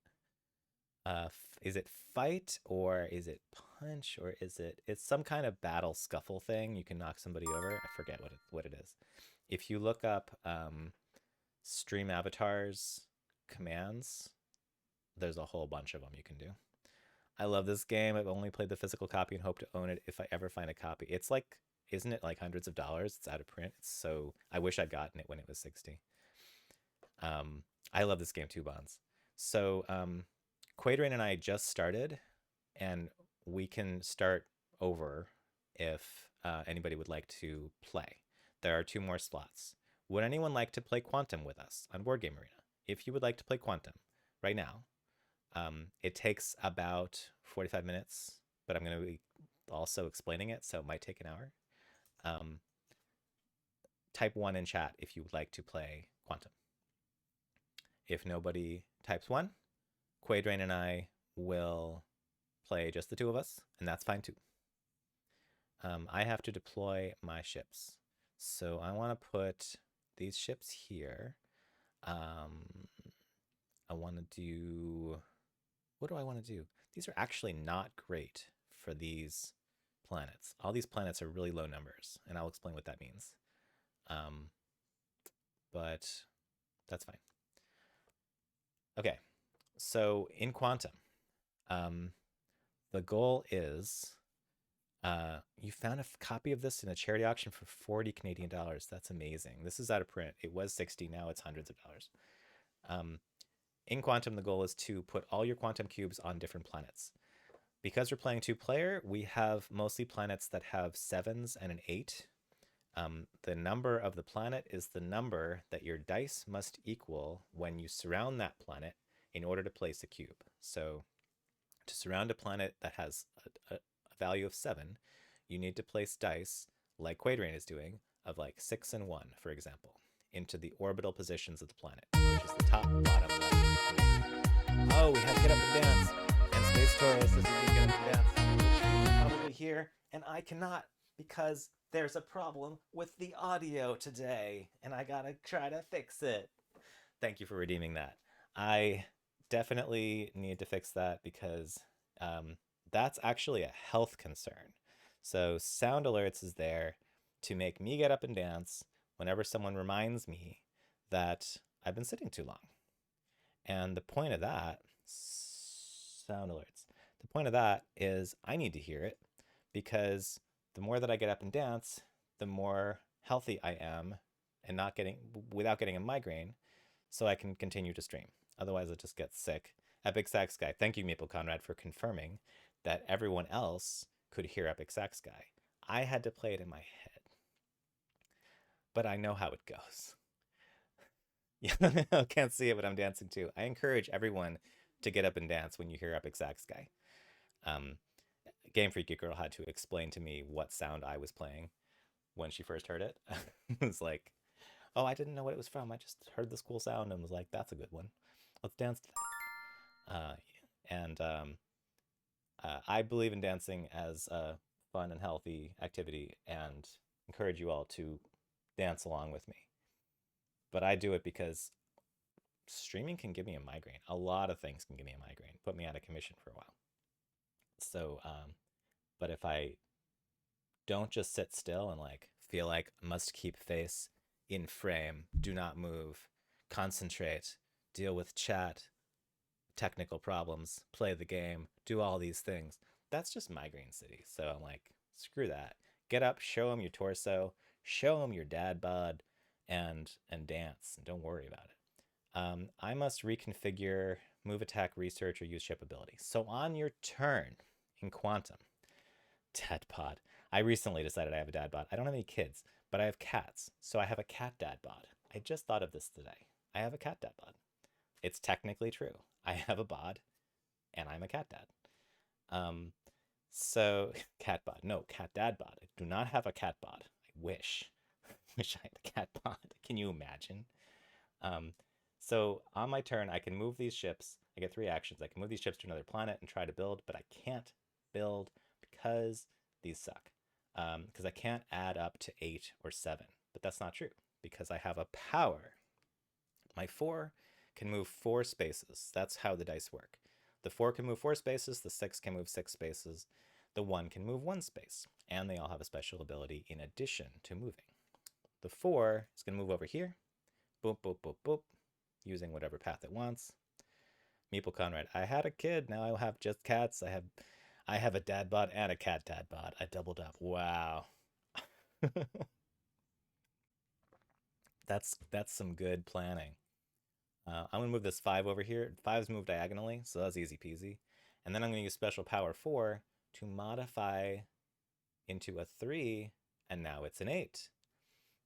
Is it fight, or is it punch, or it's some kind of battle scuffle thing? You can knock somebody over. I forget what it is. If you look up Stream Avatars commands, there's a whole bunch of them you can do. I love this game. I've only played the physical copy and hope to own it if I ever find a copy. It's like, isn't it like hundreds of dollars? It's out of print. I wish I'd gotten it when it was 60. I love this game too, Bonds. So Quadrain and I just started, and we can start over if anybody would like to play. There are 2 more slots. Would anyone like to play Quantum with us on Board Game Arena? If you would like to play Quantum right now, it takes about 45 minutes, but I'm going to be also explaining it, so it might take an hour. Type 1 in chat if you would like to play Quantum. If nobody types 1, Quadrain and I will play just the 2 of us, and that's fine too. I have to deploy my ships. So I want to put these ships here. I want to do... What do I want to do? These are actually not great for these planets. All these planets are really low numbers, and I'll explain what that means. But that's fine. Okay, so in Quantum, the goal is, you found a copy of this in a charity auction for 40 Canadian dollars. That's amazing. This is out of print. It was 60, now it's hundreds of dollars. In Quantum, the goal is to put all your Quantum cubes on different planets. Because we're playing 2-player, we have mostly planets that have 7s and an 8. The number of the planet is the number that your dice must equal when you surround that planet in order to place a cube. So to surround a planet that has a value of 7, you need to place dice, like Quadrain is doing, of like 6 and 1, for example, into the orbital positions of the planet, which is the top, bottom, left. Oh, we have Get Up and Dance. And Space Taurus is doing Get Up and Dance, which you can probably hear, and I cannot, because there's a problem with the audio today, and I gotta try to fix it. Thank you for redeeming that. I definitely need to fix that because that's actually a health concern. So Sound Alerts is there to make me get up and dance whenever someone reminds me that I've been sitting too long. And the point of that, Sound Alerts, the point of that is I need to hear it, because the more that I get up and dance, the more healthy I am and without getting a migraine, so I can continue to stream. Otherwise, I'll just get sick. Epic Sax Guy, thank you, Maple Conrad, for confirming that everyone else could hear Epic Sax Guy. I had to play it in my head, but I know how it goes. Yeah, I can't see it, but I'm dancing too. I encourage everyone to get up and dance when you hear Epic Sax Guy. Game Freaky Girl had to explain to me what sound I was playing when she first heard it. It was like, oh, I didn't know what it was from. I just heard this cool sound and was like, that's a good one. Let's dance to that. I believe in dancing as a fun and healthy activity, and encourage you all to dance along with me. But I do it because streaming can give me a migraine. A lot of things can give me a migraine. Put me out of commission for a while. So, but if I don't just sit still and like feel like must keep face in frame, do not move, concentrate, deal with chat, technical problems, play the game, do all these things. That's just migraine city. So I'm like, screw that. Get up, show them your torso, show them your dad bod, and dance. And don't worry about it. I must reconfigure move, attack, research, or use ship ability. So on your turn in Quantum, dad bod. I recently decided I have a dad bod. I don't have any kids, but I have cats. So I have a cat dad bod. I just thought of this today. I have a cat dad bod. It's technically true. I have a bod and I'm a cat dad. So cat bod. No, cat dad bod. I do not have a cat bod. I wish. Wish I had a cat bod. Can you imagine? So on my turn, I can move these ships. I get 3 actions. I can move these ships to another planet and try to build, but I can't build because these suck. Because I can't add up to 8 or 7. But that's not true because I have a power. My 4 can move 4 spaces. That's how the dice work. The 4 can move 4 spaces. The 6 can move 6 spaces. The 1 can move 1 space. And they all have a special ability in addition to moving. The 4 is going to move over here. Boop, boop, boop, boop. Using whatever path it wants. Meeple Conrad. I had a kid. Now I have just cats. I have a dad bod and a cat dad bod. I doubled up. Wow. That's some good planning. I'm going to move this 5 over here. 5's moved diagonally, so that's easy peasy. And then I'm going to use special power 4 to modify into a 3, and now it's an 8.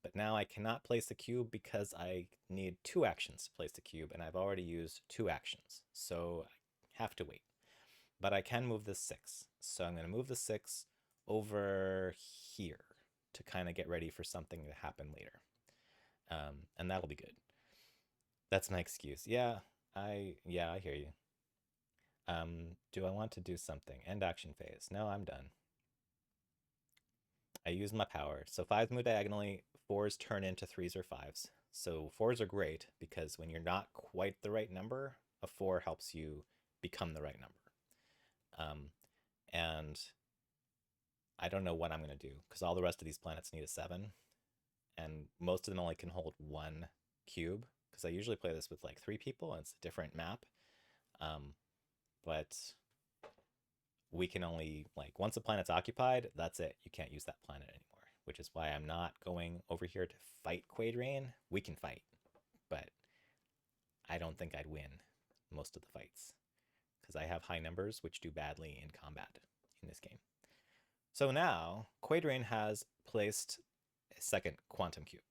But now I cannot place the cube because I need 2 actions to place the cube, and I've already used 2 actions, so I have to wait. But I can move this 6. So I'm going to move the 6 over here to kind of get ready for something to happen later. And that'll be good. That's my excuse. Yeah, I hear you. Do I want to do something? End action phase. No, I'm done. I use my power. So 5s move diagonally, 4s turn into 3s or 5s. So 4s are great because when you're not quite the right number, a 4 helps you become the right number. And I don't know what I'm going to do because all the rest of these planets need a 7. And most of them only can hold 1 cube because I usually play this with like 3 people and it's a different map. But we can only, like, once a planet's occupied, that's it. You can't use that planet anymore, which is why I'm not going over here to fight Quadrain. We can fight, but I don't think I'd win most of the fights because I have high numbers, which do badly in combat in this game. So now Quadrain has placed a second quantum cube.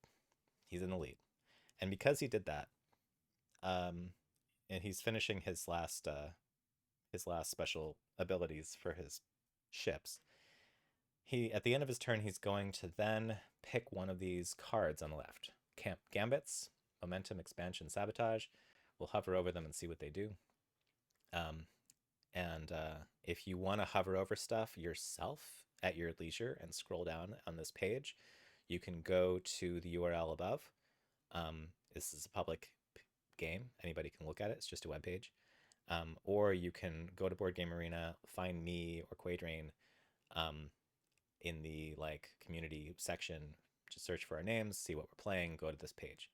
He's in the lead. And because he did that, and he's finishing his last special abilities for his ships, at the end of his turn, he's going to then pick one of these cards on the left. Gambits, Momentum, Expansion, Sabotage. We'll hover over them and see what they do. If you want to hover over stuff yourself at your leisure and scroll down on this page, you can go to the URL above. This is a public game. Anybody can look at it. It's just a web page. Or you can go to Board Game Arena, find me or Quadrain in the like community section, just search for our names, see what we're playing, go to this page.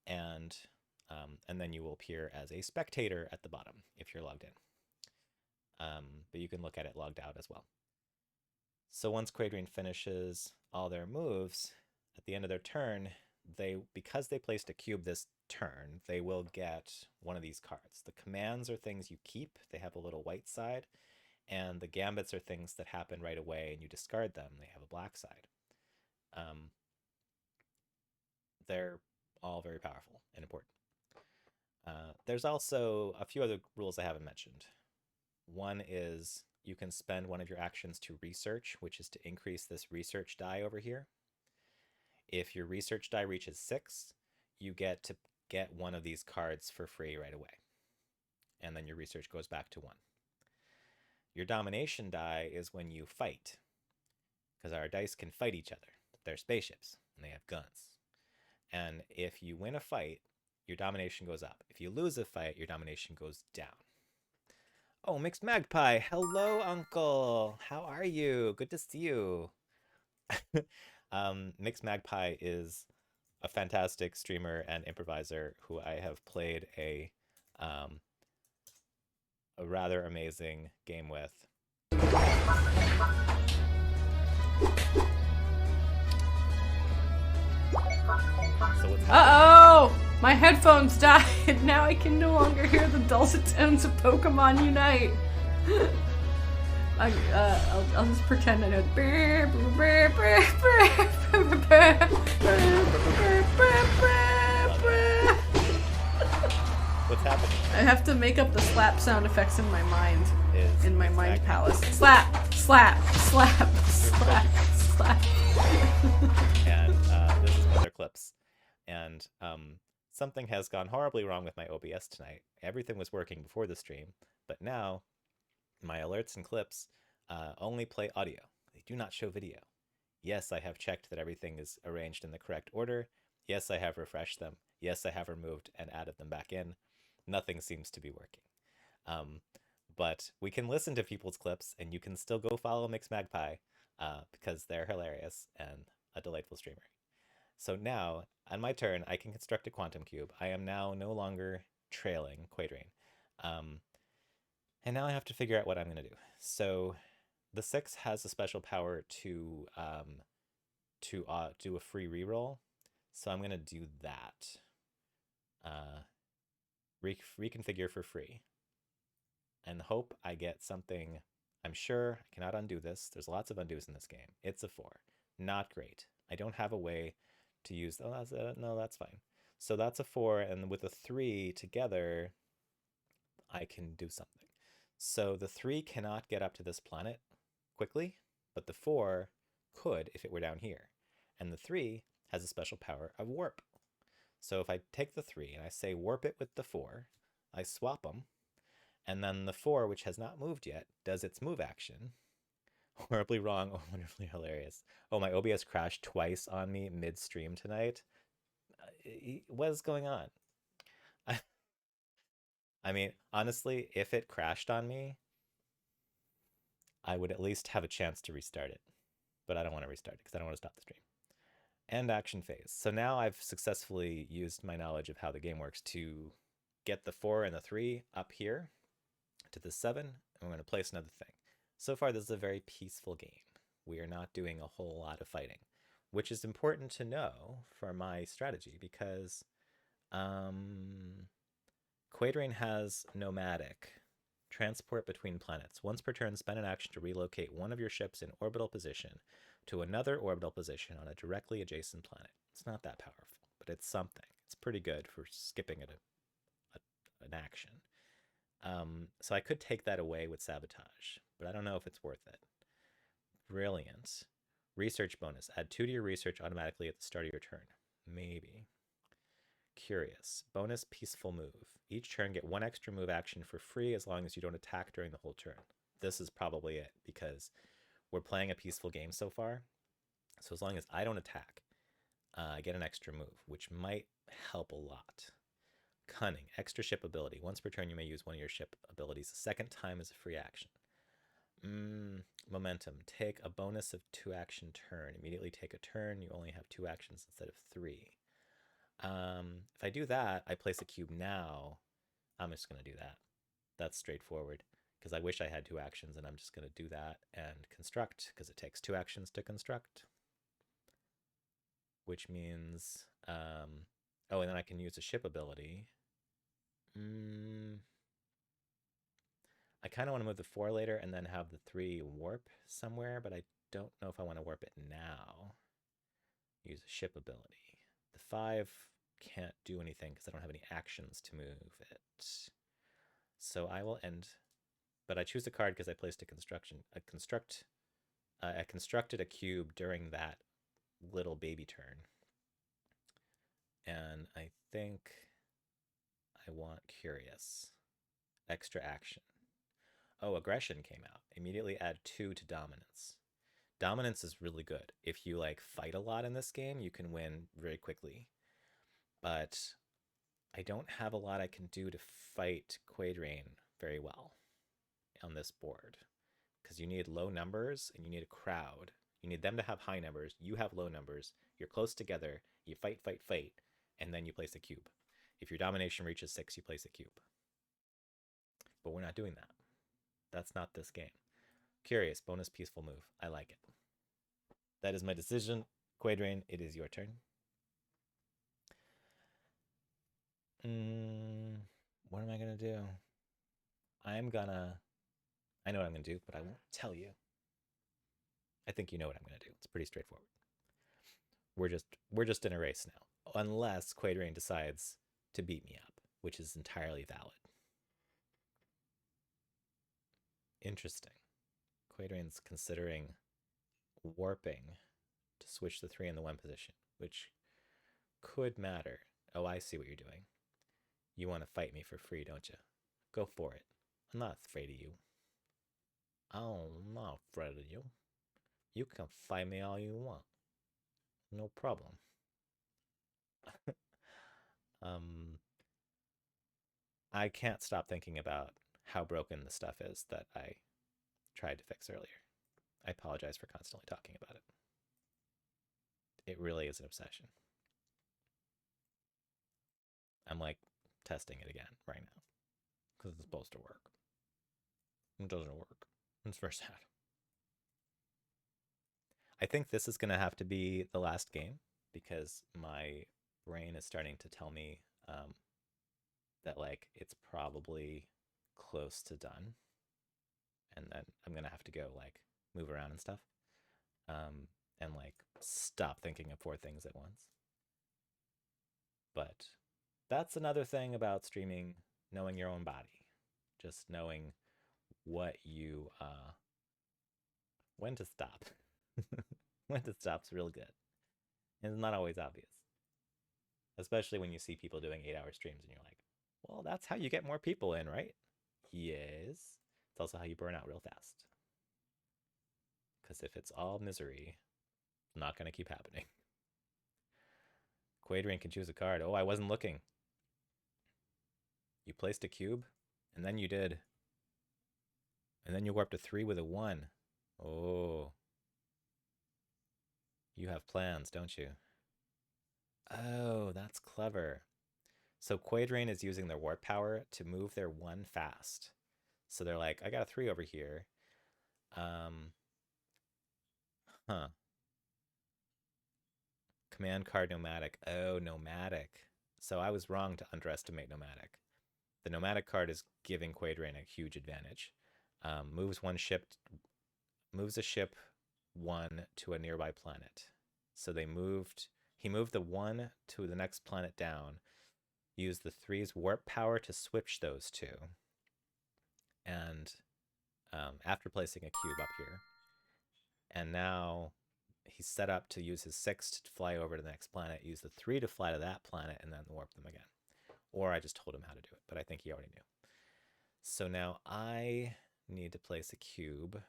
And then you will appear as a spectator at the bottom if you're logged in. But you can look at it logged out as well. So once Quadrain finishes all their moves, at the end of their turn, because they placed a cube this turn, they will get one of these cards. The commands are things you keep. They have a little white side. And the gambits are things that happen right away and you discard them. They have a black side. They're all very powerful and important. There's also a few other rules I haven't mentioned. One is you can spend one of your actions to research, which is to increase this research die over here. If your research die reaches 6, you get to get one of these cards for free right away. And then your research goes back to 1. Your domination die is when you fight, because our dice can fight each other. They're spaceships, and they have guns. And if you win a fight, your domination goes up. If you lose a fight, your domination goes down. Oh, Mixed Magpie. Hello, Uncle. How are you? Good to see you. Mixed Magpie is a fantastic streamer and improviser who I have played a rather amazing game with. So what's happening? Uh-oh! My headphones died. Now I can no longer hear the dulcet tones of Pokemon Unite. I'll just pretend I know. What's happening? I have to make up the slap sound effects in my mind. Is In my mind exactly- palace. Slap! Slap! Slap! Slap! Slap! And this is other clips. And something has gone horribly wrong with my OBS tonight. Everything was working before the stream, but now my alerts and clips only play audio. They do not show video. Yes, I have checked that everything is arranged in the correct order. Yes, I have refreshed them. Yes, I have removed and added them back in. Nothing seems to be working. But we can listen to people's clips, and you can still go follow Mixed Magpie because they're hilarious and a delightful streamer. So now, on my turn, I can construct a quantum cube. I am now no longer trailing Quadrain. And now I have to figure out what I'm going to do. So the 6 has a special power to do a free reroll. So I'm going to do that. Reconfigure for free. And hope I get something. I'm sure I cannot undo this. There's lots of undos in this game. It's a 4. Not great. I don't have a way to use... Oh, no, that's fine. So that's a 4, and with a 3 together, I can do something. So the 3 cannot get up to this planet quickly, but the 4 could if it were down here. And the 3 has a special power of warp. So if I take the 3 and I say warp it with the 4, I swap them, and then the 4, which has not moved yet, does its move action. Horribly wrong, oh, wonderfully hilarious. Oh, my OBS crashed twice on me mid-stream tonight. What is going on? I mean, honestly, if it crashed on me, I would at least have a chance to restart it. But I don't want to restart it because I don't want to stop the stream. End action phase. So now I've successfully used my knowledge of how the game works to get the 4 and the 3 up here to the 7, and we're going to place another thing. So far, this is a very peaceful game. We are not doing a whole lot of fighting, which is important to know for my strategy because Quadrain has nomadic, transport between planets. Once per turn, spend an action to relocate one of your ships in orbital position to another orbital position on a directly adjacent planet. It's not that powerful, but it's something. It's pretty good for skipping an action. So I could take that away with sabotage, but I don't know if it's worth it. Brilliant. Research bonus. Add 2 to your research automatically at the start of your turn. Maybe. Curious. Bonus peaceful move. Each turn get 1 extra move action for free as long as you don't attack during the whole turn. This is probably it because we're playing a peaceful game so far. So as long as I don't attack, I get an extra move, which might help a lot. Cunning. Extra ship ability. Once per turn, you may use one of your ship abilities. The second time is a free action. Momentum. Take a bonus of 2 action turn. Immediately take a turn. You only have 2 actions instead of 3. If I do that, I place a cube now. I'm just going to do that. That's straightforward because I wish I had 2 actions, and I'm just going to do that and construct because it takes 2 actions to construct. Which means, oh, and then I can use a ship ability. I kind of want to move the 4 later and then have the 3 warp somewhere, but I don't know if I want to warp it now. Use a ship ability. The 5 can't do anything because I don't have any actions to move it. So I will end, but I choose a card because I placed I constructed a cube during that little baby turn. And I think I want curious. Extra action. Oh, aggression came out. Immediately add 2 to dominance. Dominance is really good. If you like fight a lot in this game, you can win very quickly. But I don't have a lot I can do to fight Quadrain very well on this board. Because you need low numbers and you need a crowd. You need them to have high numbers. You have low numbers. You're close together. You fight, and then you place a cube. If your domination reaches 6, you place a cube. But we're not doing that. That's not this game. Curious, bonus peaceful move. I like it. That is my decision. Quadrain, it is your turn. What am I going to do? I know what I'm going to do, but I won't tell you. I think you know what I'm going to do. It's pretty straightforward. We're just in a race now. Unless Quadrain decides to beat me up, which is entirely valid. Interesting. Quadrain's considering warping to switch the 3 and the 1 position, which could matter. Oh, I see what you're doing. You want to fight me for free, don't you? Go for it. I'm not afraid of you. I'm not afraid of you. You can fight me all you want. No problem. I can't stop thinking about how broken the stuff is that I tried to fix earlier. I apologize for constantly talking about it. It really is an obsession. I'm like testing it again right now because it's supposed to work. It doesn't work. It's very sad. I think this is going to have to be the last game because my brain is starting to tell me that like it's probably close to done, and then I'm going to have to go like move around and stuff, and like stop thinking of 4 things at once. But that's another thing about streaming, knowing your own body, just knowing what you when to stop. When to stop's real good. And it's not always obvious. Especially when you see people doing 8-hour streams and you're like, well, that's how you get more people in, right? Yes. It's also how you burn out real fast. Because if it's all misery, it's not going to keep happening. Quadrain can choose a card. Oh, I wasn't looking. You placed a cube, and then you did. And then you warped a 3 with a 1. Oh. You have plans, don't you? Oh, that's clever. So Quadrain is using their warp power to move their 1 fast. So they're like, I got a 3 over here. Command card nomadic. Oh, nomadic. So I was wrong to underestimate nomadic. The nomadic card is giving Quadrain a huge advantage. Moves a ship 1 to a nearby planet. So he moved the 1 to the next planet down, used the 3's warp power to switch those 2. And after placing a cube up here, and now he's set up to use his 6 to fly over to the next planet, use the 3 to fly to that planet, and then warp them again. Or I just told him how to do it, but I think he already knew. So now I need to place a cube.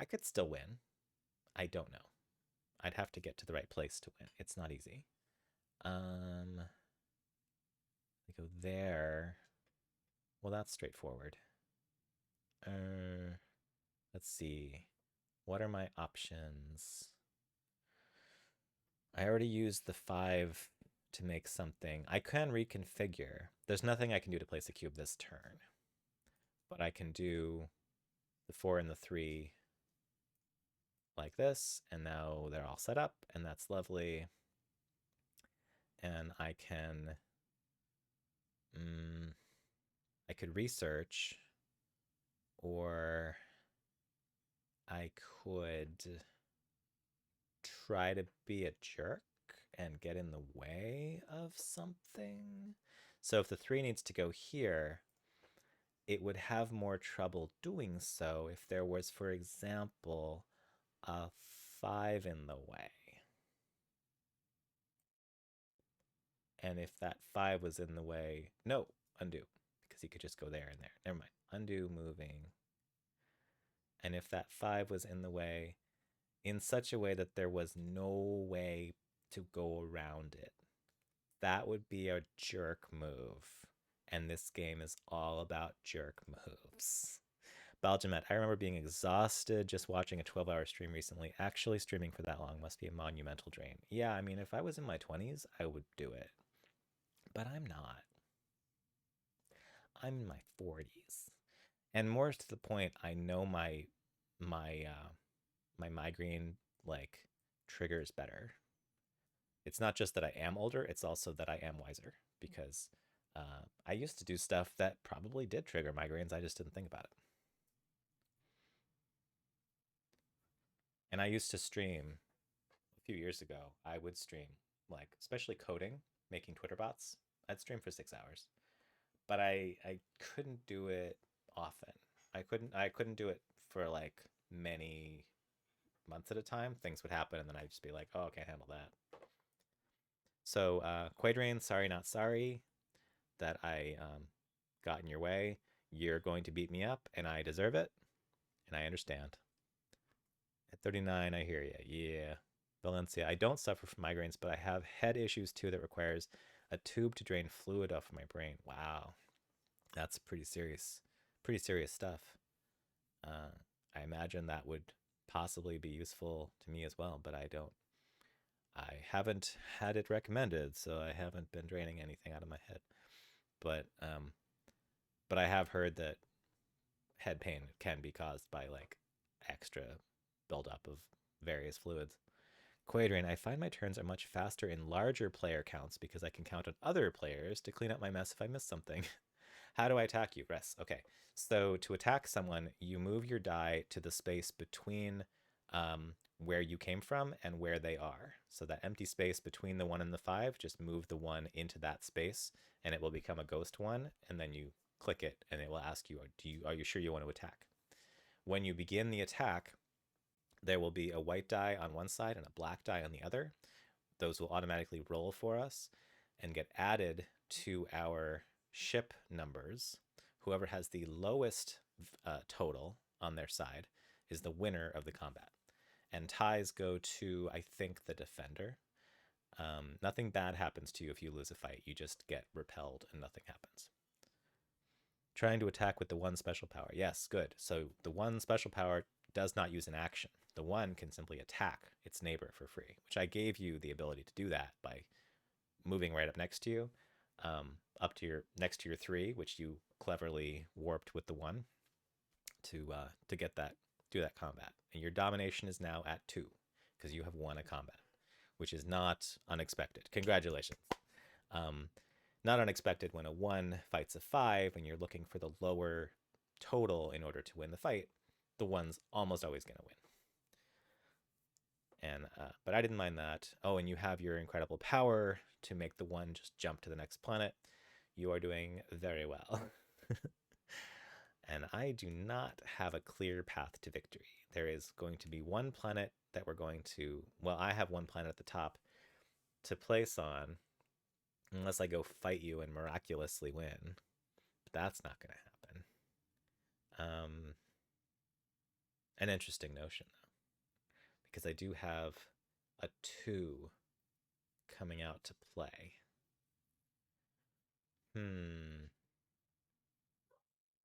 I could still win. I don't know. I'd have to get to the right place to win. It's not easy. I go there. Well, that's straightforward. Let's see. What are my options? I already used the 5 to make something. I can reconfigure. There's nothing I can do to place a cube this turn. But I can do the 4 and the 3 like this, and now they're all set up, and that's lovely. And I can I could research, or I could try to be a jerk and get in the way of something. So if the 3 needs to go here, it would have more trouble doing so if there was, for example, a 5 in the way. And if that 5 was in the way, no, undo, because he could just go there and there. Never mind. Undo, moving. And if that 5 was in the way in such a way that there was no way to go around it, that would be a jerk move. And this game is all about jerk moves. Belgiumet, I remember being exhausted just watching a 12-hour stream recently. Actually, streaming for that long must be a monumental drain. Yeah, I mean, if I was in my 20s, I would do it. But I'm not. I'm in my 40s. And more to the point, I know my migraine like triggers better. It's not just that I am older, it's also that I am wiser because I used to do stuff that probably did trigger migraines. I just didn't think about it. And I used to stream a few years ago. I would stream, like, especially coding, making Twitter bots. I'd stream for 6 hours, but I couldn't do it often. I couldn't do it for like many months at a time. Things would happen, and then I'd just be like, oh, I can't handle that. So, Quadrain, sorry, not sorry that I got in your way. You're going to beat me up, and I deserve it, and I understand. At 39, I hear you. Yeah. Valencia, I don't suffer from migraines, but I have head issues too that requires a tube to drain fluid off of my brain. Wow. That's pretty serious stuff. I imagine that would possibly be useful to me as well, but I haven't had it recommended, so I haven't been draining anything out of my head. But I have heard that head pain can be caused by like extra buildup of various fluids. Quadrain, I find my turns are much faster in larger player counts because I can count on other players to clean up my mess if I miss something. How do I attack you? Res. Okay. So to attack someone, you move your die to the space between where you came from and where they are. So that empty space between the 1 and the 5, just move the 1 into that space and it will become a ghost 1. And then you click it and it will ask you, are you sure you want to attack? When you begin the attack, there will be a white die on one side and a black die on the other. Those will automatically roll for us and get added to our ship numbers. Whoever has the lowest total on their side is the winner of the combat. And ties go to, I think, the defender. Nothing bad happens to you if you lose a fight. You just get repelled and nothing happens. Trying to attack with the 1 special power. Yes, good. So the 1 special power does not use an action. The 1 can simply attack its neighbor for free, which I gave you the ability to do that by moving right up next to you, up to your next to your 3, which you cleverly warped with the 1 to get that, do that combat. And your domination is now at 2 because you have won a combat, which is not unexpected. Congratulations. Not unexpected when a 1 fights a 5 and you're looking for the lower total in order to win the fight. The 1's almost always going to win. And but I didn't mind that. Oh, and you have your incredible power to make the 1 just jump to the next planet. You are doing very well. And I do not have a clear path to victory. There is going to be 1 planet that we're going to, well, I have 1 planet at the top to place on, unless I go fight you and miraculously win. But that's not going to happen. An interesting notion, though, because I do have a 2 coming out to play.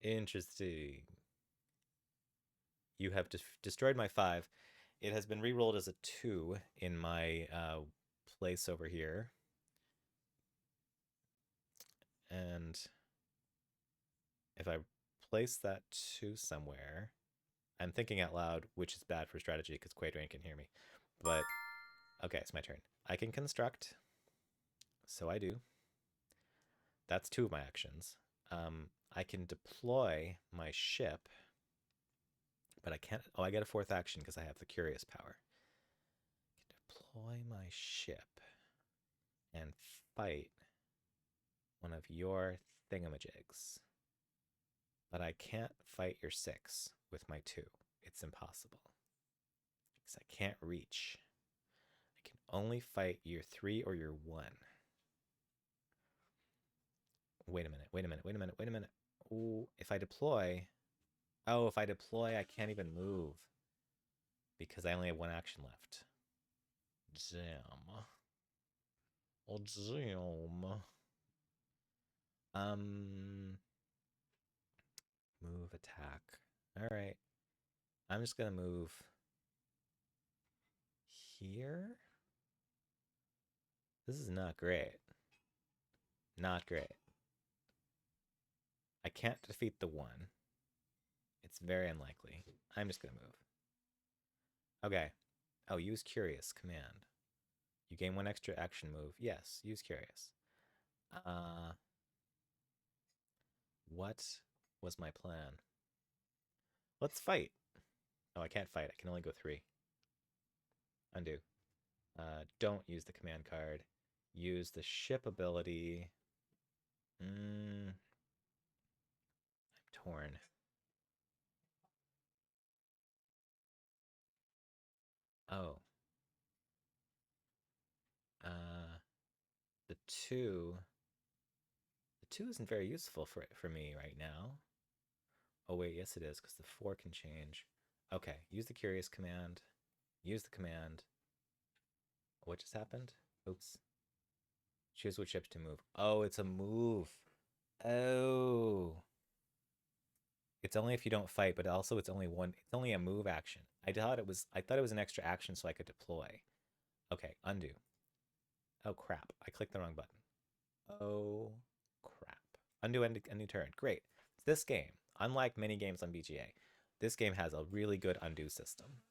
Interesting. You have destroyed my 5. It has been re-rolled as a 2 in my place over here. And if I place that 2 somewhere, I'm thinking out loud, which is bad for strategy because Quadrain can hear me. But, okay, it's my turn. I can construct, so I do. That's 2 of my actions. I can deploy my ship, but I can't, oh, I get a 4th action because I have the curious power. I can deploy my ship and fight one of your thingamajigs. But I can't fight your 6 with my 2. It's impossible. Because I can't reach. I can only fight your 3 or your 1. Wait a minute. Ooh, if I deploy... Oh, if I deploy, I can't even move. Because I only have 1 action left. Damn. Oh, damn. Move attack. All right. I'm just gonna move here. This is not great. Not great. I can't defeat the one. It's very unlikely. I'm just gonna move. Okay. Oh, use Curious command. You gain one extra action move. Yes, use Curious. What was my plan? Let's fight. Oh, I can't fight. I can only go 3. Undo. Don't use the command card. Use the ship ability. I'm torn. Oh. The 2. The 2 isn't very useful for me right now. Oh wait, yes it is, because the 4 can change. Okay, use the Curious command. Use the command. What just happened? Oops. Choose which ships to move. Oh, it's a move. Oh. It's only if you don't fight, but also it's only a move action. I thought it was an extra action so I could deploy. Okay, undo. Oh crap. I clicked the wrong button. Oh crap. Undo and new turn. Great. This game, unlike many games on BGA, this game has a really good undo system.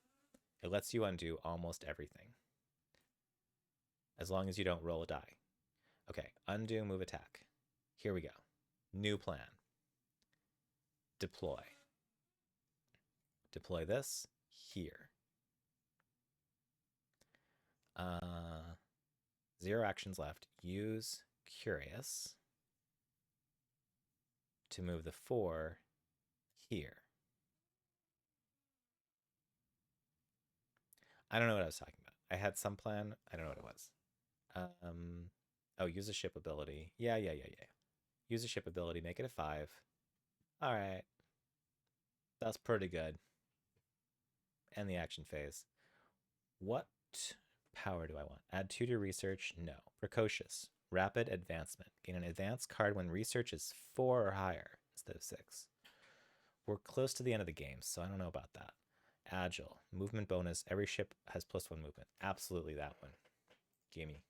It lets you undo almost everything. As long as you don't roll a die. Okay, undo, move, attack. Here we go. New plan. Deploy. Deploy this here. 0 actions left. Use Curious to move the 4 here. I don't know what I was talking about. I had some plan. I don't know what it was. Oh, use a ship ability. Yeah. Use a ship ability. Make it a 5. All right. That's pretty good. And the action phase. What power do I want? Add 2 to research? No. Precocious. Rapid advancement. Gain an advanced card when research is 4 or higher instead of 6. We're close to the end of the game, so I don't know about that. Agile. Movement bonus. Every ship has +1 movement. Absolutely that one. Gimme.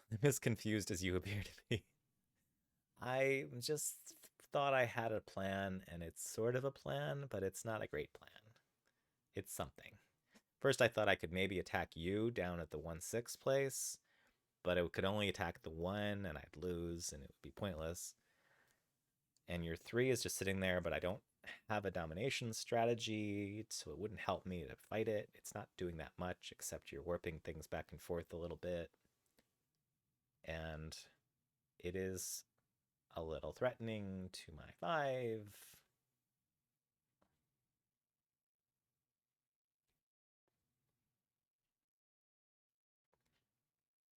I'm as confused as you appear to be. I just thought I had a plan, and it's sort of a plan, but it's not a great plan. It's something. First, I thought I could maybe attack you down at the 1/6 place, but it could only attack the 1, and I'd lose, and it would be pointless. And your 3 is just sitting there, but I don't have a domination strategy, so it wouldn't help me to fight it. It's not doing that much, except you're warping things back and forth a little bit. And it is a little threatening to my 5.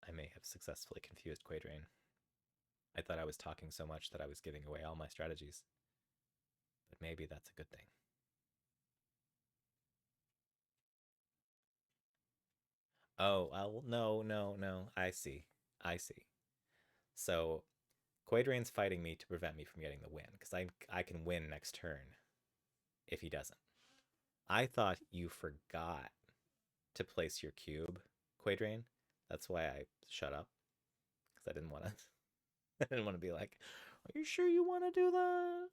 I may have successfully confused Quadrain. I thought I was talking so much that I was giving away all my strategies. But maybe that's a good thing. Oh, no. I see. So, Quadrain's fighting me to prevent me from getting the win, because I can win next turn if he doesn't. I thought you forgot to place your cube, Quadrain. That's why I shut up, because I didn't want to. I didn't want to be like, "Are you sure you want to do that?"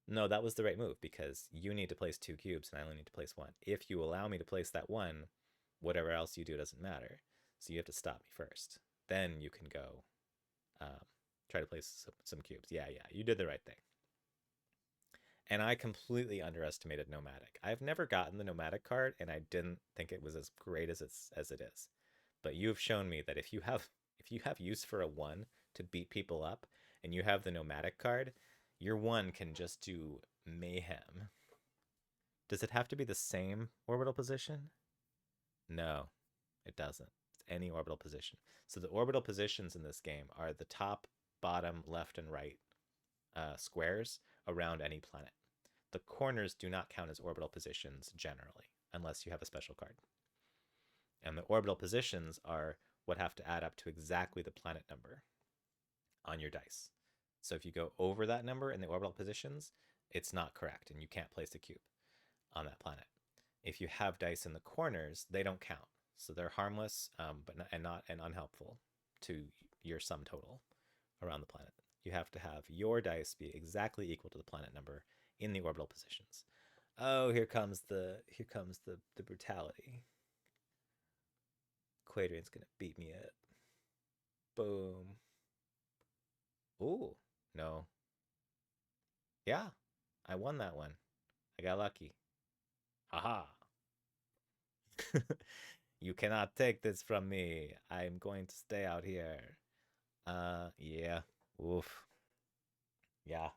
No, that was the right move, because you need to place 2 cubes and I only need to place 1. If you allow me to place that 1, whatever else you do doesn't matter. So you have to stop me first. Then you can go try to place some cubes. Yeah, you did the right thing. And I completely underestimated Nomadic. I've never gotten the Nomadic card, and I didn't think it was as great as it is. But you've shown me that if you have use for a 1 to beat people up, and you have the Nomadic card, your 1 can just do mayhem. Does it have to be the same orbital position? No, it doesn't. It's any orbital position. So the orbital positions in this game are the top, bottom, left, and right squares around any planet. The corners do not count as orbital positions generally, unless you have a special card. And the orbital positions are what have to add up to exactly the planet number on your dice. So if you go over that number in the orbital positions, it's not correct and you can't place a cube on that planet. If you have dice in the corners, they don't count. So they're harmless, but not unhelpful to your sum total around the planet. You have to have your dice be exactly equal to the planet number in the orbital positions. Oh, here comes the brutality. Quadrian's gonna beat me up. Boom. Ooh, no. Yeah, I won that one. I got lucky. Haha. You cannot take this from me. I'm going to stay out here. Yeah. Oof. Yeah.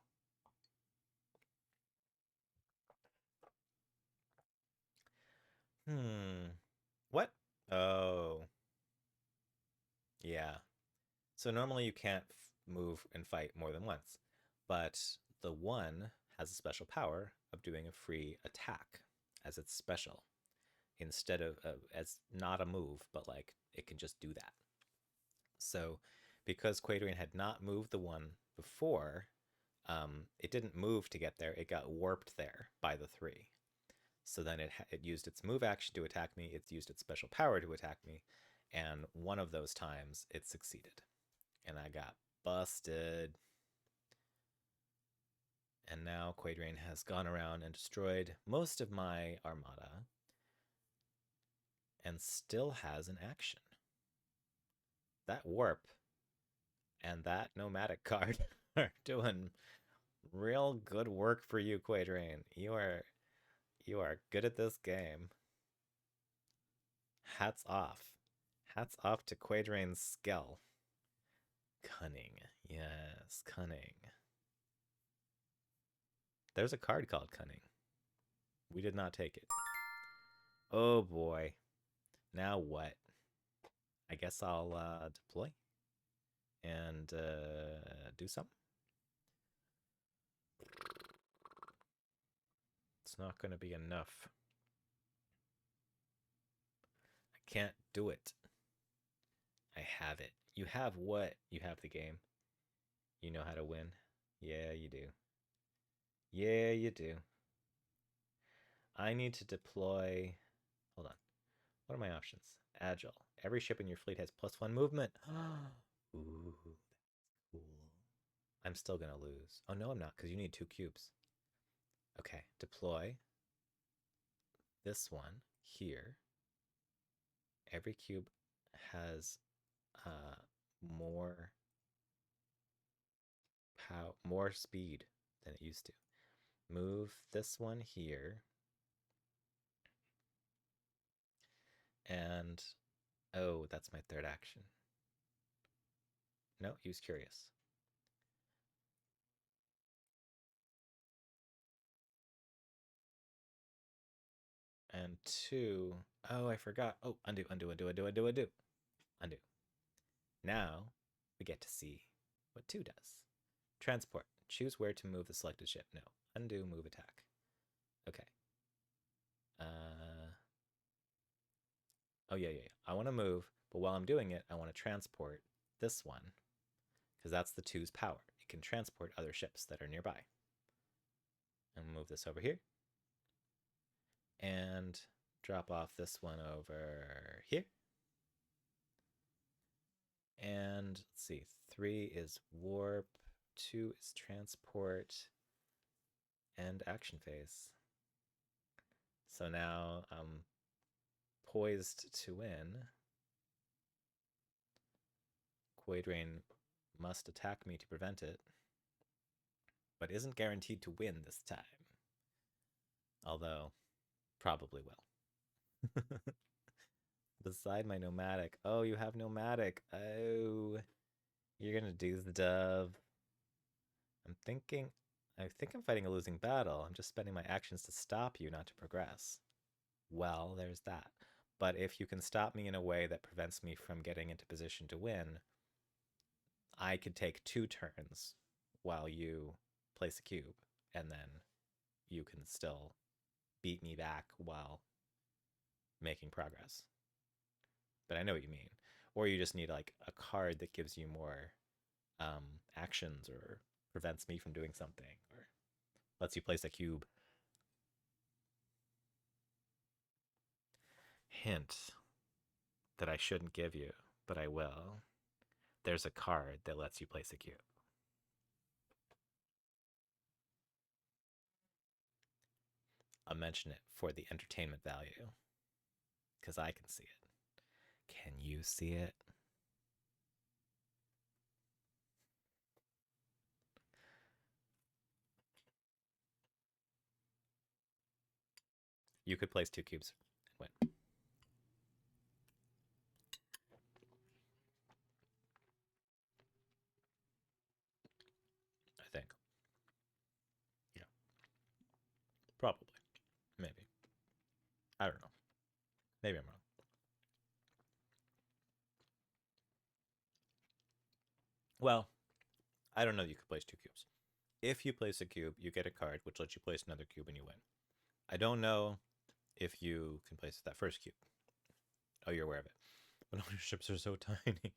What? Oh. Yeah. So normally you can't move and fight more than once, but the one has a special power of doing a free attack as its special instead of as not a move, but like it can just do that. So because Quadrian had not moved the one before, it didn't move to get there. It got warped there by the 3. So then it used its move action to attack me. It's used its special power to attack me. And one of those times it succeeded. And I got busted. And now Quadrian has gone around and destroyed most of my armada and still has an action. That warp and that nomadic card are doing real good work for you, Quadrian. You are good at this game. Hats off. Hats off to Quadrian's skill. Cunning. Yes, cunning. There's a card called Cunning. We did not take it. Oh boy. Now what? I guess I'll deploy and do something. It's not going to be enough. I can't do it. I have it. You have what? You have the game. You know how to win. Yeah, you do. Yeah, you do. I need to deploy... Hold on. What are my options? Agile. Every ship in your fleet has +1 movement. Ooh, that's cool. I'm still going to lose. Oh, no, I'm not, because you need 2 cubes. Okay, deploy this one here. Every cube has more more speed than it used to. Move this one here. And, oh, that's my 3rd action. No, use Curious. And 2, oh, I forgot. Oh, undo. Undo. Now, we get to see what 2 does. Transport. Choose where to move the selected ship. No. Undo, move, attack. Okay. Oh, yeah. I want to move, but while I'm doing it, I want to transport this one, because that's the 2's power. It can transport other ships that are nearby. And move this over here. And drop off this one over here. And let's see, 3 is warp, 2 is transport, and action phase. So now I'm poised to win. Quadrian must attack me to prevent it, but isn't guaranteed to win this time. Although, probably will. Beside my nomadic. Oh, you have nomadic. Oh, you're gonna do the dove. I think I'm fighting a losing battle. I'm just spending my actions to stop you, not to progress. Well, there's that. But if you can stop me in a way that prevents me from getting into position to win, I could take 2 turns while you place a cube, and then you can still beat me back while making progress. but I know what you mean. Or you just need like a card that gives you more actions or prevents me from doing something or lets you place a cube. Hint that I shouldn't give you, but I will. There's a card that lets you place a cube. I'll mention it for the entertainment value because I can see it. Can you see it? You could place 2 cubes and win. I think. Yeah. Probably. Maybe. I don't know. Maybe I'm wrong. Well, I don't know that you could place 2 cubes. If you place a cube, you get a card, which lets you place another cube and you win. I don't know if you can place that first cube. Oh, you're aware of it. But all your ships are so tiny.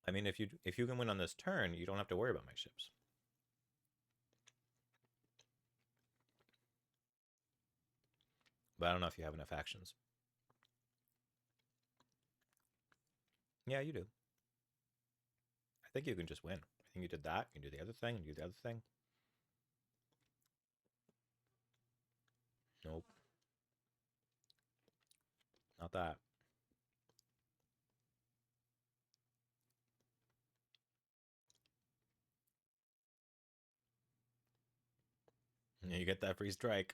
I mean, if you can win on this turn, you don't have to worry about my ships. But I don't know if you have enough actions. Yeah, you do. I think you can just win. I think you did that. You can do the other thing. You do the other thing. Nope. Not that. You get that free strike.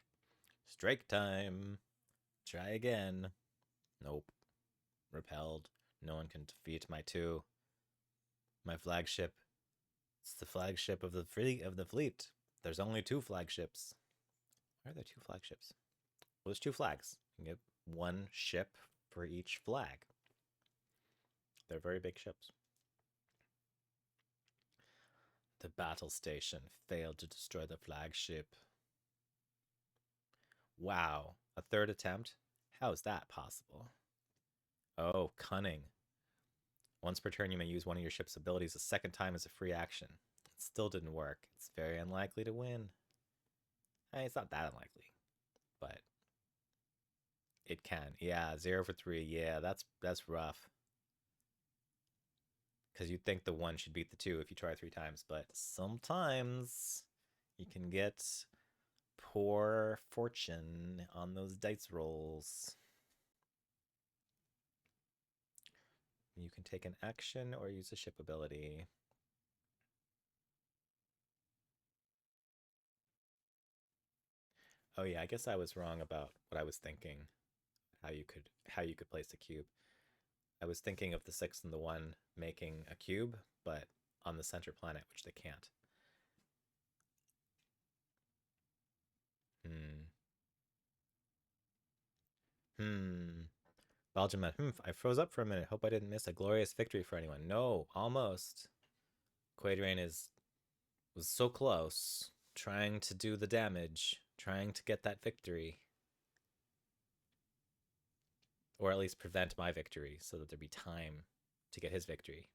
Strike time. Try again. Nope. Repelled. No one can defeat my 2. My flagship. It's the flagship of the fleet. There's only 2 flagships. Why are there 2 flagships? Well, there's 2 flags. You can get 1 ship for each flag. They're very big ships. The battle station failed to destroy the flagship. Wow, a 3rd attempt? How is that possible? Oh, cunning. Once per turn, you may use one of your ship's abilities a 2nd time as a free action. It still didn't work. It's very unlikely to win. It's not that unlikely, but it can. Yeah, 0 for 3. Yeah, that's rough. Because you'd think the 1 should beat the 2 if you try 3 times, but sometimes you can get poor fortune on those dice rolls. You can take an action or use a ship ability. Oh yeah, I guess I was wrong about what I was thinking. How you could place a cube. I was thinking of the 6 and the 1 making a cube, but on the center planet, which they can't. Belgium, I froze up for a minute. Hope I didn't miss a glorious victory for anyone. No, almost. Quadrain was so close, trying to do the damage, trying to get that victory. Or at least prevent my victory, so that there'd be time to get his victory.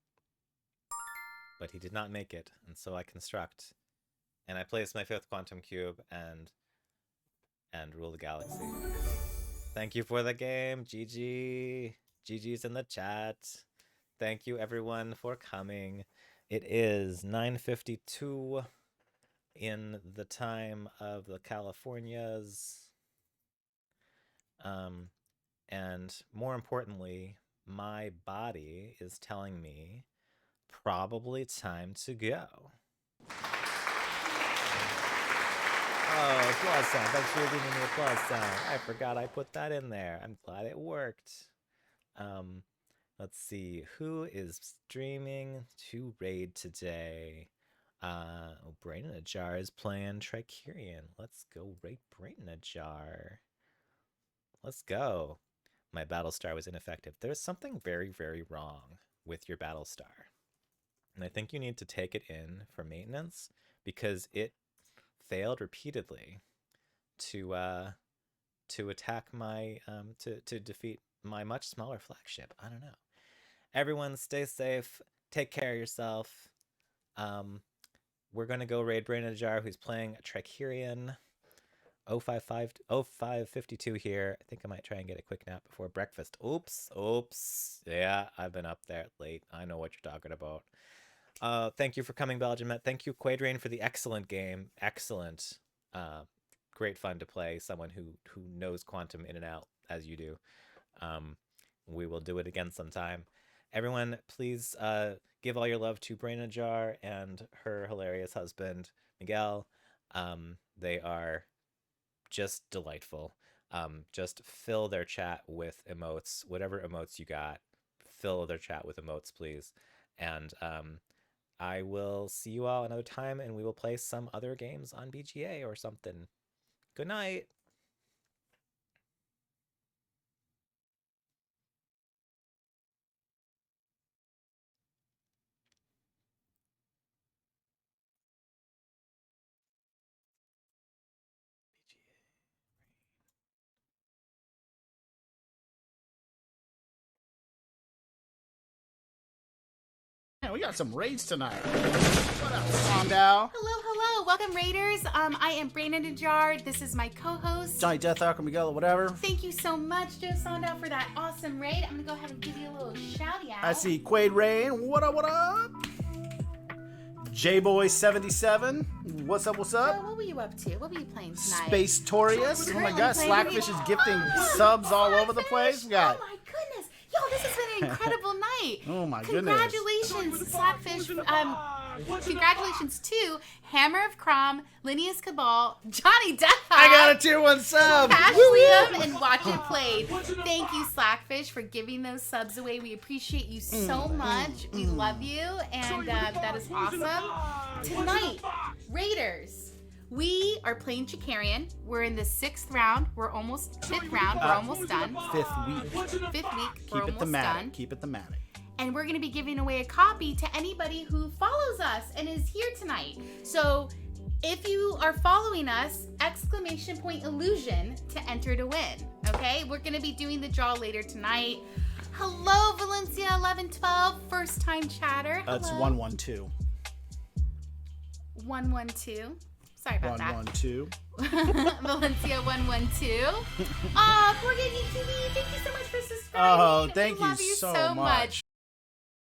But he did not make it, and so I construct. And I place my 5th quantum cube and rule the galaxy. Thank you for the game, GG. GG's in the chat. Thank you everyone for coming. It is 9:52 in the time of the Californias. And more importantly, my body is telling me probably time to go. Oh, applause sound. Thanks for giving me the applause sound. I forgot I put that in there. I'm glad it worked. Let's see. Who is streaming to raid today? Brain in a Jar is playing Tricerion. Let's go raid Brain in a Jar. Let's go. My Battlestar was ineffective. There's something very, very wrong with your Battlestar. And I think you need to take it in for maintenance because it failed repeatedly to to attack my to defeat my much smaller flagship. I don't know. Everyone, stay safe. Take care of yourself. We're gonna go raid Brain in a Jar, who's playing Tracherian. 0552 here. I think I might try and get a quick nap before breakfast. Oops. Yeah, I've been up there late. I know what you're talking about. Thank you for coming, Belgium. Thank you, Quadrain, for the excellent game. Excellent. Great fun to play. Someone who knows Quantum in and out as you do. We will do it again sometime. Everyone, please give all your love to Brain in a Jar and her hilarious husband, Miguel. They are just delightful. Just fill their chat with emotes. Whatever emotes you got, fill their chat with emotes, please. And I will see you all another time, and we will play some other games on BGA or something. Good night. Man, we got some raids tonight. What up, Sandow? Hello. Welcome, Raiders. I am Brain in a Jar. This is my co-host. Johnny Deathhawk or Miguel or whatever. Thank you so much, Joe Sandow, for that awesome raid. I'm going to go ahead and give you a little shouty out. I see Quaid Rain. What up? J-Boy77. What's up? Joe, what were you up to? What were you playing tonight? Space Torius. Oh my god, Currently Slackfish is gifting subs all over the place. We got. Oh my goodness. Yo, this has been an incredible night. Oh my goodness. Congratulations, Slackfish. Congratulations to Hammer of Crom, Linnea's Cabal, Johnny Deathhawk. I got a tier 1 sub. Cash Liam and Watch It Played. Thank you, Slackfish, for giving those subs away. We appreciate you so much. We love you, and that is awesome. Tonight, Raiders, we are playing Chikarian. We're in the 6th round. We're almost 5th round. We're almost done. 5th week. 5th week. We're Keep it almost thematic. done. Keep it thematic. And we're going to be giving away a copy to anybody who follows us and is here tonight. So if you are following us, !illusion to enter to win. Okay? We're going to be doing the draw later tonight. Hello, Valencia1112, first time chatter. Hello. That's 112. 112. Sorry about 112. that. Valencia112. Forgetting TV, thank you so much for subscribing. Oh, thank we love you you so so much.